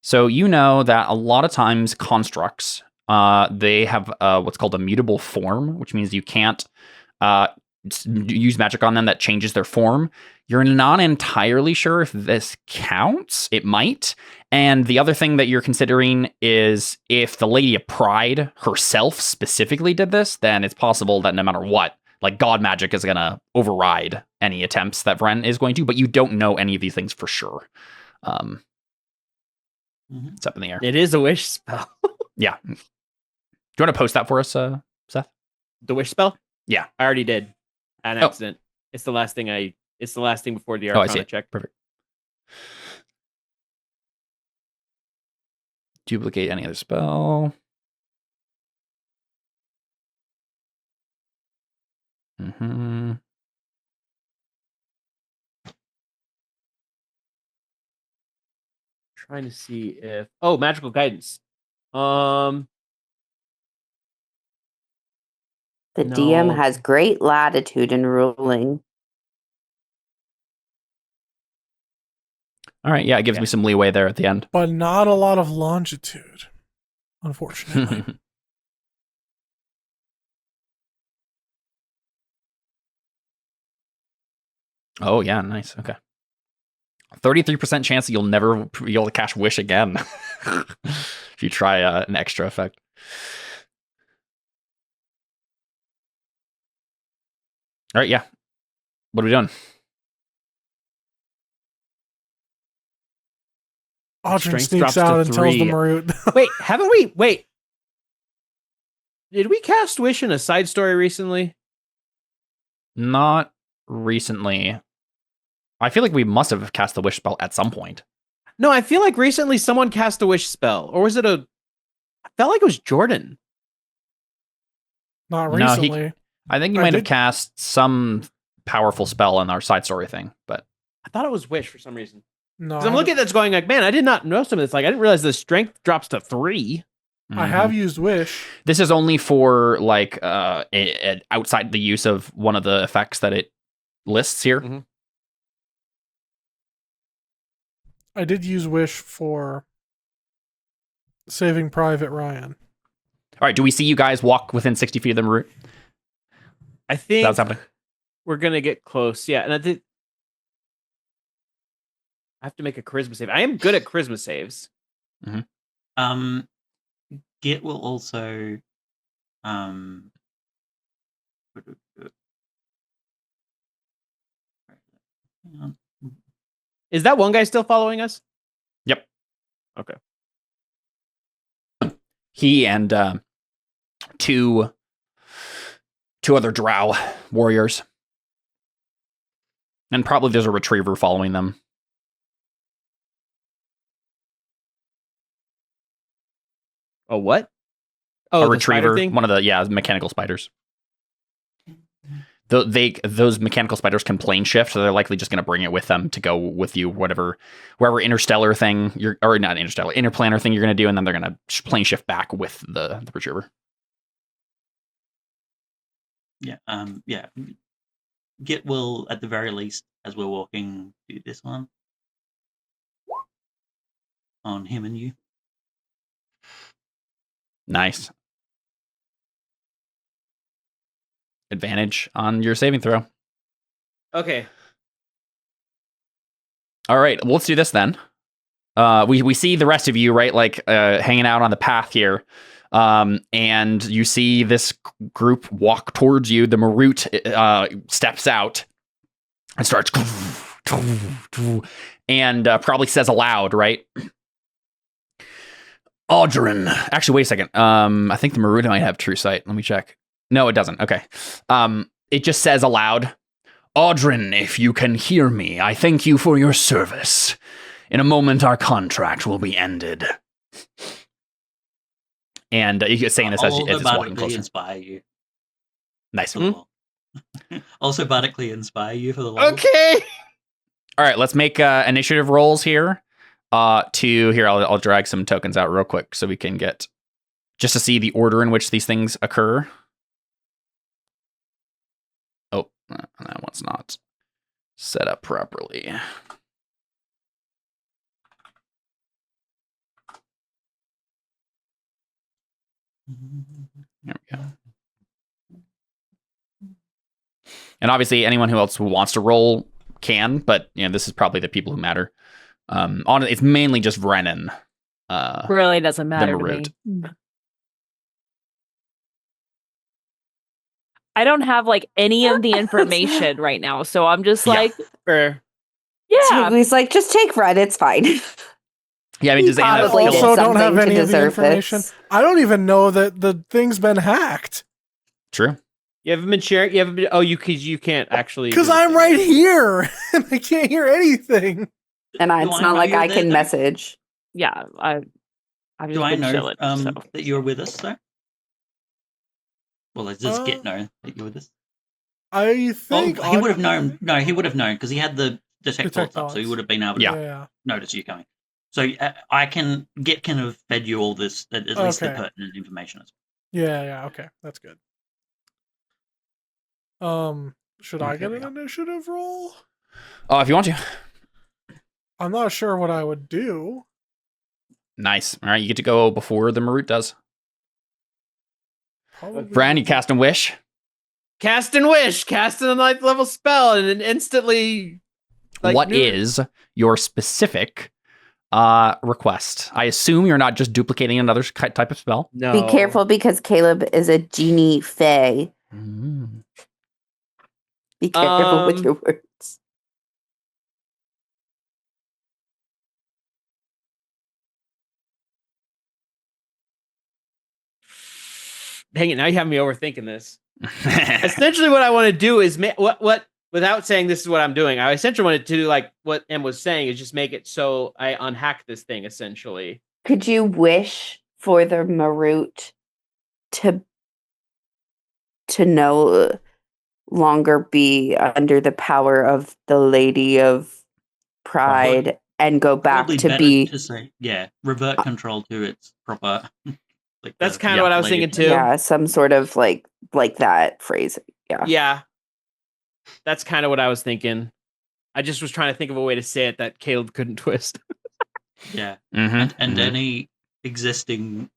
S1: So you know that a lot of times constructs, they have what's called a mutable form, which means you can't use magic on them that changes their form. You're not entirely sure if this counts. It might. And the other thing that you're considering is if the Lady of Pride herself specifically did this, then it's possible that no matter what, like God magic is going to override any attempts that Vren is going to, but you don't know any of these things for sure. It's up in the air.
S2: It is a wish spell.
S1: Yeah. Do you want to post that for us, Seth?
S2: The wish spell?
S1: Yeah.
S2: I already did. An accident. It's the last thing before the Arcana check.
S1: Perfect. Duplicate any other spell.
S2: Trying to see if magical guidance.
S4: The DM has great latitude in ruling.
S1: All right, yeah, it gives me some leeway there at the end.
S5: But not a lot of longitude, unfortunately.
S1: Oh, yeah, nice. Okay. 33% chance that you'll never be able to cast Wish again if you try an extra effect. All right, yeah. What are we doing?
S5: Audrin sneaks out and tells the Marut.
S2: Wait, haven't we? Wait. Did we cast Wish in a side story recently?
S1: Not recently. I feel like we must have cast the wish spell at some point.
S2: No, I feel like recently someone cast a Wish spell. Or was it I felt like it was Jordan.
S5: Not
S1: No,
S5: recently.
S1: I think you
S5: I
S1: might have
S5: did-
S1: cast some powerful spell in our side story thing, but
S2: I thought it was Wish for some reason.
S5: No,
S2: Because I'm looking at this going like, man, I did not know some of this. Like, I didn't realize the strength drops to 3.
S5: I have used Wish.
S1: This is only for like outside the use of one of the effects that it lists here.
S2: Mhm.
S5: I did use Wish for Saving Private Ryan.
S1: All right, do we see you guys walk within 60 feet of the route?
S2: I think
S1: That's happening.
S2: we're going to get close. Yeah, and I think I have to make a charisma save. I am good at charisma saves.
S7: Git will also hang on.
S2: Is that one guy still following us?
S1: Yep.
S2: Okay.
S1: He and two other drow warriors. And probably there's a retriever following them.
S2: Oh, what? Oh,
S1: A
S2: the spider
S1: retriever,
S2: thing?
S1: one of the mechanical spiders. Those mechanical spiders can plane shift, so they're likely just going to bring it with them to go with you, wherever interstellar thing or not interstellar, interplanar thing you're going to do, and then they're going to plane shift back with the retriever.
S7: Yeah. Yeah. Git will, at the very least, as we're walking, do this one on him and you.
S1: Nice. Advantage on your saving throw.
S2: Okay.
S1: All right, let's do this then. We see the rest of you, right, like hanging out on the path here. And you see this group walk towards you. The Marut steps out and starts and probably says aloud, right? Audrin. Actually, wait a second. I think the Marut might have true sight. Let me check. No, it doesn't. Okay. It just says aloud, Audrin, if you can hear me, I thank you for your service. In a moment, our contract will be ended. And you're saying this as
S7: I'll
S1: it's walking
S7: bardically
S1: closer.
S7: inspire you.
S1: Nice.
S7: For the lol. Also bardically inspire you for the lol.
S2: Okay.
S1: All right, let's make initiative rolls here. I'll drag some tokens out real quick so we can get just to see the order in which these things occur. Oh, that one's not set up properly. There we go. And obviously, anyone who wants to roll can, but this is probably the people who matter. It's mainly just Brennan.
S6: Really doesn't matter to
S1: Marut.
S6: me. I don't have like any of the information right now, so I'm just
S1: Yeah.
S6: like,
S2: Fair.
S6: yeah,
S4: He's like, just take Red, it's fine.
S1: Yeah, I mean, does
S4: He
S1: anyone
S4: probably
S1: feel-
S4: did
S5: Also, don't have
S4: something to
S5: any of the
S4: deserve
S5: information.
S4: this.
S5: I don't even know that the thing's been hacked
S1: True.
S2: You haven't been sharing. You haven't been. Oh, you can't actually.
S5: because
S2: do this
S5: I'm
S2: thing.
S5: right here and I can't hear anything.
S4: And
S7: Do
S4: it's
S7: I
S4: not
S7: know
S4: like
S7: you're
S4: I
S7: there,
S4: can
S7: though?
S4: message.
S6: yeah. I've just
S7: Do I
S6: been
S7: know
S6: chilling. So.
S7: that you're with us, though? Well, does Git know that you're with us?
S5: I think
S7: He would have known. No, he would have known because he had the detect
S5: Detect
S7: thoughts up, so he
S5: thoughts.
S7: would have been able to
S5: Yeah.
S7: notice you coming. So Git can have fed you all this, at least the
S5: Okay.
S7: pertinent information as
S5: Yeah. Okay, that's good. Should I
S7: Okay,
S5: get
S7: we
S5: an
S7: go.
S5: initiative roll?
S1: Oh, if you want to.
S5: I'm not sure what I would do.
S1: Nice. All right, you get to go before the Marut does.
S5: Probably
S1: Bran, you cast and wish.
S2: Cast and wish. Cast a 9th level spell, and then instantly.
S1: What is your specific request? I assume you're not just duplicating another type of spell.
S2: No.
S4: Be careful because Caleb is a genie fae.
S1: Mm.
S4: Be careful with your words.
S2: dang it, now you have me overthinking this. Essentially, what I want to do is what without saying this is what I'm doing. I essentially wanted to do like what Em was saying is just make it so I unhack this thing. Essentially,
S4: Could you wish for the Marut to no longer be under the power of the Lady of Pride and go back
S7: Probably
S4: to
S7: better
S4: be
S7: to say, revert control to its proper. Like
S2: that's kind of what I was thinking too.
S4: Yeah, some sort of like that phrase.
S2: Yeah, that's kind of what I was thinking. I just was trying to think of a way to say it that Caleb couldn't twist.
S7: Yeah,
S1: Mhm,
S7: and
S1: mhm.
S7: any existing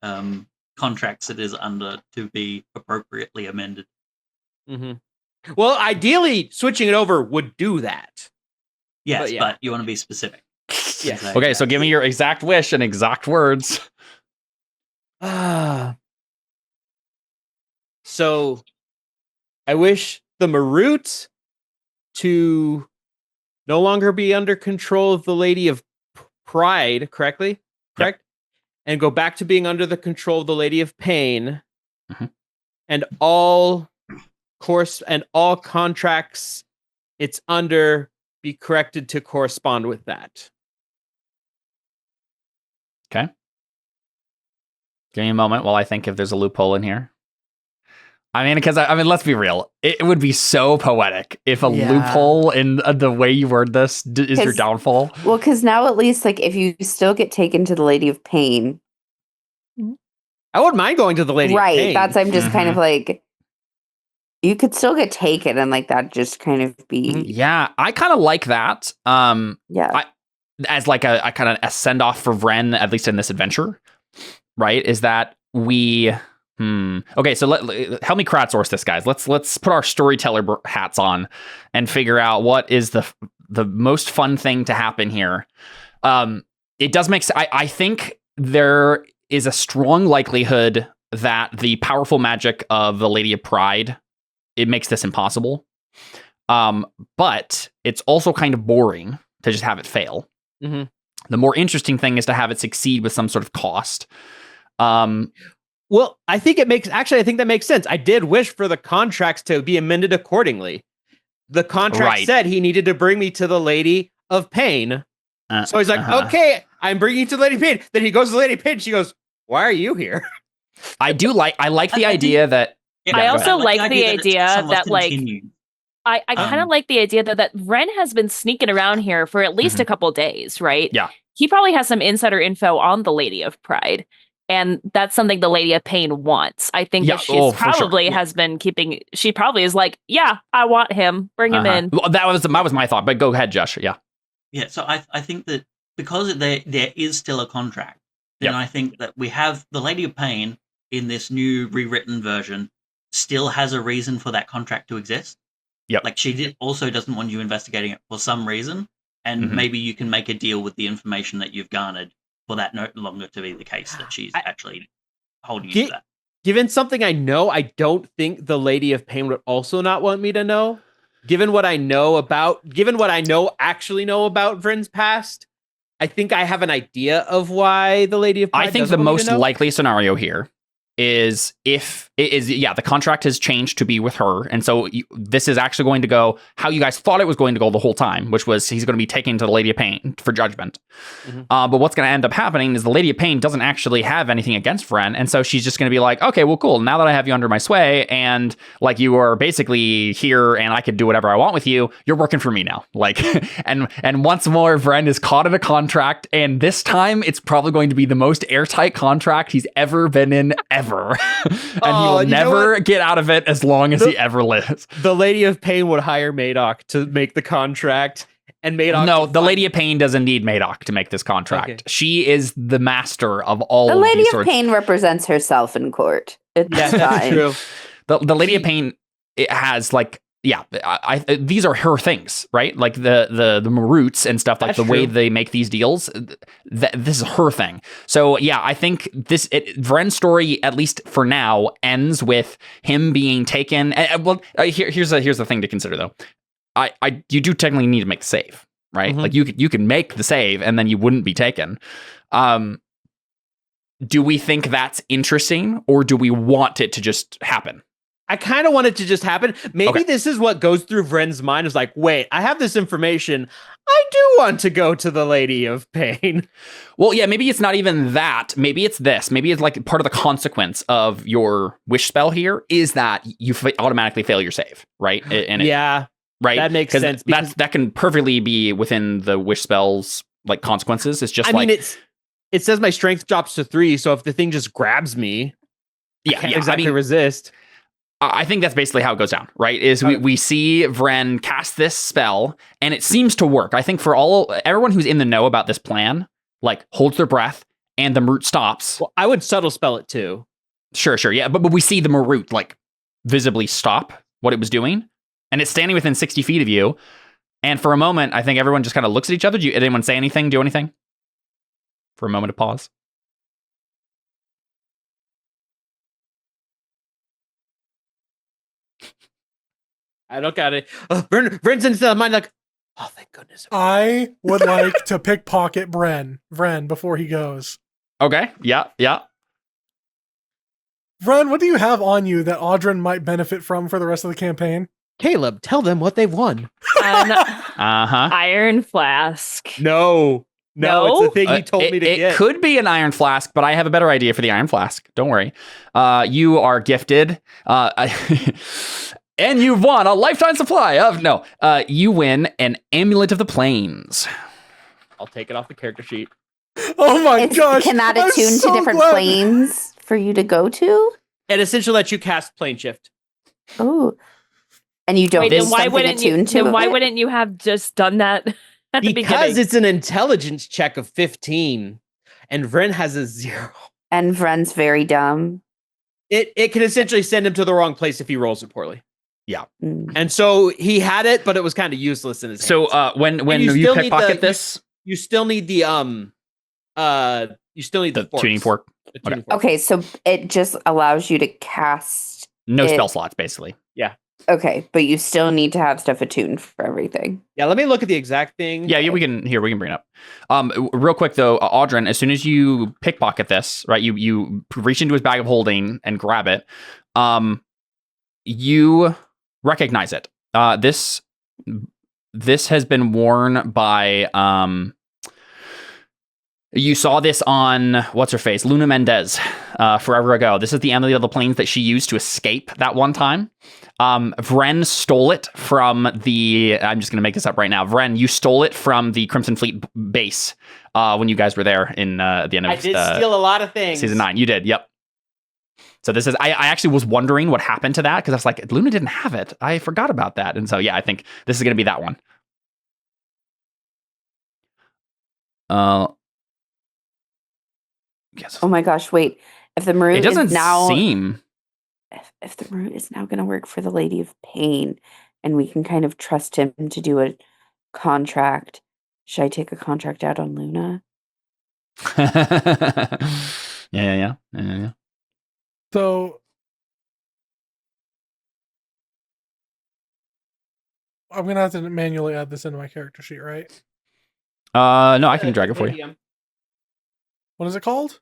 S7: contracts it is under to be appropriately amended.
S2: Mm-hmm. Well, ideally, switching it over would do that.
S7: Yes,
S2: But
S7: but you want to be specific.
S2: Yes.
S1: Okay, so give me your exact wish and exact words.
S2: So I wish the Marut to no longer be under control of the Lady of Pride, correct? And go back to being under the control of the Lady of Pain.
S1: Mhm.
S2: And all contracts it's under be corrected to correspond with that.
S1: Okay. Give me a moment while I think if there's a loophole in here. I mean, because let's be real. It would be so poetic if a loophole in the way you word this is your downfall.
S4: Well, because now at least, like, if you still get taken to the Lady of Pain,
S2: I wouldn't mind going to the Lady of Pain.
S4: Right. That's I'm just kind of like, you could still get taken and like that just kind of be.
S1: Yeah, I kind of like that. As like a kind of a send off for Vren, at least in this adventure, right? Is that we. Okay, so help me crowdsource this, guys. Let's put our storyteller hats on and figure out what is the most fun thing to happen here. It does make sense. I think there is a strong likelihood that the powerful magic of the Lady of Pride, it makes this impossible. But it's also kind of boring to just have it fail.
S2: Mm-hmm.
S1: The more interesting thing is to have it succeed with some sort of cost.
S2: Well, I think that makes sense. I did wish for the contracts to be amended accordingly. The contract said he needed to bring me to the Lady of Pain. So he's like, okay, I'm bringing you to the Lady of Pain. Then he goes to the Lady of Pain. She goes, why are you here?
S1: I like the idea that.
S6: I also like the idea that like. I kind of like the idea that Vren has been sneaking around here for at least a couple days, right?
S1: Yeah.
S6: He probably has some insider info on the Lady of Pride. And that's something the Lady of Pain wants. I think that she's probably has been keeping. She probably is like, yeah, I want him. Bring him in.
S1: Well, that was my thought. But go ahead, Josh. Yeah.
S7: Yeah. So I think that because there is still a contract, then I think that we have the Lady of Pain in this new rewritten version still has a reason for that contract to exist.
S1: Yep.
S7: Like she also doesn't want you investigating it for some reason, and maybe you can make a deal with the information that you've garnered for that no longer to be the case, that she's actually holding you to that.
S2: Given something I know, I don't think the Lady of Pain would also not want me to know. Given what I actually know about Vren's past, I think I have an idea of why the Lady of Pride
S1: I think the most likely scenario here is the contract has changed to be with her, and so this is actually going to go how you guys thought it was going to go the whole time, which was he's going to be taken to the Lady of Pain for judgment. But what's going to end up happening is the Lady of Pain doesn't actually have anything against Vren, and so she's just going to be like, okay, well, cool. Now that I have you under my sway, and like you are basically here, and I could do whatever I want with you, you're working for me now. Like, and once more, Vren is caught in a contract, and this time it's probably going to be the most airtight contract he's ever been in ever. And he will never get out of it as long as he ever lives.
S2: The Lady of Pain would hire Madoc to make the contract, and Madoc.
S1: No, the Lady of Pain doesn't need Madoc to make this contract. Okay. She is the master of all.
S4: The Lady of Pain represents herself in court.
S2: That's true.
S1: The Lady of Pain, it has like. Yeah, these are her things, right? Like the Maruts and stuff, like the way they make these deals. This is her thing. So yeah, I think Vren's story, at least for now, ends with him being taken. Here's the thing to consider though. You do technically need to make the save, right? Like you can make the save and then you wouldn't be taken. do we think that's interesting, or do we want it to just happen?
S2: I kind of want it to just happen. Maybe this is what goes through Vren's mind is like, wait, I have this information. I do want to go to the Lady of Pain.
S1: Well, yeah, maybe it's not even that. Maybe it's this. Maybe it's like part of the consequence of your wish spell here is that you automatically fail your save, right? Right?
S2: That makes sense.
S1: That can perfectly be within the wish spell's like consequences. It's just
S2: it says my strength drops to 3, so if the thing just grabs me, I can't exactly resist.
S1: I think that's basically how it goes down, right? Is we see Vren cast this spell, and it seems to work. I think for everyone who's in the know about this plan, like holds their breath, and the Marut stops.
S2: Well, I would subtle spell it too.
S1: Sure, yeah, but we see the Marut like visibly stop what it was doing, and it's standing within 60 feet of you. And for a moment, I think everyone just kind of looks at each other. Did anyone say anything? Do anything? For a moment of pause.
S2: I look at it. Vren's into the mind like, oh, thank goodness.
S5: I would like to pickpocket Vren before he goes.
S1: Okay. Yeah.
S5: Vren, what do you have on you that Audrin might benefit from for the rest of the campaign?
S2: Caleb, tell them what they've won.
S6: Iron flask.
S2: No, it's the thing he told me to get.
S1: It could be an iron flask, but I have a better idea for the iron flask. Don't worry. You are gifted. And you've won a lifetime supply of... No, you win an Amulet of the Plains.
S2: I'll take it off the character sheet.
S5: Oh my gosh.
S4: Can that attune to different planes for you to go to?
S2: It essentially lets you cast plane shift.
S4: Oh. And you don't
S6: Wait, then why wouldn't you have just done that at the beginning?
S2: Because it's an intelligence check of 15, and Vren has a 0.
S4: And Vren's very dumb.
S2: It can essentially send him to the wrong place if he rolls it poorly.
S1: Yeah.
S2: And so he had it, but it was kind of useless in his hands.
S1: So when you pickpocket this,
S2: you still need the
S1: tuning fork.
S4: Okay, so it just allows you to cast
S1: spell slots, basically.
S2: Yeah.
S4: Okay, but you still need to have stuff attuned for everything.
S2: Yeah, let me look at the exact thing.
S1: Yeah, we can bring it up. Real quick though, Audrin, as soon as you pickpocket this, right, you reach into his bag of holding and grab it. You recognize it. This has been worn by you saw this on what's her face, Luna Mendez, forever ago. This is the Amulet of the Plains that she used to escape that one time. Vren stole it from the. I'm just going to make this up right now. Vren, you stole it from the Crimson Fleet base when you guys were there in the end of.
S2: I did steal a lot of things.
S1: Season 9. You did. Yep. So this is. I actually was wondering what happened to that because I was like, Luna didn't have it. I forgot about that, and so yeah, I think this is going to be that one. Yes.
S4: Oh my gosh! Wait, if the Marut
S1: it doesn't
S4: is now
S1: seem.
S4: If the Marut is now going to work for the Lady of Pain, and we can kind of trust him to do a contract, should I take a contract out on Luna?
S1: Yeah.
S5: So I'm gonna have to manually add this into my character sheet, right?
S1: No, I can drag it for you.
S5: What is it called?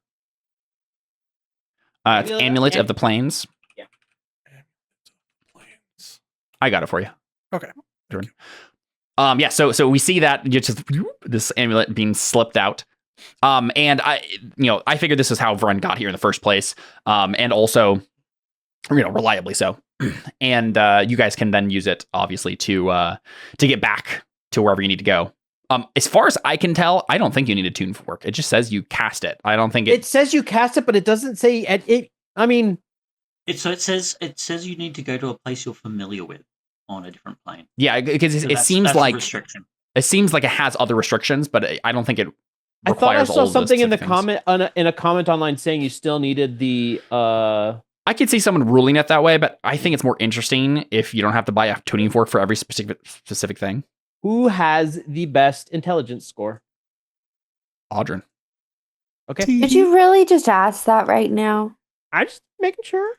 S1: It's Amulet of the Plains.
S2: Yeah.
S1: I got it for you.
S5: Okay.
S1: Yeah. So we see that just this amulet being slipped out. And I figured this is how Vren got here in the first place. And also, reliably so. And you guys can then use it, obviously, to get back to wherever you need to go. As far as I can tell, I don't think you need a tune for work. It just says you cast it. I don't think
S2: it says you cast it, but it doesn't say it. I mean,
S7: it says you need to go to a place you're familiar with on a different plane.
S1: Yeah, because it seems like restriction. It seems like it has other restrictions, but I don't think it requires.
S2: I thought I saw something in the comment in a comment online saying you still needed the.
S1: I could see someone ruling it that way, but I think it's more interesting if you don't have to buy a tuning fork for every specific thing.
S2: Who has the best intelligence score?
S1: Audrin.
S2: Okay.
S4: Did you really just ask that right now?
S2: I'm just making sure.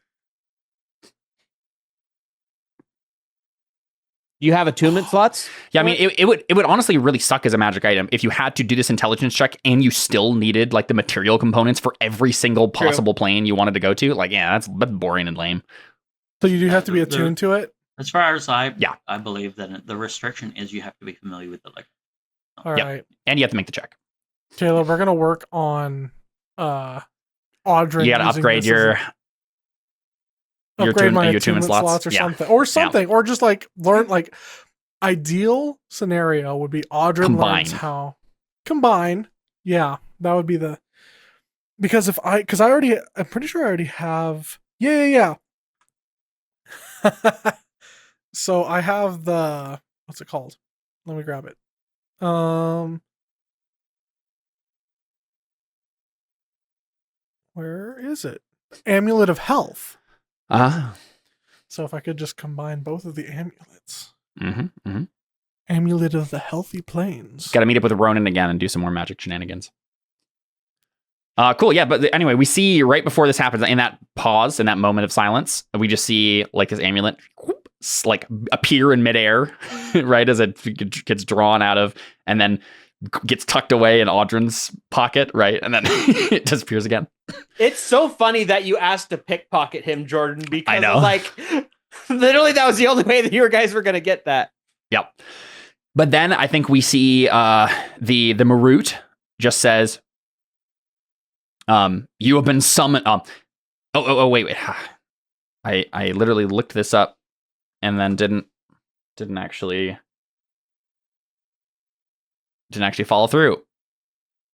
S2: Do you have attunement slots?
S1: Yeah, I mean, it would honestly really suck as a magic item if you had to do this intelligence check and you still needed like the material components for every single possible plane you wanted to go to. Like, yeah, that's boring and lame.
S5: So you do have to be attuned to it?
S7: As far as I believe that the restriction is you have to be familiar with the like.
S5: All right.
S1: And you have to make the check.
S5: Caleb, we're gonna work on Audrey.
S1: You gotta upgrade your
S5: my
S1: attunement slots
S5: or something, or just like learn like ideal scenario would be Audrey learns how combine. Yeah, that would be because I'm pretty sure I already have. Yeah. So I have what's it called? Let me grab it. Where is it? Amulet of Health. So if I could just combine both of the amulets. Amulet of the Healthy Plains.
S1: Got to meet up with Ronan again and do some more magic shenanigans. Cool, yeah, but anyway, we see right before this happens, in that pause, in that moment of silence, we just see like this amulet like appear in midair, right, as it gets drawn out of, and then gets tucked away in Audrin's pocket, right, and then it disappears again.
S2: It's so funny that you asked to pickpocket him, Jordan, because
S1: I know.
S2: Like literally that was the only way that you guys were going to get that.
S1: Yep. But then I think we see the Marut just says, you have been summoned. Wait. I literally looked this up and then didn't actually follow through.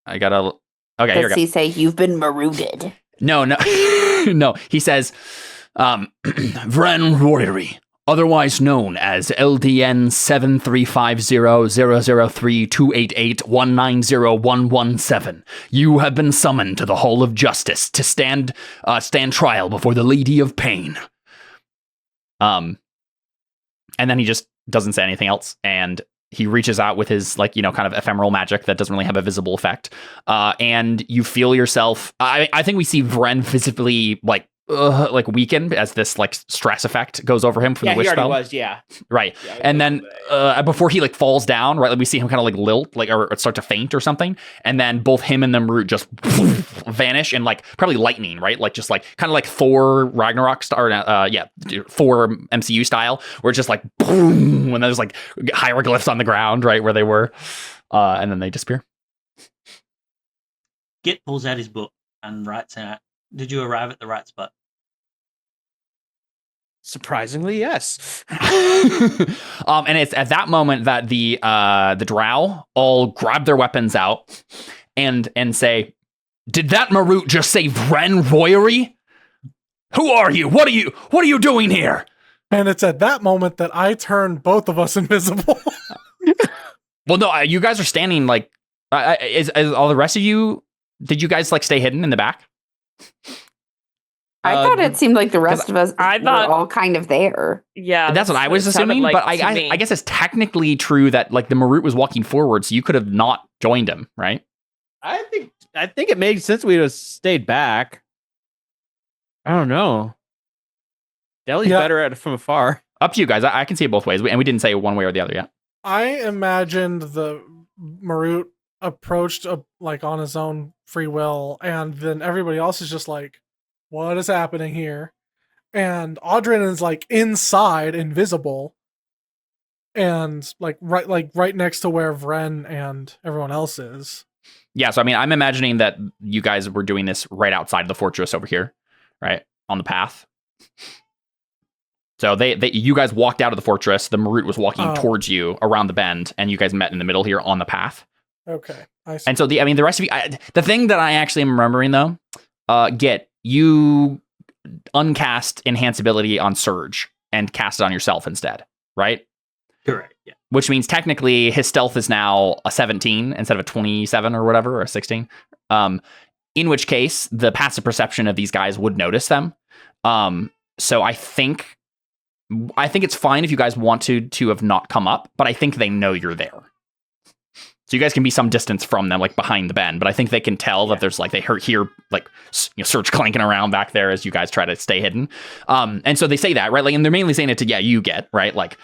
S1: I gotta. Okay, here we go.
S4: Does he say you've been maruted?
S1: No. No. He says, Vren Royery, otherwise known as LDN 7350003288190117. You have been summoned to the Hall of Justice to stand trial before the Lady of Pain. And then he just doesn't say anything else, and he reaches out with his, like, you know, kind of ephemeral magic that doesn't really have a visible effect. And you feel yourself. I think we see Vren visibly like weakened as this like stress effect goes over him from the wish spell.
S2: Was, yeah.
S1: Right. Yeah, and then before he like falls down, right, like we see him kind of like lilt, like or start to faint or something. And then both him and the Marut just vanish in like probably lightning, right? Like just like kind of like Thor Ragnarok Thor MCU style, where it's just like boom, when there's like hieroglyphs on the ground, right, where they were, and then they disappear.
S7: Git pulls out his book and writes out, "Did you arrive at the right spot?"
S2: Surprisingly, yes.
S1: And it's at that moment that the drow all grab their weapons out and say, "Did that Marut just say Vren Royery? Who are you? What are you doing here?"
S5: And it's at that moment that I turn both of us invisible.
S1: Well, no, you guys are standing like. Is all the rest of you? Did you guys like stay hidden in the back?
S4: I thought it seemed like the rest of us were all kind of there.
S6: Yeah,
S1: that's what I was assuming. Like, but I guess it's technically true that like the Marut was walking forward, so you could have not joined him, right?
S2: I think it made sense we'd have stayed back. I don't know. Deli's better at it from afar.
S1: Up to you guys. I can see it both ways, and we didn't say one way or the other yet.
S5: I imagined the Marut approached like on his own free will, and then everybody else is just like, what is happening here? And Audrin is like inside, invisible, and like right next to where Vren and everyone else is.
S1: Yeah, so I mean, I'm imagining that you guys were doing this right outside of the fortress over here, right on the path. So you guys walked out of the fortress. The Marut was walking towards you around the bend, and you guys met in the middle here on the path.
S5: Okay, I see.
S1: And so the rest of you, the thing that I actually am remembering though, you uncast enhance ability on Surge and cast it on yourself instead, right?
S7: Correct. Yeah.
S1: Which means technically his stealth is now a 17 instead of a 27 or whatever, or a 16. In which case the passive perception of these guys would notice them. So I think it's fine if you guys want to have not come up, but I think they know you're there. So you guys can be some distance from them, like behind the bend, but I think they can tell that there's like, they hear like, you know, Surge clanking around back there as you guys try to stay hidden. And so they say that, right? Like, and they're mainly saying it to, you get, right? Like,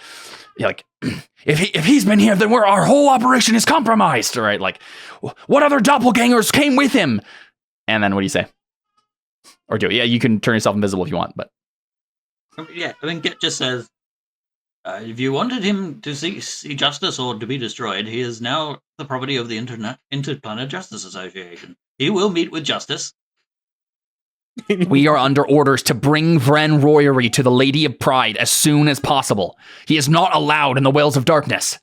S1: like, if he's been here, then our whole operation is compromised, right? Like, what other doppelgangers came with him? And then what do you say? Or do it? Yeah, you can turn yourself invisible if you want, but
S7: yeah, I mean, Git just says, if you wanted him to see justice or to be destroyed, he is now the property of the Interplanet Justice Association. He will meet with justice.
S1: We are under orders to bring Vren Royery to the Lady of Pride as soon as possible. He is not allowed in the Wells of Darkness.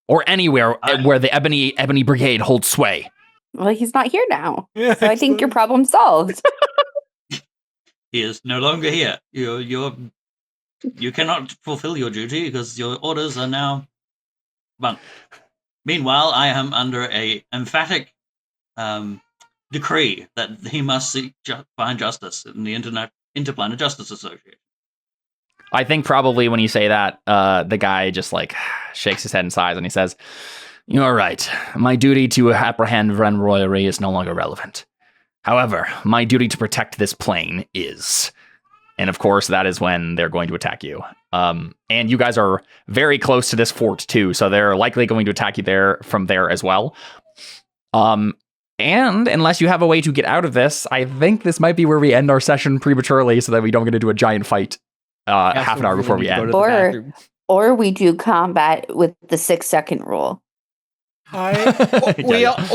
S1: Or anywhere where the Ebony Brigade holds sway.
S4: Well, he's not here now.
S5: Yeah,
S4: So I think your problem solved.
S7: He is no longer here. You cannot fulfill your duty because your orders are now bunk. Meanwhile, I am under a emphatic decree that he must find justice in the Interplanet Justice Association.
S1: I think probably when you say that, the guy just like shakes his head and sighs, and he says, "You're right. My duty to apprehend Vren Royery is no longer relevant. However, my duty to protect this plane is." And of course, that is when they're going to attack you. And you guys are very close to this fort too, so they're likely going to attack you from there as well. And unless you have a way to get out of this, I think this might be where we end our session prematurely so that we don't get into a giant fight half an hour before we end.
S4: Or we do combat with the 6-second rule.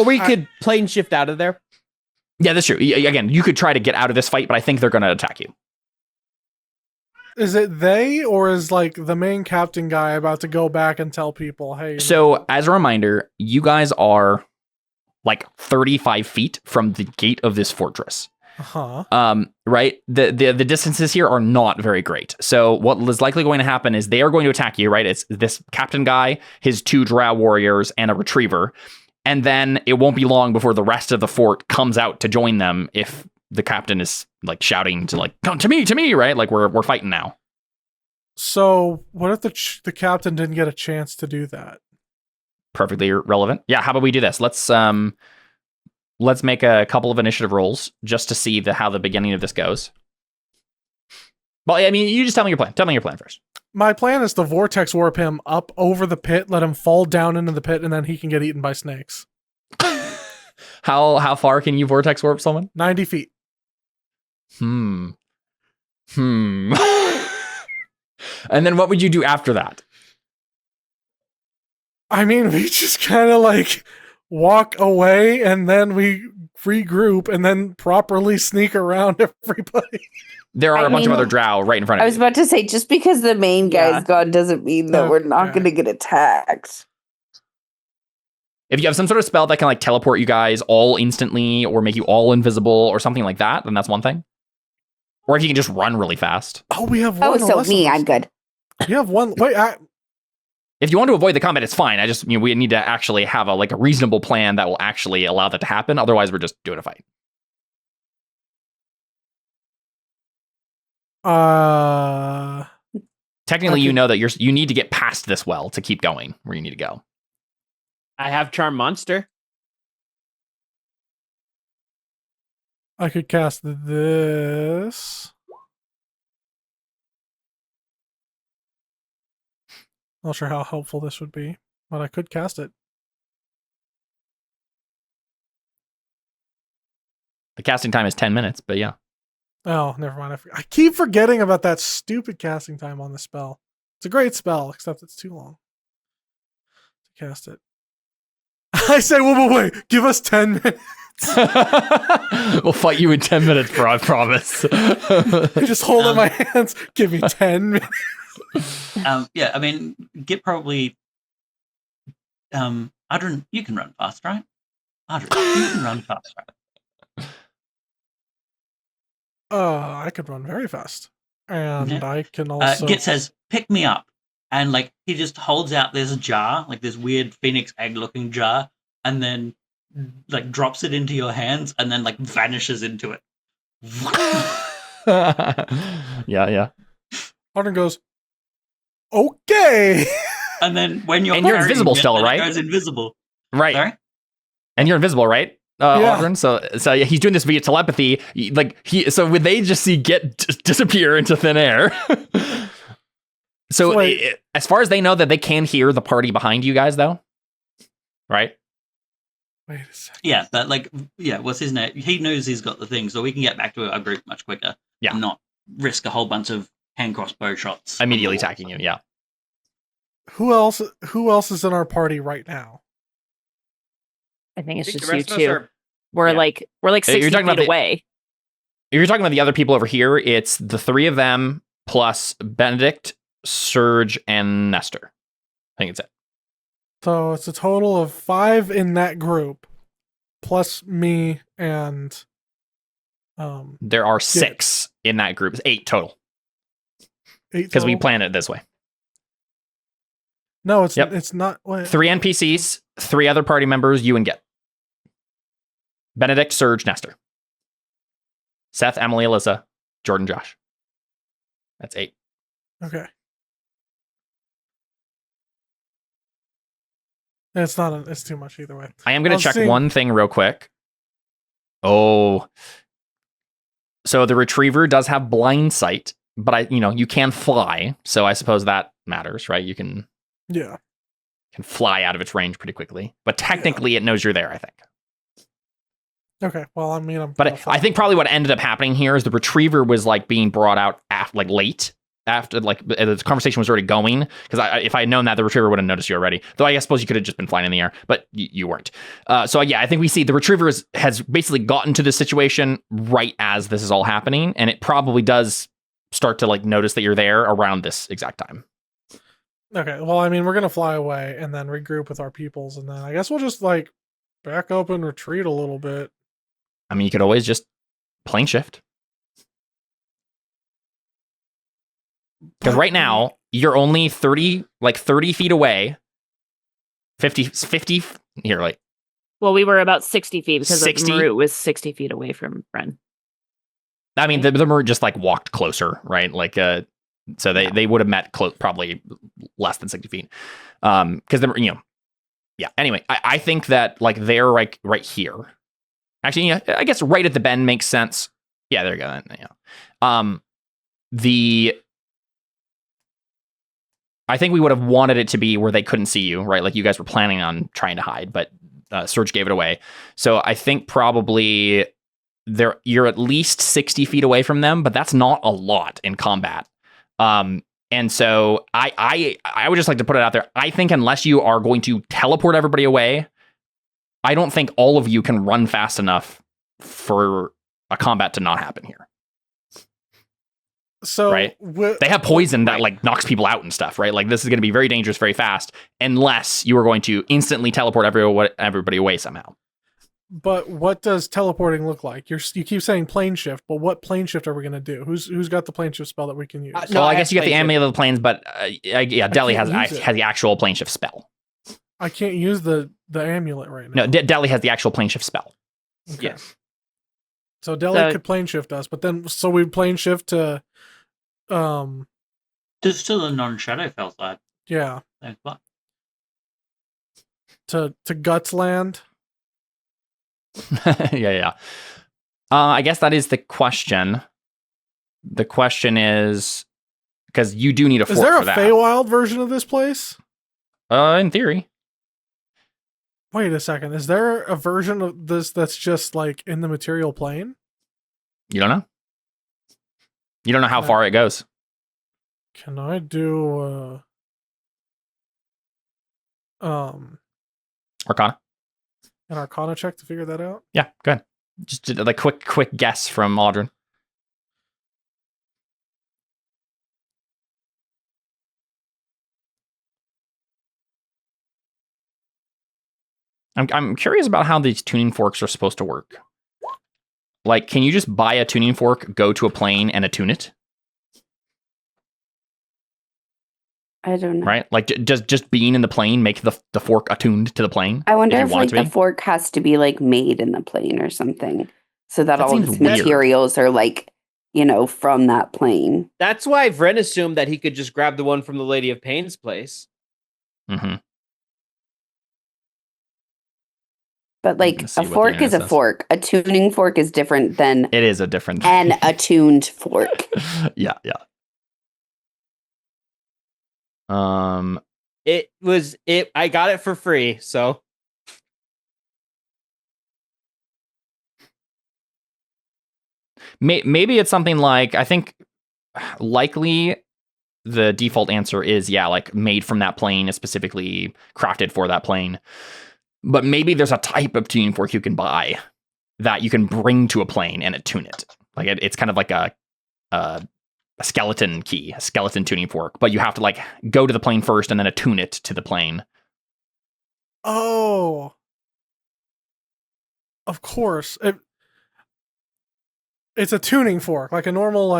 S2: We could plane shift out of there.
S1: Yeah, that's true. Again, you could try to get out of this fight, but I think they're going to attack you.
S5: Is it they, or is like the main captain guy about to go back and tell people, hey?
S1: So as a reminder, you guys are like 35 feet from the gate of this fortress. Right? The distances here are not very great. So what is likely going to happen is they are going to attack you, right? It's this captain guy, his 2 drow warriors, and a retriever. And then it won't be long before the rest of the fort comes out to join them if the captain is like shouting to like, come to me, right? Like we're fighting now.
S5: So what if the captain didn't get a chance to do that?
S1: Perfectly relevant. Yeah, how about we do this? Let's make a couple of initiative rolls just to see how the beginning of this goes. Well, I mean, you just tell me your plan. Tell me your plan first.
S5: My plan is to vortex warp him up over the pit, let him fall down into the pit, and then he can get eaten by snakes.
S1: How far can you vortex warp someone?
S5: 90 feet.
S1: And then what would you do after that?
S5: I mean, we just kind of like walk away and then we regroup and then properly sneak around everybody.
S1: There are a bunch of other drow right in front of you.
S4: I was about to say, just because the main guy's gone doesn't mean that we're not going to get attacked.
S1: If you have some sort of spell that can like teleport you guys all instantly or make you all invisible or something like that, then that's one thing. Or if you can just run really fast.
S5: Oh, we have one.
S4: Oh, so me, I'm good.
S5: You have one. Wait,
S1: if you want to avoid the combat, it's fine. We need to actually have a reasonable plan that will actually allow that to happen. Otherwise, we're just doing a fight. Technically, you know that you need to get past this well to keep going where you need to go.
S2: I have Charm Monster.
S5: I could cast this. Not sure how helpful this would be, but I could cast it.
S1: The casting time is 10 minutes, but yeah.
S5: Oh, never mind. I keep forgetting about that stupid casting time on the spell. It's a great spell, except it's too long to cast it. I say, wait. Give us 10 minutes.
S1: We'll fight you in 10 minutes, bro. I promise.
S5: I just hold up my hands. Give me 10 minutes.
S7: Yeah, I mean, Git probably. Adrian, you can run fast, right? Adrian, you can run fast, right?
S5: I could run very fast, and I can also.
S7: Git says, "Pick me up," and like he just holds out this jar, like this weird phoenix egg-looking jar, and then like drops it into your hands, and then like vanishes into it.
S1: Yeah.
S5: Arden goes, okay.
S7: And then when you're
S1: invisible still, right?
S7: It goes invisible,
S1: right?
S7: Sorry?
S1: And you're invisible, right?
S5: Yeah.
S1: Audrin? So yeah, he's doing this via telepathy. So would they just see Git disappear into thin air? So as far as they know, that they can hear the party behind you guys, though, right?
S5: Wait a second.
S7: Yeah, but what's his name? He knows he's got the thing, so we can get back to our group much quicker.
S1: Yeah.
S7: And not risk a whole bunch of hand crossbow shots.
S1: Immediately attacking you, yeah.
S5: Who else is in our party right now?
S6: I think it's
S2: I think
S6: just
S2: the
S6: you
S2: rest of us
S6: two.
S2: are-
S6: We're
S2: yeah.
S6: like 60
S1: You're talking
S6: feet
S1: about
S6: away.
S1: If you're talking about the other people over here, it's the three of them plus Benedict, Serge, and Nestor. I think it's it.
S5: So it's a total of 5 in that group, plus me and
S1: There are 6 in that group. It's 8 total.
S5: 8
S1: Because we
S5: total?
S1: planned it this way.
S5: No, it's
S1: Yep.
S5: it's not. Wait.
S1: 3 NPCs, 3 other party members, you and Git. Benedict, Serge, Nestor. Seth, Emily, Alyssa, Jordan, Josh. That's 8.
S5: Okay. It's not. It's too much either way.
S1: I am going
S5: I'll
S1: to check
S5: see.
S1: one thing real quick. Oh. So the retriever does have blind sight, but you can fly. So I suppose that matters, right? You can
S5: Yeah.
S1: fly out of its range pretty quickly. But technically it knows you're there, I think.
S5: Okay. Well, I mean,
S1: But I think probably what ended up happening here is the retriever was like being brought out late after the conversation was already going. Because if I had known that, the retriever would have noticed you already. Though I suppose you could have just been flying in the air, but you weren't. So yeah, I think we see the retriever has basically gotten to this situation right as this is all happening, and it probably does start to notice that you're there around this exact time.
S5: Okay. Well, I mean, we're gonna fly away and then regroup with our peoples, and then I guess we'll just back up and retreat a little bit.
S1: I mean, you could always just plane shift. Because right now, you're only 30 feet away. 50 here,
S6: Well, we were about 60 feet because
S1: 60?
S6: the Marut was 60 feet away from Bren.
S1: I mean, the Marut just walked closer, right? So they would have met probably less than 60 feet. Because yeah. Anyway, I think that they're right here. Actually, yeah, I guess right at the bend makes sense. Yeah, there you go. Yeah. I think we would have wanted it to be where they couldn't see you, right? You guys were planning on trying to hide, but Serge gave it away. So I think probably you're at least 60 feet away from them, but that's not a lot in combat. And so I would just like to put it out there. I think unless you are going to teleport everybody away, I don't think all of you can run fast enough for a combat to not happen here.
S5: So
S1: right? They have poison that knocks people out and stuff, right? This is going to be very dangerous very fast unless you are going to instantly teleport everybody away somehow.
S5: But what does teleporting look like? You keep saying plane shift, but what plane shift are we going to do? Who's got the plane shift spell that we can use?
S1: Well, I guess you got the amulet of the planes, but yeah, Deli has the actual plane shift spell.
S5: I can't use the amulet right now.
S1: No, Deli has the actual plane shift spell.
S5: Okay.
S2: Yes.
S5: So Deli could plane shift us, but then we plane shift to
S7: Just to the non-Shadowfell side.
S5: Yeah.
S7: Thanks, but
S5: to Guts land.
S1: Yeah. I guess that is the question. The question is because you do need a fort
S5: for that. Is
S1: for
S5: there a Feywild version of this place?
S1: In theory.
S5: Wait a second. Is there a version of this that's just in the material plane?
S1: You don't know? You don't know how far it goes.
S5: Can I do
S1: Arcana?
S5: an Arcana check to figure that out?
S1: Yeah, go ahead. Just a quick guess from Aldrin. I'm curious about how these tuning forks are supposed to work. Can you just buy a tuning fork, go to a plane, and attune it?
S4: I don't know.
S1: Right? Just being in the plane, make the fork attuned to the plane.
S4: I wonder if the fork has to be made in the plane or something, so that all its materials are from that plane.
S2: That's why Vren assumed that he could just grab the one from the Lady of Pain's place.
S1: Mm-hmm.
S4: But a fork is a fork. A tuning fork is different than
S1: it is a different
S4: an attuned fork.
S1: Yeah.
S2: It was it. I got it for free, so.
S1: Maybe it's something like, I think likely the default answer is, yeah, like made from that plane, is specifically crafted for that plane. But maybe there's a type of tuning fork you can buy that you can bring to a plane and attune it. Like it's kind of like a skeleton key, a skeleton tuning fork, but you have to like go to the plane first and then attune it to the plane.
S5: Oh, of course. It's a tuning fork, like a normal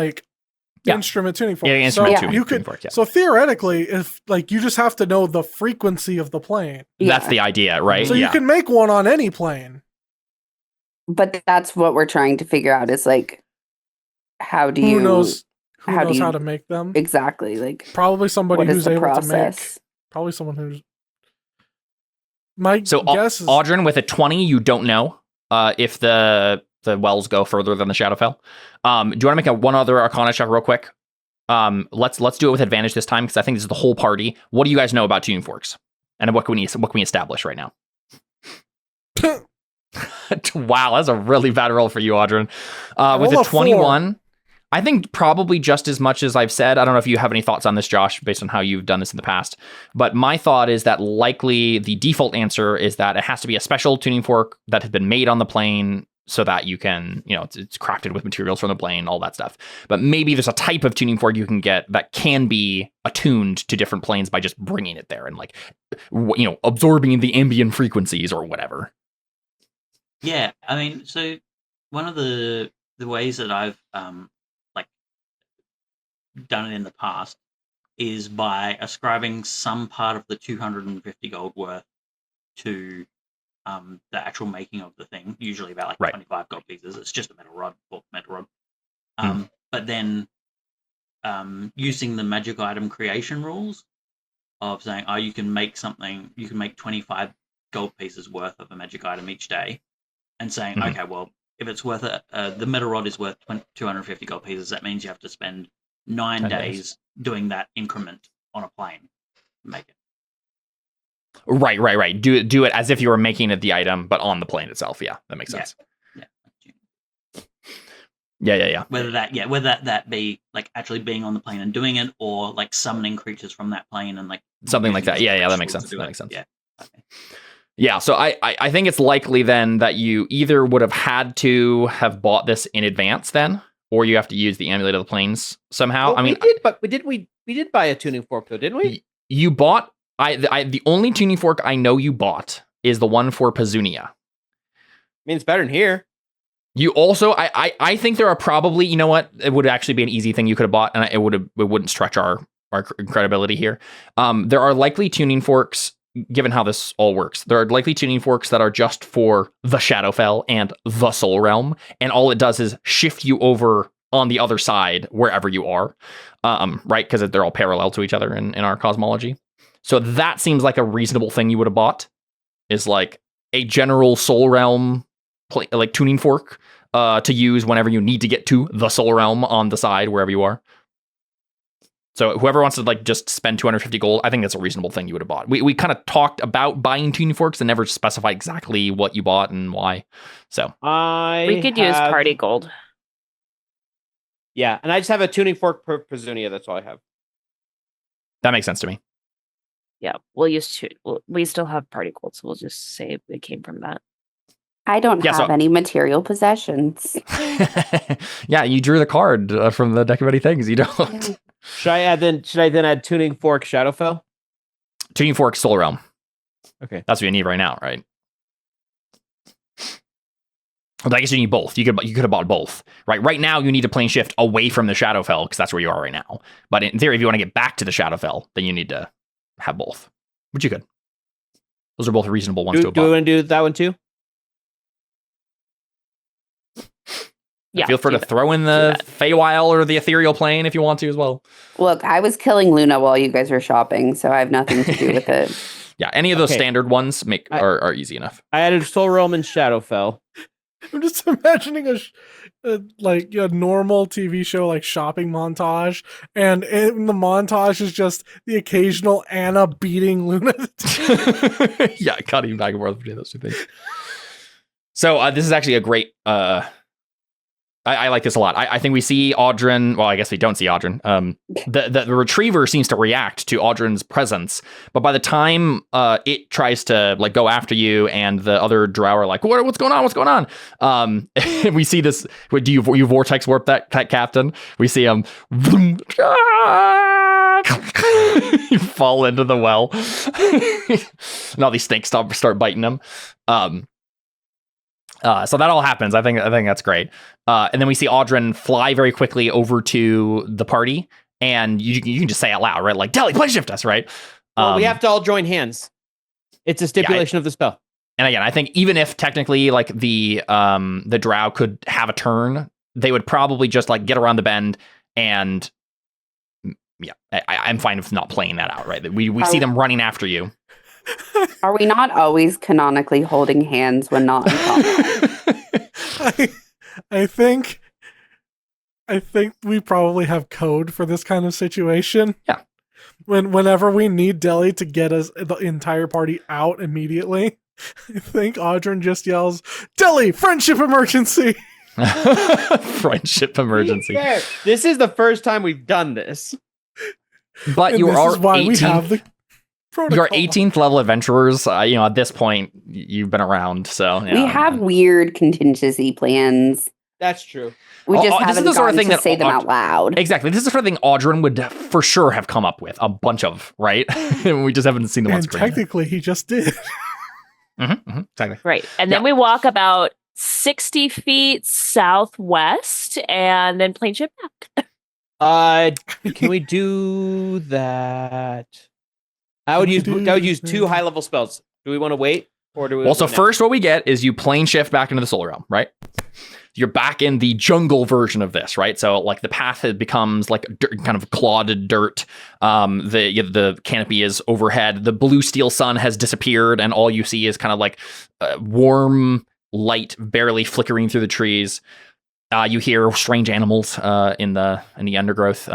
S5: instrument tuning fork.
S1: Yeah, instrument
S5: tuning fork. So theoretically, if like you just have to know the frequency of the plane.
S1: That's the idea, right?
S5: So you can make one on any plane.
S4: But that's what we're trying to figure out is like, how do you...
S5: Who knows how to make them?
S4: Exactly. Like
S5: probably somebody who's able
S4: process?
S5: To make... Probably someone who's... My
S1: so
S5: guess is...
S1: Audrin, with a 20, you don't know if the wells go further than the Shadowfell. Do you want to make one other Arcana check real quick? Let's do it with advantage this time, because I think this is the whole party. What do you guys know about tuning forks? And what can we establish right now? Wow, that's a really bad roll for you, Audrin. With a 21, 4. I think probably just as much as I've said. I don't know if you have any thoughts on this, Josh, based on how you've done this in the past. But my thought is that likely the default answer is that it has to be a special tuning fork that has been made on the plane so that you can, it's crafted with materials from the plane, all that stuff. But maybe there's a type of tuning fork you can get that can be attuned to different planes by just bringing it there and absorbing the ambient frequencies or whatever.
S7: Yeah, I mean, so one of the ways that I've done it in the past is by ascribing some part of the 250 gold worth to the actual making of the thing, usually about 25 gold pieces. It's just a metal rod. But then using the magic item creation rules of saying, you can make 25 gold pieces worth of a magic item each day, and saying, okay, well, if it's worth the metal rod is worth 250 gold pieces, that means you have to spend 9 days doing that increment on a plane to make it.
S1: Right. Do it as if you were making it the item, but on the plane itself. Yeah, that makes sense. Yeah.
S7: Whether that be like actually being on the plane and doing it, or like summoning creatures from that plane and like
S1: something like that. Yeah, that makes sense. That makes sense.
S7: Yeah. Okay.
S1: Yeah, so I think it's likely then that you either would have had to have bought this in advance then, or you have to use the Amulet of the Planes somehow.
S2: Well, we did buy a tuning fork though, didn't we?
S1: You bought the only tuning fork I know you bought is the one for Pazunia.
S2: I mean, it's better than here.
S1: You also, I think there are probably, you know what, it would actually be an easy thing you could have bought, and it wouldn't stretch our credibility here. There are likely tuning forks. Given how this all works, there are likely tuning forks that are just for the Shadowfell and the Soul Realm, and all it does is shift you over on the other side wherever you are, right? Because they're all parallel to each other in our cosmology. So that seems like a reasonable thing you would have bought, is like a general Soul Realm like tuning fork to use whenever you need to get to the Soul Realm on the side wherever you are. So whoever wants to like just spend 250 gold, I think that's a reasonable thing you would have bought. We kind of talked about buying tuning forks and never specified exactly what you bought and why. So
S6: we could use party gold.
S2: Yeah, and I just have a tuning fork per Pazunia. That's all I have.
S1: That makes sense to me.
S6: Yeah, we'll use two. We still have party gold, so we'll just say it came from that.
S4: I don't have any material possessions.
S1: Yeah, you drew the card from the deck of any things. You don't.
S2: Yeah. Should I then add tuning fork Shadowfell?
S1: Tuning fork Soul Realm.
S2: Okay,
S1: that's what you need right now, right? Well, I guess you need both. You could have bought both, right? Right now, you need to plane shift away from the Shadowfell because that's where you are right now. But in theory, if you want to get back to the Shadowfell, then you need to have both, which you could. Those are both reasonable ones to have bought.
S2: Do we want to do that one too?
S6: Yeah,
S1: feel free to throw in the Feywild or the Ethereal Plane if you want to as well.
S4: Look, I was killing Luna while you guys were shopping, so I have nothing to do with it.
S1: Yeah, any of those standard ones are easy enough.
S2: I added Soul Realm and Shadowfell.
S5: I'm just imagining like a normal TV show, like shopping montage, and in the montage is just the occasional Anna beating Luna.
S1: Yeah, cutting back and forth between those two things. So this is actually a great. I like this a lot. I think we see Audrin. Well, I guess we don't see Audrin. The retriever seems to react to Audrin's presence, but by the time it tries to like go after you, and the other drow are like, "What's going on? What's going on?" We see this. Do you vortex warp that captain? We see him. You fall into the well, and all these snakes start biting him. So that all happens. I think that's great. And then we see Audrin fly very quickly over to the party, and you can just say out loud, right? Like, Deli, plane shift us, right?
S2: Well, we have to all join hands. It's a stipulation of the spell.
S1: And again, I think even if technically like the drow could have a turn, they would probably just like get around the bend, and yeah, I'm fine with not playing that out, right? We see them running after you.
S4: Are we not always canonically holding hands when not in combat?
S5: I think we probably have code for this kind of situation.
S1: Yeah.
S5: Whenever we need Deli to get us the entire party out immediately, I think Audrin just yells, "Deli, friendship emergency!"
S1: Friendship emergency.
S2: This is the first time we've done this.
S1: But
S5: And
S1: you
S5: this
S1: are
S5: is why
S1: 18th.
S5: we have the protocol.
S1: You're 18th level adventurers. At this point, you've been around. So
S4: We have weird contingency plans.
S2: That's true.
S4: We just
S1: this is
S4: haven't
S1: the sort of
S4: gotten
S1: thing
S4: to
S1: that
S4: say them out loud.
S1: Exactly. This is the sort of thing Audrin would for sure have come up with a bunch of, right? We just haven't seen them on
S5: And
S1: screen.
S5: technically, he just did.
S1: Exactly.
S6: Right. And then we walk about 60 feet southwest and then plane ship back.
S2: Can we do that? I would use 2 high level spells. Do we want to wait, or do we?
S1: Well, so first, what we get is you plane shift back into the solar realm, right? You're back in the jungle version of this, right? So like the path becomes like kind of clodded dirt. The canopy is overhead. The blue steel sun has disappeared, and all you see is kind of like warm light barely flickering through the trees. You hear strange animals in the undergrowth,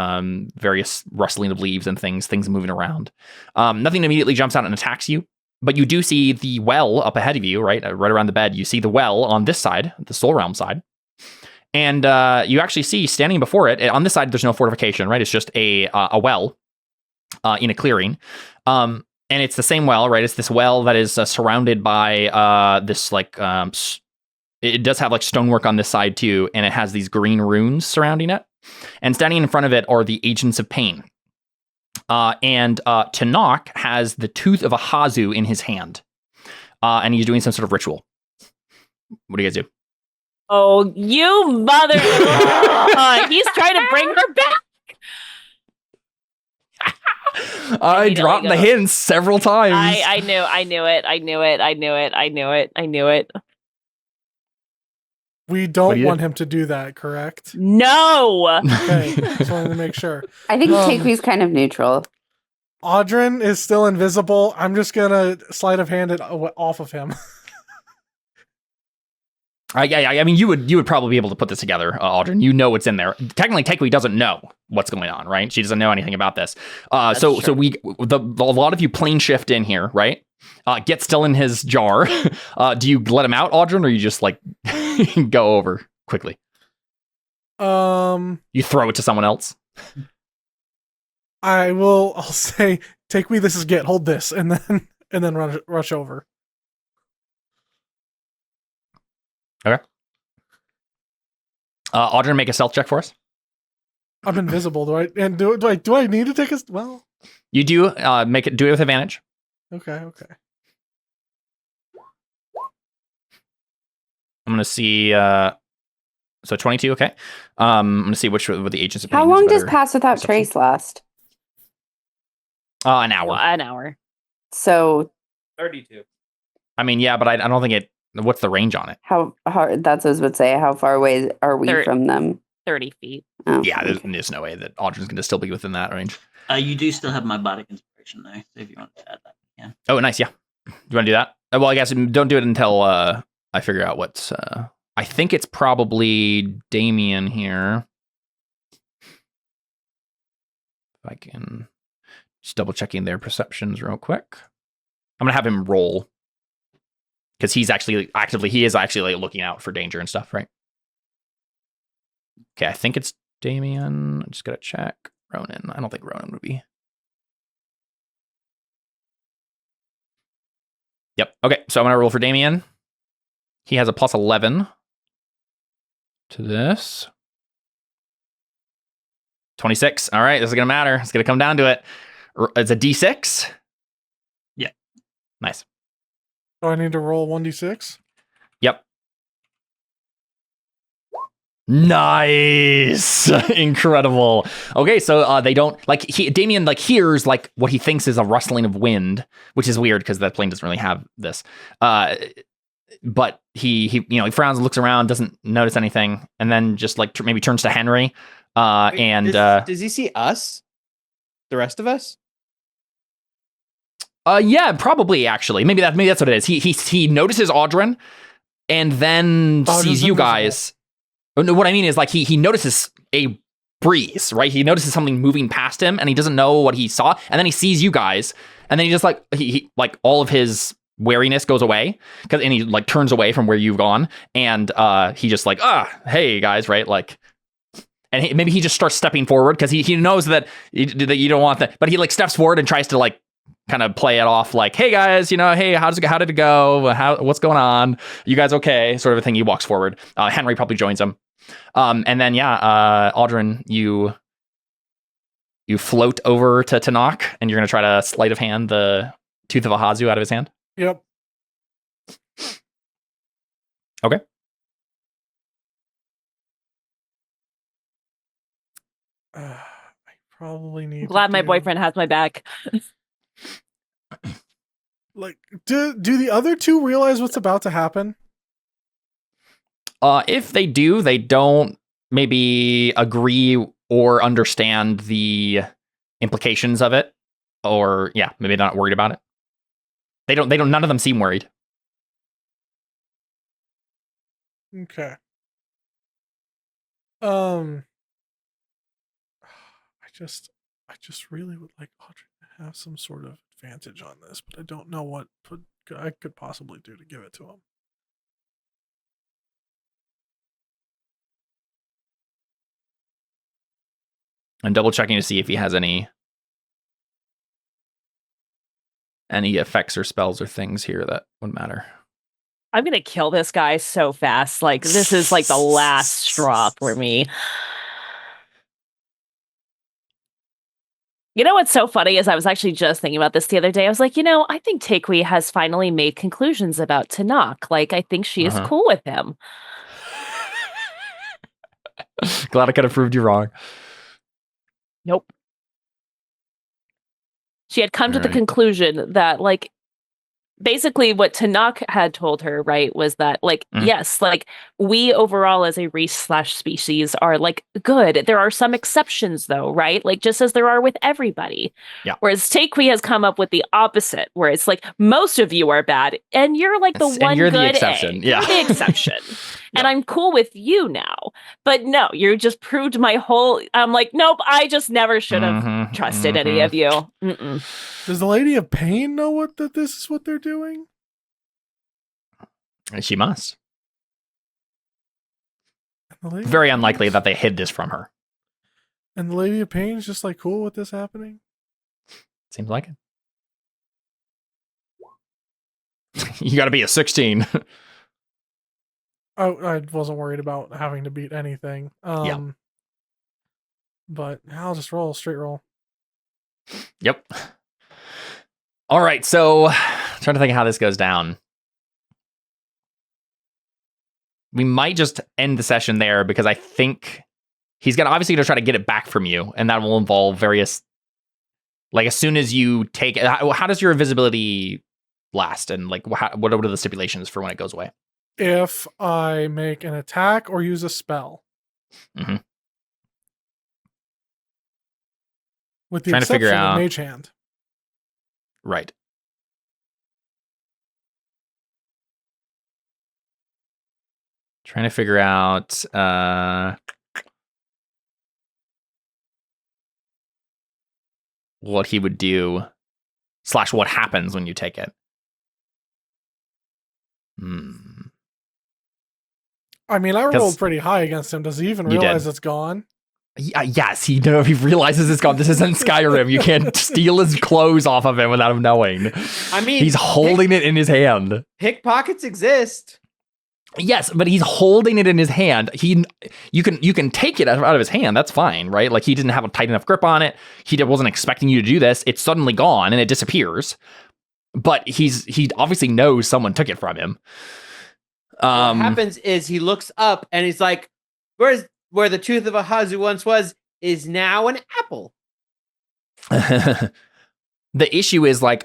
S1: various rustling of leaves and things moving around. Nothing immediately jumps out and attacks you, but you do see the well up ahead of you, right around the bed. You see the well on this side, the soul realm side, and you actually see standing before it. On this side, there's no fortification, right? It's just a well in a clearing. And it's the same well, right? It's this well that is surrounded by this like. It does have like stonework on this side too, and it has these green runes surrounding it. And standing in front of it are the Agents of Pain. And Tanakh has the tooth of a Hazu in his hand, and he's doing some sort of ritual. What do you guys do?
S6: Oh, you mother! He's trying to bring her back.
S1: I dropped the hints several times.
S6: I knew it.
S5: We don't want him to do that, correct?
S6: No.
S5: Okay, just wanted to make sure.
S4: I think Takewee's kind of neutral.
S5: Audrin is still invisible. I'm just gonna sleight of hand it off of him.
S1: I mean, you would probably be able to put this together, Audrin. You know what's in there. Technically, Takewee doesn't know what's going on, right? She doesn't know anything about this. So a lot of you plane shift in here, right? Get still in his jar. Do you let him out, Audrin, or you just like go over quickly? You throw it to someone else.
S5: I'll say, Takewee, this is Git. Hold this, and then rush over.
S1: Okay. Audrin, make a stealth check for us.
S5: I'm invisible. Do I need to take a well?
S1: You do do it with advantage.
S5: Okay.
S1: I'm gonna see. So 22. Okay. I'm gonna see what the Agents of Pain.
S4: How long does Pass Without Trace last?
S1: An hour.
S6: Well, an hour.
S4: So
S2: 32.
S1: I mean, yeah, but I don't think it. What's the range on it?
S4: how hard? That's what I was would say. How far away are we from them?
S6: 30 feet.
S4: Oh,
S1: Yeah,
S4: okay.
S1: there's no way that Audrin's going to still be within that range.
S7: You do still have my bardic inspiration though, so if you want to add that, yeah.
S1: Oh, nice. Yeah. Do you want to do that? Well, I guess don't do it until I figure out what's I think it's probably Damien here. If I can just double checking their perceptions real quick. I'm gonna have him roll because he is actually like, looking out for danger and stuff, right? Okay, I think it's Damien. I'm just gonna check. Ronan. I don't think Ronan would be. Yep. Okay, so I'm gonna roll for Damien. He has a plus 11 to this. 26. All right, this is gonna matter. It's gonna come down to it. It's a D6.
S7: Yeah.
S1: Nice.
S5: Do I need to roll 1d6?
S1: Yep. Nice. Incredible. Okay, so they don't like Damien like hears like what he thinks is a rustling of wind, which is weird because that plane doesn't really have this. But he he frowns, looks around, doesn't notice anything, and then just like maybe turns to Henry.
S2: Does he see us? The rest of us?
S1: Yeah, probably actually. Maybe that's what it is. He notices Audrin and then sees you guys. No, what I mean is like he notices a breeze, right? He notices something moving past him and he doesn't know what he saw, and then he sees you guys, and then he just like he like all of his wariness goes away and he like turns away from where you've gone, and he just like hey guys, right? Like, and maybe he just starts stepping forward because he knows that you don't want that, but he like steps forward and tries to like kind of play it off like, hey guys, hey, how did it go? What's going on? You guys okay? Sort of a thing. He walks forward. Henry probably joins him. And then Audrin, you float over to Tanakh, and you're gonna try to sleight of hand the Tooth of Ahazu out of his hand.
S5: Yep.
S1: Okay.
S5: I probably need.
S6: Glad my boyfriend has my back.
S5: Like, do the other two realize what's about to happen?
S1: If they do, they don't maybe agree or understand the implications of it, or maybe they're not worried about it. They don't. None of them seem worried.
S5: Okay. I just really would like Audrey to have some sort of advantage on this, but I don't know what I could possibly do to give it to him.
S1: I'm double checking to see if he has any effects or spells or things here that would matter.
S6: I'm gonna kill this guy so fast. Like, this is like the last straw for me. You know what's so funny is I was actually just thinking about this the other day. I was like, I think Takui has finally made conclusions about Tanakh. Like, I think she is cool with him.
S1: Glad I could have proved you wrong.
S6: Nope. She had come to the conclusion that, like, basically what Tanakh had told her, right, was that, like, yes, like, we overall as a race/species are, like, good. There are some exceptions, though, right? Like, just as there are with everybody.
S1: Yeah.
S6: Whereas Takui has come up with the opposite, where it's like, most of you are bad, and you're, like, the one
S1: you're
S6: good
S1: the exception.
S6: egg.
S1: Yeah.
S6: You're the exception. And I'm cool with you now. But no, you just proved my whole... I'm like, nope, I just never should have trusted any of you.
S5: Does the Lady of Pain know that this is what they're doing?
S1: She must. Very unlikely that they hid this from her.
S5: And the Lady of Pain is just like cool with this happening?
S1: Seems like it. You got to be a 16.
S5: Oh, I wasn't worried about having to beat anything. But I'll just roll, straight roll.
S1: Yep. All right, so trying to think of how this goes down. We might just end the session there because I think he's obviously gonna try to get it back from you, and that will involve various. Like, as soon as you take it, how does your invisibility last, and like what are the stipulations for when it goes away?
S5: If I make an attack or use a spell. With the exception of Mage Hand.
S1: Right. Trying to figure out what he would do / what happens when you take it.
S5: I mean, I rolled pretty high against him. Does he even realize it's gone?
S1: Yes, he realizes it's gone. This isn't Skyrim. You can't steal his clothes off of him without him knowing.
S2: I mean,
S1: he's holding it in his hand.
S2: Pickpockets exist.
S1: Yes, but he's holding it in his hand. You can take it out of his hand. That's fine, right? Like he didn't have a tight enough grip on it. He wasn't expecting you to do this. It's suddenly gone and it disappears. But he obviously knows someone took it from him.
S2: What happens is he looks up and he's like, where the tooth of a Hazu once was is now an apple.
S1: The issue is like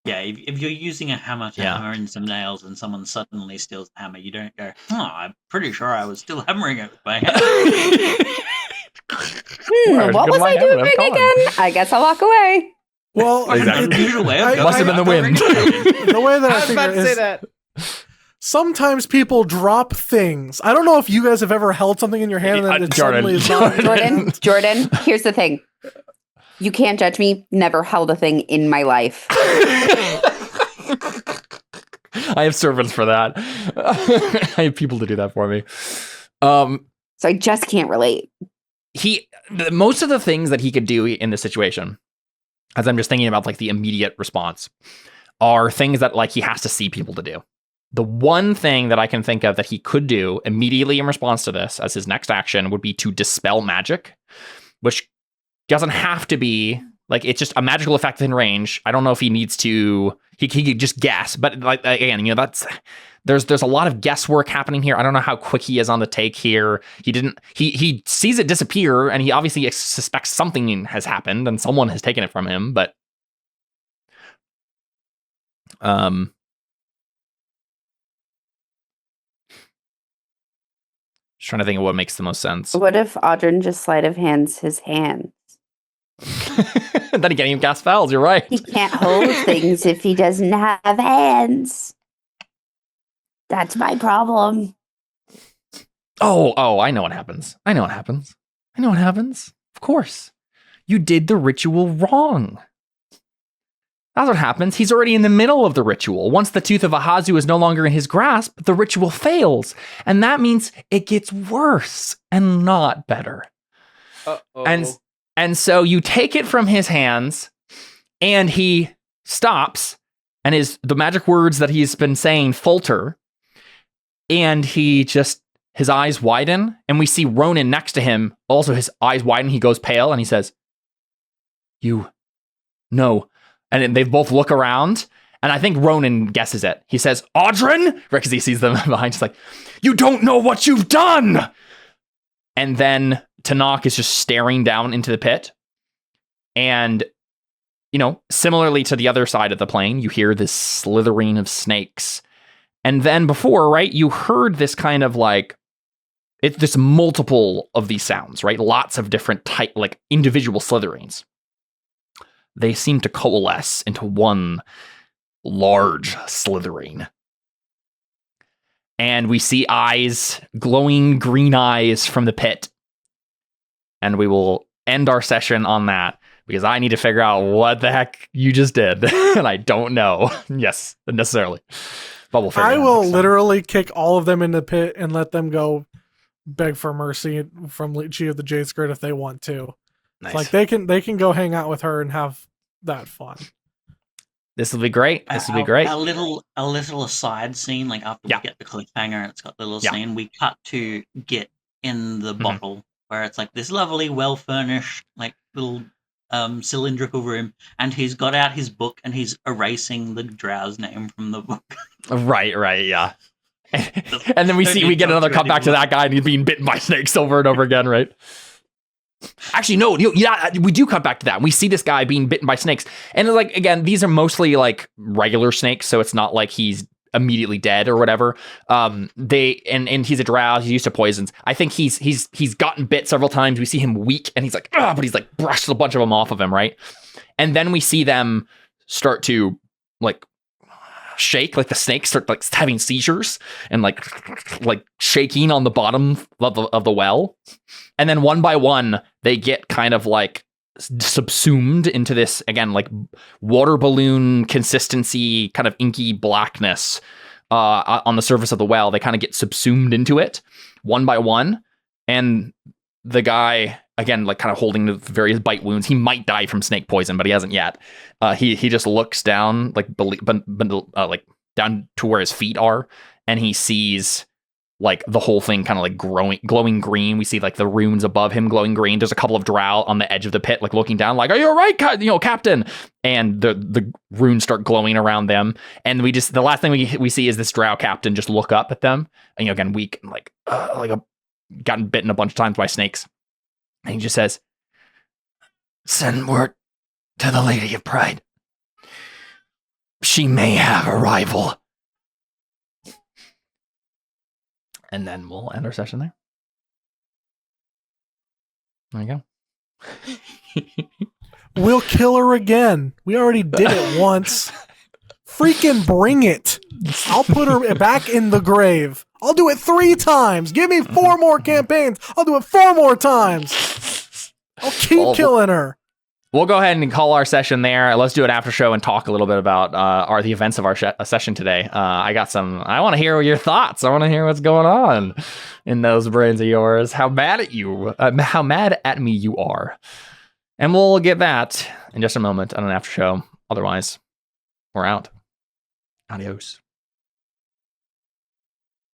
S7: Yeah, if you're using a hammer to hammer in some nails and someone suddenly steals the hammer, you don't go, I'm pretty sure I was still hammering it with my hand.
S4: What was I doing again? I guess I'll walk away.
S5: Well,
S1: exactly. Must have been the wind.
S5: The way that
S2: I was about to say that.
S5: Sometimes people drop things. I don't know if you guys have ever held something in your hand and then it suddenly is gone.
S4: Jordan, here's the thing. You can't judge me. Never held a thing in my life.
S1: I have servants for that. I have people to do that for me.
S4: So I just can't relate.
S1: Most of the things that he could do in this situation, as I'm just thinking about like the immediate response, are things that like he has to see people to do. The one thing that I can think of that he could do immediately in response to this as his next action would be to dispel magic, which doesn't have to be like, it's just a magical effect within range. I don't know if he needs to, he could just guess, but like, again, there's a lot of guesswork happening here. I don't know how quick he is on the take here. He sees it disappear and he obviously suspects something has happened and someone has taken it from him, but just trying to think of what makes the most sense.
S4: What if Audrin just sleight of hands his hand?
S1: Then he can't even cast spells, you're right.
S4: He can't hold things if he doesn't have hands. That's my problem.
S1: Oh, I know what happens. Of course. You did the ritual wrong. That's what happens. He's already in the middle of the ritual. Once the tooth of Ahazu is no longer in his grasp, the ritual fails. And that means it gets worse and not better.
S2: Uh-oh.
S1: And so you take it from his hands and he stops and the magic words that he's been saying falter. And his eyes widen and we see Ronan next to him. Also his eyes widen. He goes pale and he says, no. And they both look around and I think Ronan guesses it. He says, Audrin? Because he sees them behind. He's like, you don't know what you've done. And then Tanakh is just staring down into the pit. And, similarly to the other side of the plane, you hear this slithering of snakes. And then before, right, you heard this kind of like, it's this multiple of these sounds, right? Lots of different type, like individual slitherings. They seem to coalesce into one large slithering. And we see eyes, glowing green eyes from the pit. And we will end our session on that because I need to figure out what the heck you just did. And I don't know. Yes, necessarily. But we'll figure it out.
S5: I will literally kick all of them in the pit and let them go beg for mercy from Lichi of the Jade Skirt if they want to.
S1: Nice.
S5: Like they can go hang out with her and have that fun.
S1: This will be great.
S7: A little aside scene, like after we get the cliffhanger, it's got the little scene. We cut to get in the bottle where it's like this lovely, well furnished, like little cylindrical room, and he's got out his book and he's erasing the drow's name from the book. Right,
S1: yeah. And then we get another cut back to that guy and he's being bitten by snakes over and over again, right? Actually, no, we do cut back to that. And we see this guy being bitten by snakes. And like, again, these are mostly like regular snakes. So it's not like he's immediately dead or whatever. And he's a drow. He's used to poisons. I think he's gotten bit several times. We see him weak and he's like, but he's like brushed a bunch of them off of him. Right. And then we see them start to like shake, like the snakes start like having seizures and like shaking on the bottom of the well, and then one by one they get kind of like subsumed into this, again, like water balloon consistency, kind of inky blackness on the surface of the well. They kind of get subsumed into it one by one, and the guy, again, like kind of holding the various bite wounds, he might die from snake poison, but he hasn't yet. He just looks down, like down to where his feet are, and he sees like the whole thing kind of like glowing green. We see like the runes above him glowing green. There's a couple of drow on the edge of the pit, like looking down, like, "Are you all right, Captain?" And the runes start glowing around them. And the last thing we see is this drow captain just look up at them, and again, weak, and like gotten bitten a bunch of times by snakes. And he just says, "Send word to the Lady of Pride. She may have a rival." And then we'll end our session there. There you go.
S5: We'll kill her again. We already did it once. Freaking bring it. I'll put her back in the grave. I'll do it 3 times. Give me 4 more campaigns. I'll do it 4 more times. I'll keep killing her.
S1: We'll go ahead and call our session there. Let's do an after show and talk a little bit about the events of our session today. I want to hear your thoughts. I want to hear what's going on in those brains of yours. How mad at me you are. And we'll get that in just a moment on an after show. Otherwise, we're out. Adios.